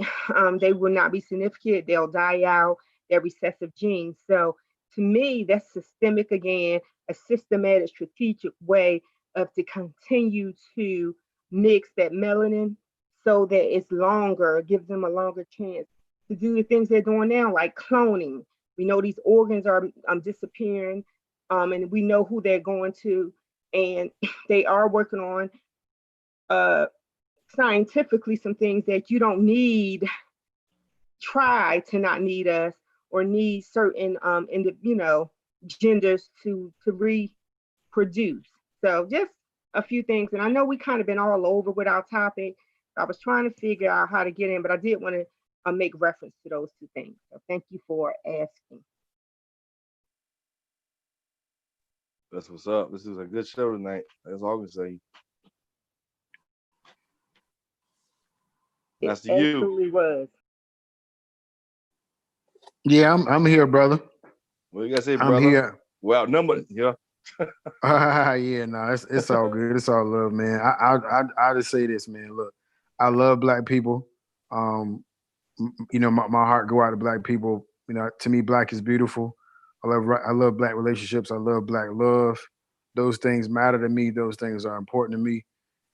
Speaker 5: they will not be significant, they'll die out, their recessive gene. So to me, that's systemic again, a systematic, strategic way of to continue to mix that melanin so that it's longer, gives them a longer chance to do the things they're doing now, like cloning. We know these organs are disappearing, and we know who they're going to, and they are working on scientifically some things that you don't need, try to not need us or need certain in the genders to reproduce. So just a few things, and I know we kind of been all over with our topic. I was trying to figure out how to get in, but I did want to make reference to those two things. So thank you for asking.
Speaker 2: That's what's up. This is a good show tonight. That's all I can say. That's
Speaker 5: It
Speaker 2: you.
Speaker 5: absolutely was.
Speaker 8: Yeah, I'm here, brother.
Speaker 2: What you gotta say,
Speaker 8: I'm
Speaker 2: brother?
Speaker 8: here.
Speaker 2: Well, number, yeah.
Speaker 8: Yeah, no, it's all good. It's all love, man. I just say this, man. Look, I love black people. My heart go out to black people. To me, black is beautiful. I love black relationships. I love black love. Those things matter to me. Those things are important to me.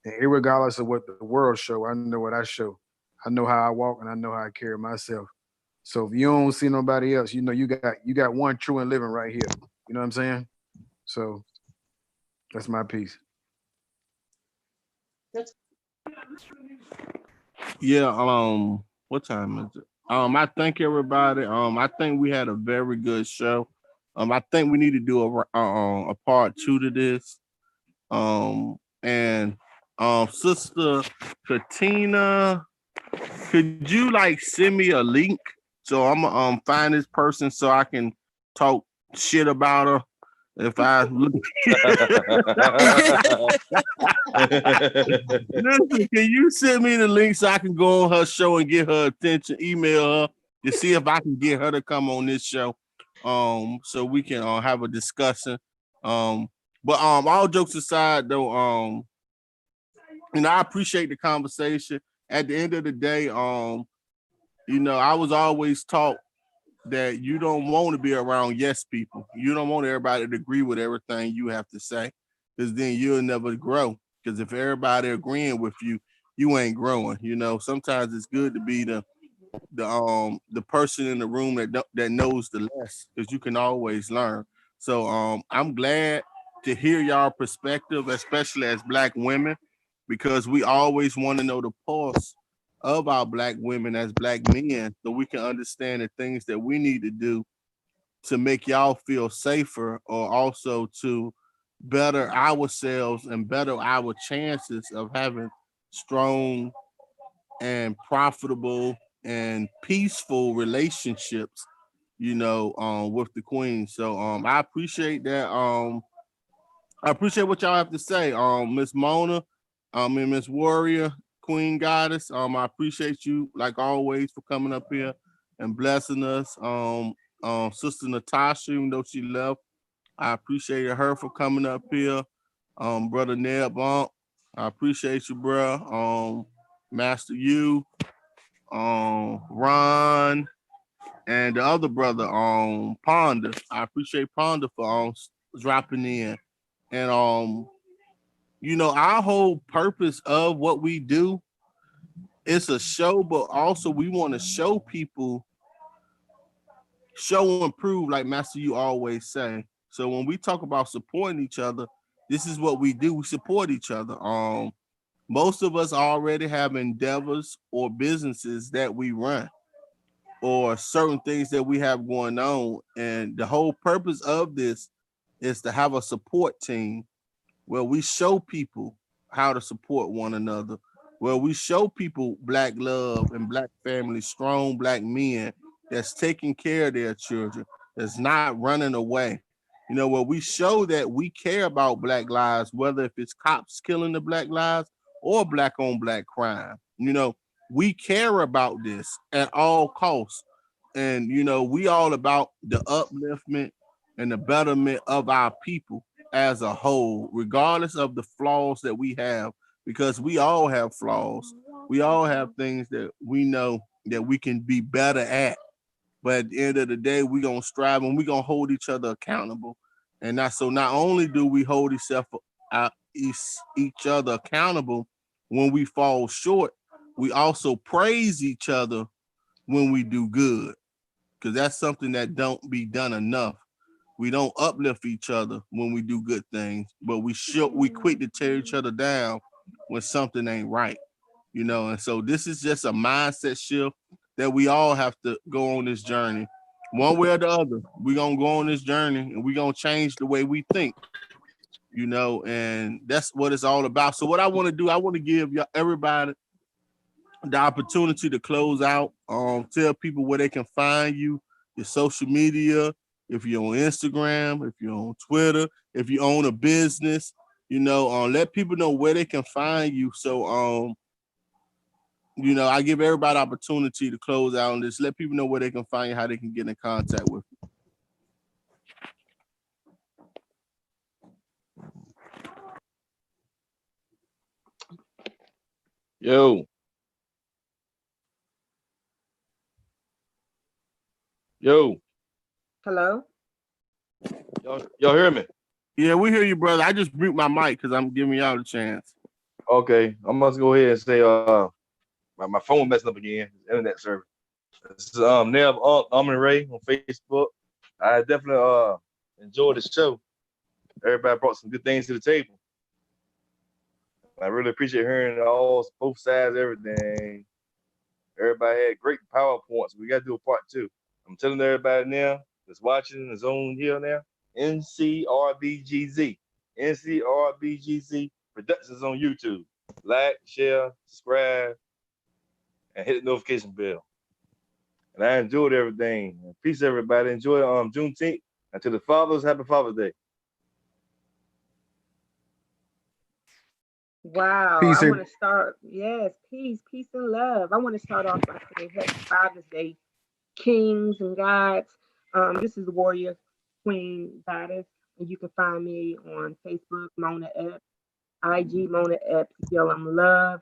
Speaker 8: And irregardless of what the world show, I know what I show. I know how I walk and I know how I carry myself. So if you don't see nobody else, you got one true and living right here. You know what I'm saying? So that's my piece.
Speaker 7: That's
Speaker 9: Yeah, what time is it? I thank everybody. I think we had a very good show. I think we need to do a part 2 to this. And Sister Katina, could you like send me a link so I'm gonna find this person so I can talk shit about her if I look. Listen, can you send me the link so I can go on her show and get her attention? Email her to see if I can get her to come on this show, so we can have a discussion. But all jokes aside, though, I appreciate the conversation. At the end of the day, I was always taught that you don't want to be around yes people. You don't want everybody to agree with everything you have to say, because then you'll never grow. Because if everybody agreeing with you, you ain't growing. Sometimes it's good to be the person in the room that knows the less, because you can always learn. So I'm glad to hear y'all perspective, especially as black women, because we always want to know the pulse of our black women as black men, so we can understand the things that we need to do to make y'all feel safer, or also to better ourselves and better our chances of having strong and profitable and peaceful relationships, with the queen. So I appreciate that. I appreciate what y'all have to say. Miss Mona, and Miss Warrior, Queen Goddess. I appreciate you like always for coming up here and blessing us. Sister Natasha, even though she left, I appreciated her for coming up here. Brother Ned Bump, I appreciate you, bro. Master You, Ron, and the other brother, Ponder. I appreciate Ponder for dropping in. And our whole purpose of what we do, it's a show, but also we want to show people, show and prove, like Master You always say. So when we talk about supporting each other, this is what we do. We support each other. Most of us already have endeavors or businesses that we run, or certain things that we have going on. And the whole purpose of this is to have a support team where we show people how to support one another, where we show people black love and black families, strong black men that's taking care of their children, that's not running away. Where we show that we care about black lives, whether if it's cops killing the black lives or black on black crime. We care about this at all costs. And we all about the upliftment and the betterment of our people as a whole, regardless of the flaws that we have, because we all have flaws. We all have things that we know that we can be better at. But at the end of the day, we're gonna strive and we're gonna hold each other accountable. And not only do we hold each other accountable when we fall short, we also praise each other when we do good. Because that's something that don't be done enough. We don't uplift each other when we do good things, but we quick to tear each other down when something ain't right. And so this is just a mindset shift that we all have to go on this journey. One way or the other, we're gonna go on this journey and we're gonna change the way we think, and that's what it's all about. So what I want to do, I want to give everybody the opportunity to close out. Tell people where they can find you, your social media, if you're on Instagram, if you're on Twitter, if you own a business, let people know where they can find you. So I give everybody opportunity to close out and just let people know where they can find you, how they can get in contact with you.
Speaker 2: Yo.
Speaker 5: Hello?
Speaker 2: Y'all hear me?
Speaker 9: Yeah, we hear you, brother. I just mute my mic because I'm giving y'all a chance.
Speaker 2: Okay, I'm gonna go ahead and say my phone messing up again. Internet service. This is Nev and Ray on Facebook. I definitely enjoyed the show. Everybody brought some good things to the table. I really appreciate hearing both sides, everything. Everybody had great PowerPoints. We got to do a part 2. I'm telling everybody now that's watching, that's on here now, NCRBGZ Productions on YouTube. Like, share, subscribe, and hit the notification bell. And I enjoyed everything. Peace, everybody. Enjoy Juneteenth. And to the fathers, happy Father's Day.
Speaker 5: Wow,
Speaker 8: Peace.
Speaker 5: I want to start. Yes, peace and love. I want to start off by saying Happy Father's Day, kings and gods. This is the Warrior Queen Goddess, and you can find me on Facebook, Mona Epps, IG Mona Epps, Gilliam Love.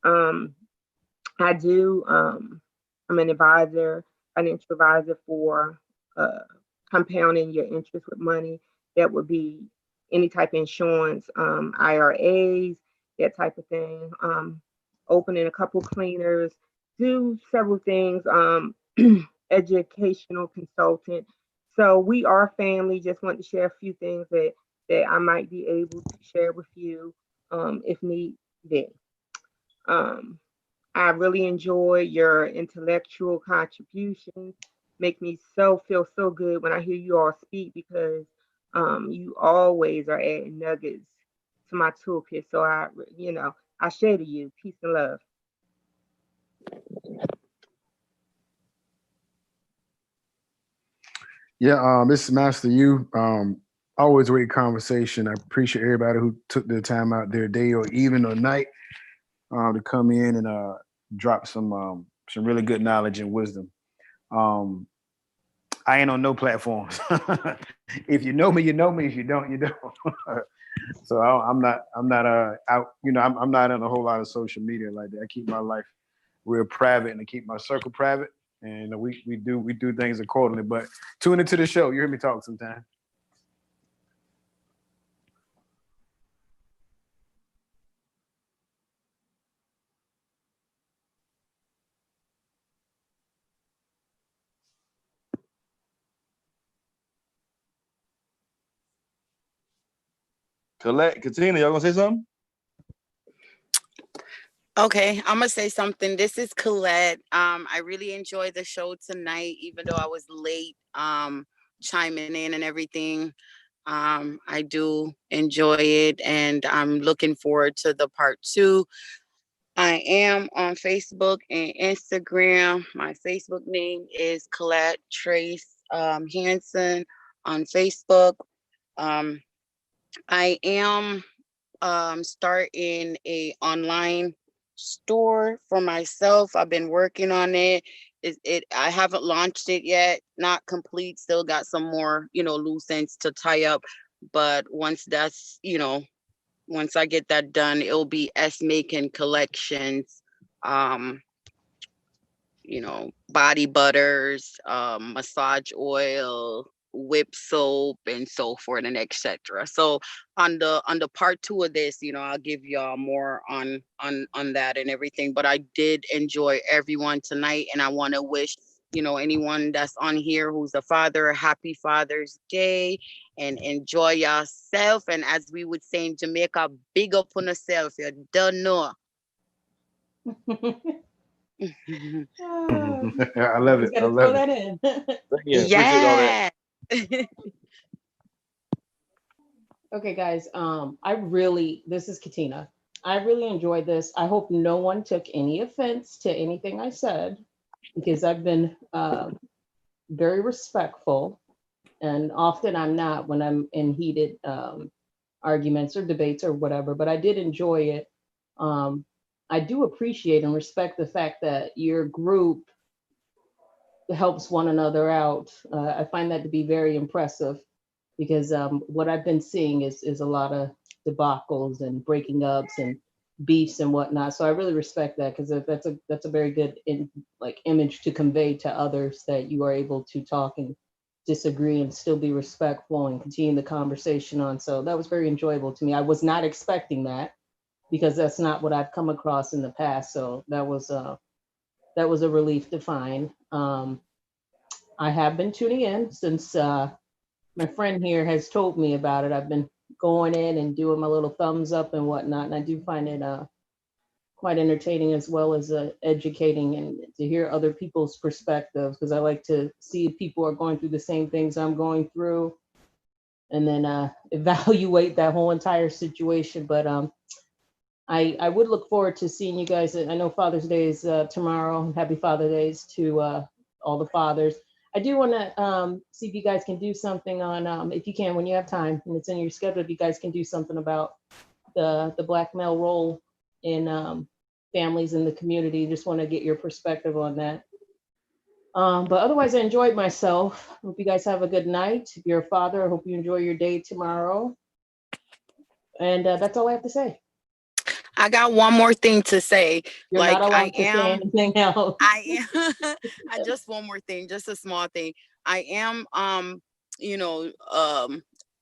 Speaker 5: I do. I'm an advisor, financial advisor for compounding your interest with money. That would be any type of insurance, IRAs, that type of thing. Opening a couple cleaners, do several things. Educational consultant. So we are family. Just want to share a few things that I might be able to share with you if need be. I really enjoy your intellectual contributions. Make me feel so good when I hear you all speak because you always are adding nuggets to my toolkit. So I share to you. Peace and love.
Speaker 8: Yeah, this is Master You. Always great conversation. I appreciate everybody who took their time out their day or evening or night to come in and drop some really good knowledge and wisdom. I ain't on no platforms. If you know me, you know me. If you don't, you don't. So I'm not out. I'm not in a whole lot of social media like that. I keep my life real private and I keep my circle private. And we do things accordingly. But tune into the show. You hear me talk sometime.
Speaker 2: Catina, y'all gonna say something?
Speaker 6: Okay, I'm gonna say something. This is Colette. I really enjoyed the show tonight, even though I was late chiming in and everything. I do enjoy it, and I'm looking forward to the part 2. I am on Facebook and Instagram. My Facebook name is Colette Trace Hanson on Facebook. I am starting a online store for myself. I've been working on it. I haven't launched it yet, not complete, still got some more, loose ends to tie up. But once that's, once I get that done, it'll be S Making Collections, body butters, massage oil, whip soap, and so forth and etc. So on the part 2 of this, I'll give y'all more on that and everything. But I did enjoy everyone tonight, and I want to wish anyone that's on here who's a father, a happy Father's Day, and enjoy yourself. And as we would say in Jamaica, big up on yourself. You don't know.
Speaker 8: I love it. I
Speaker 7: Gotta
Speaker 8: love
Speaker 7: throw
Speaker 8: it.
Speaker 7: that in.
Speaker 6: Yeah.
Speaker 7: Okay, guys. This is Katina. I really enjoyed this. I hope no one took any offense to anything I said, because I've been very respectful, and often I'm not when I'm in heated arguments or debates or whatever, but I did enjoy it. I do appreciate and respect the fact that your group helps one another out. I find that to be very impressive, because what I've been seeing is a lot of debacles and breaking ups and beefs and whatnot. So I really respect that, because that's a very good image to convey to others, that you are able to talk and disagree and still be respectful and continue the conversation on. So that was very enjoyable to me. I was not expecting that, because that's not what I've come across in the past. So that was a relief to find. I have been tuning in since my friend here has told me about it. I've been going in and doing my little thumbs up and whatnot, and I do find it quite entertaining, as well as educating, and to hear other people's perspectives, because I like to see if people are going through the same things I'm going through, and then evaluate that whole entire situation. But I would look forward to seeing you guys. I know Father's Day is tomorrow. Happy Father's Days to all the fathers. I do want to see if you guys can do something on, if you can, when you have time and it's in your schedule, if you guys can do something about the Black male role in families in the community. Just want to get your perspective on that. But otherwise, I enjoyed myself. Hope you guys have a good night. If you're a father, I hope you enjoy your day tomorrow. And that's all I have to say.
Speaker 6: I got one more thing to say.
Speaker 7: You're not allowed to say anything else.
Speaker 6: I just one more thing, just a small thing. I am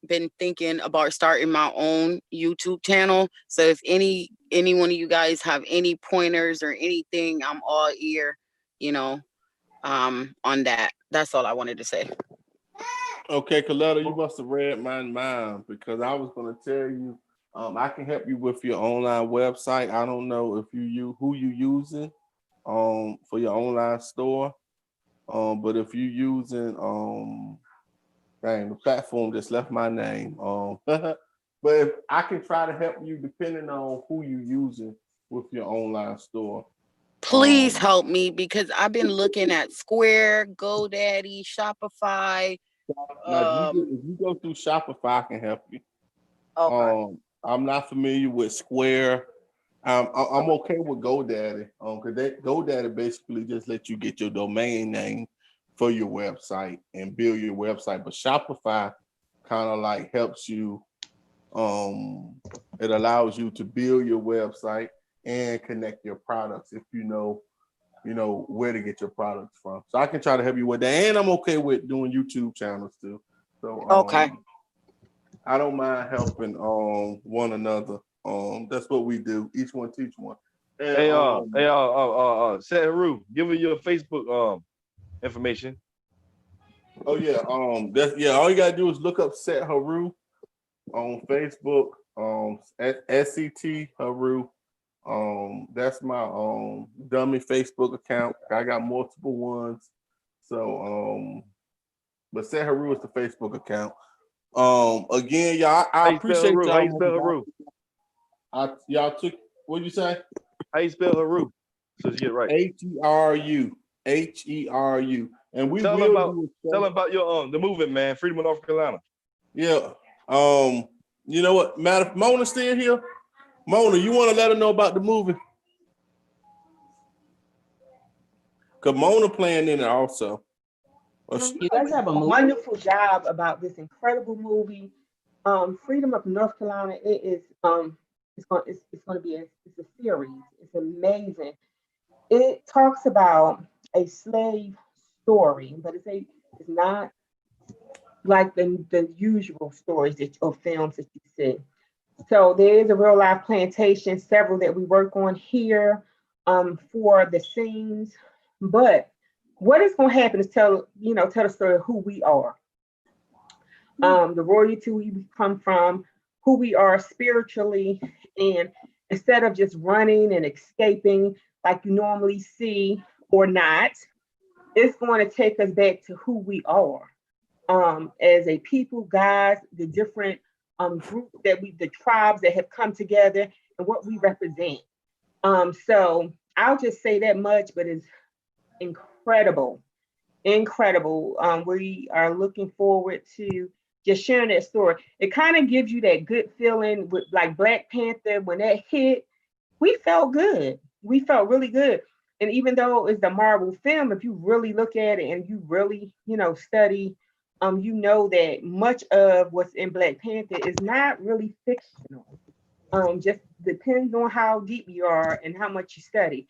Speaker 6: been thinking about starting my own YouTube channel. So if any one of you guys have any pointers or anything, I'm all ear, on that. That's all I wanted to say.
Speaker 9: Okay, Coletta, you must have read my mind, because I was going to tell you, I can help you with your online website. I don't know if who you using for your online store, but if you using the platform just left my name, but if I can try to help you depending on who you using with your online store.
Speaker 6: Please help me, because I've been looking at Square, GoDaddy, Shopify.
Speaker 9: Now, if you go through Shopify, I can help you. Okay. I'm not familiar with Square. I'm okay with GoDaddy, because GoDaddy basically just lets you get your domain name for your website and build your website. But Shopify kind of like helps you. It allows you to build your website and connect your products if you know where to get your products from. So I can try to help you with that, and I'm okay with doing YouTube channels too. So
Speaker 6: okay.
Speaker 9: I don't mind helping one another. That's what we do. Each one teach one. And,
Speaker 2: Set Heru, give me your Facebook information.
Speaker 9: Oh yeah, all you gotta do is look up Set Heru on Facebook. SCT Heru. That's my dummy Facebook account. I got multiple ones. So but Set Heru is the Facebook account. Again, y'all, I appreciate y'all.
Speaker 2: How you spell Heru?
Speaker 9: Y'all took, what'd you say?
Speaker 2: How you spell Heru? So you get right.
Speaker 9: Heru. Heru. And we
Speaker 2: tell
Speaker 9: them
Speaker 2: about your the movement, man. Freedom of North Carolina.
Speaker 9: Yeah. You know what? Matter if Mona's still here. Mona, you want to let her know about the movie? Kimona playing in it also.
Speaker 7: You guys have a movie?
Speaker 5: Wonderful job about this incredible movie. Freedom of North Carolina. It is it's going to be it's a series. It's amazing. It talks about a slave story, but it's not like the usual stories or films that you see. So there is a real life plantation, several that we work on here for the scenes. But what is going to happen is tell the story of who we are, the royalty we come from, who we are spiritually, and instead of just running and escaping like you normally see or not, it's going to take us back to who we are as a people, guys, the different groups the tribes that have come together and what we represent. So I'll just say that much, but it's incredible. We are looking forward to just sharing that story. It kind of gives you that good feeling with like Black Panther. When that hit, we felt good. We felt really good. And even though it's the Marvel film, if you really look at it and you really, study, you know that much of what's in Black Panther is not really fictional. Just depends on how deep you are and how much you study.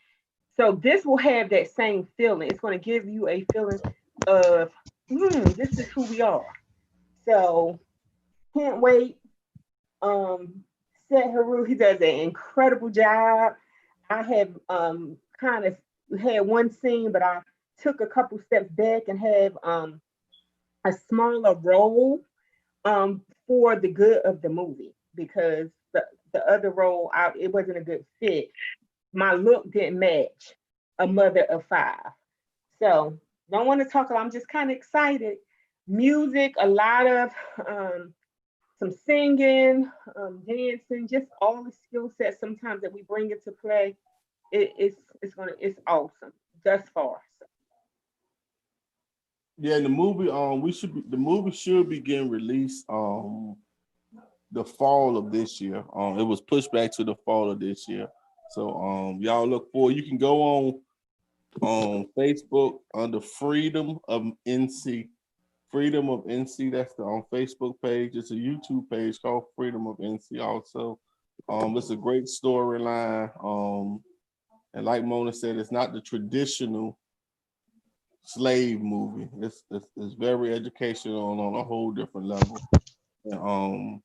Speaker 5: So this will have that same feeling. It's going to give you a feeling of, this is who we are. So can't wait. Heru, he does an incredible job. I have kind of had one scene, but I took a couple steps back and have a smaller role for the good of the movie, because the other role it wasn't a good fit. My look didn't match a mother of 5. So don't want to talk. I'm just kind of excited. Music, a lot of some singing, dancing, just all the skill sets sometimes that we bring into play. It's awesome thus far. So.
Speaker 9: Yeah, the movie the movie should be getting released the fall of this year. It was pushed back to the fall of this year. So y'all look forward. You can go on Facebook under Freedom of NC. Freedom of NC, that's the Facebook page. It's a YouTube page called Freedom of NC also. It's a great storyline. And like Mona said, it's not the traditional slave movie. It's very educational on a whole different level. And,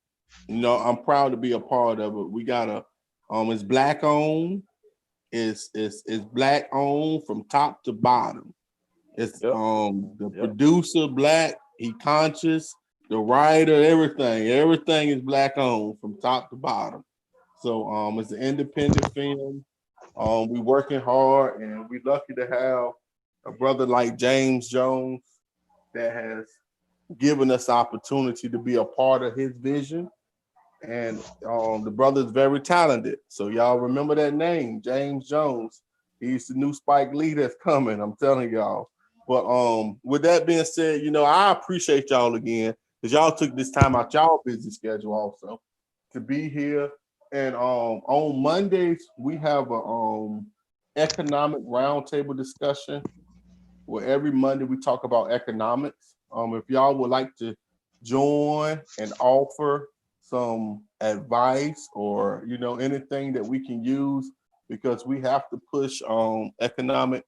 Speaker 9: I'm proud to be a part of it. We got it's Black owned. It's Black owned from top to bottom. It's the producer Black, he conscious, the writer, everything is Black owned from top to bottom. So it's an independent film. We working hard, and we lucky to have a brother like James Jones that has given us opportunity to be a part of his vision. And the brother is very talented. So y'all remember that name, James Jones. He's the new Spike Lee that's coming, I'm telling y'all. But with that being said, I appreciate y'all again, because y'all took this time out y'all busy schedule also to be here. And on Mondays, we have a economic roundtable discussion where every Monday we talk about economics. If y'all would like to join and offer some advice or anything that we can use, because we have to push economic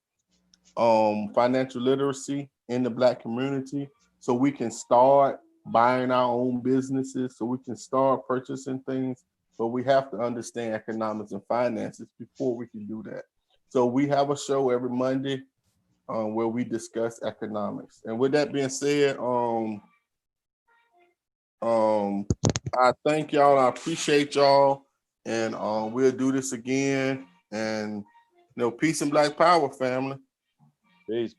Speaker 9: financial literacy in the Black community, so we can start buying our own businesses, so we can start purchasing things. But we have to understand economics and finances before we can do that. So we have a show every Monday where we discuss economics. And with that being said, I thank y'all. I appreciate y'all, and we'll do this again. And peace and Black power, family.
Speaker 2: Peace.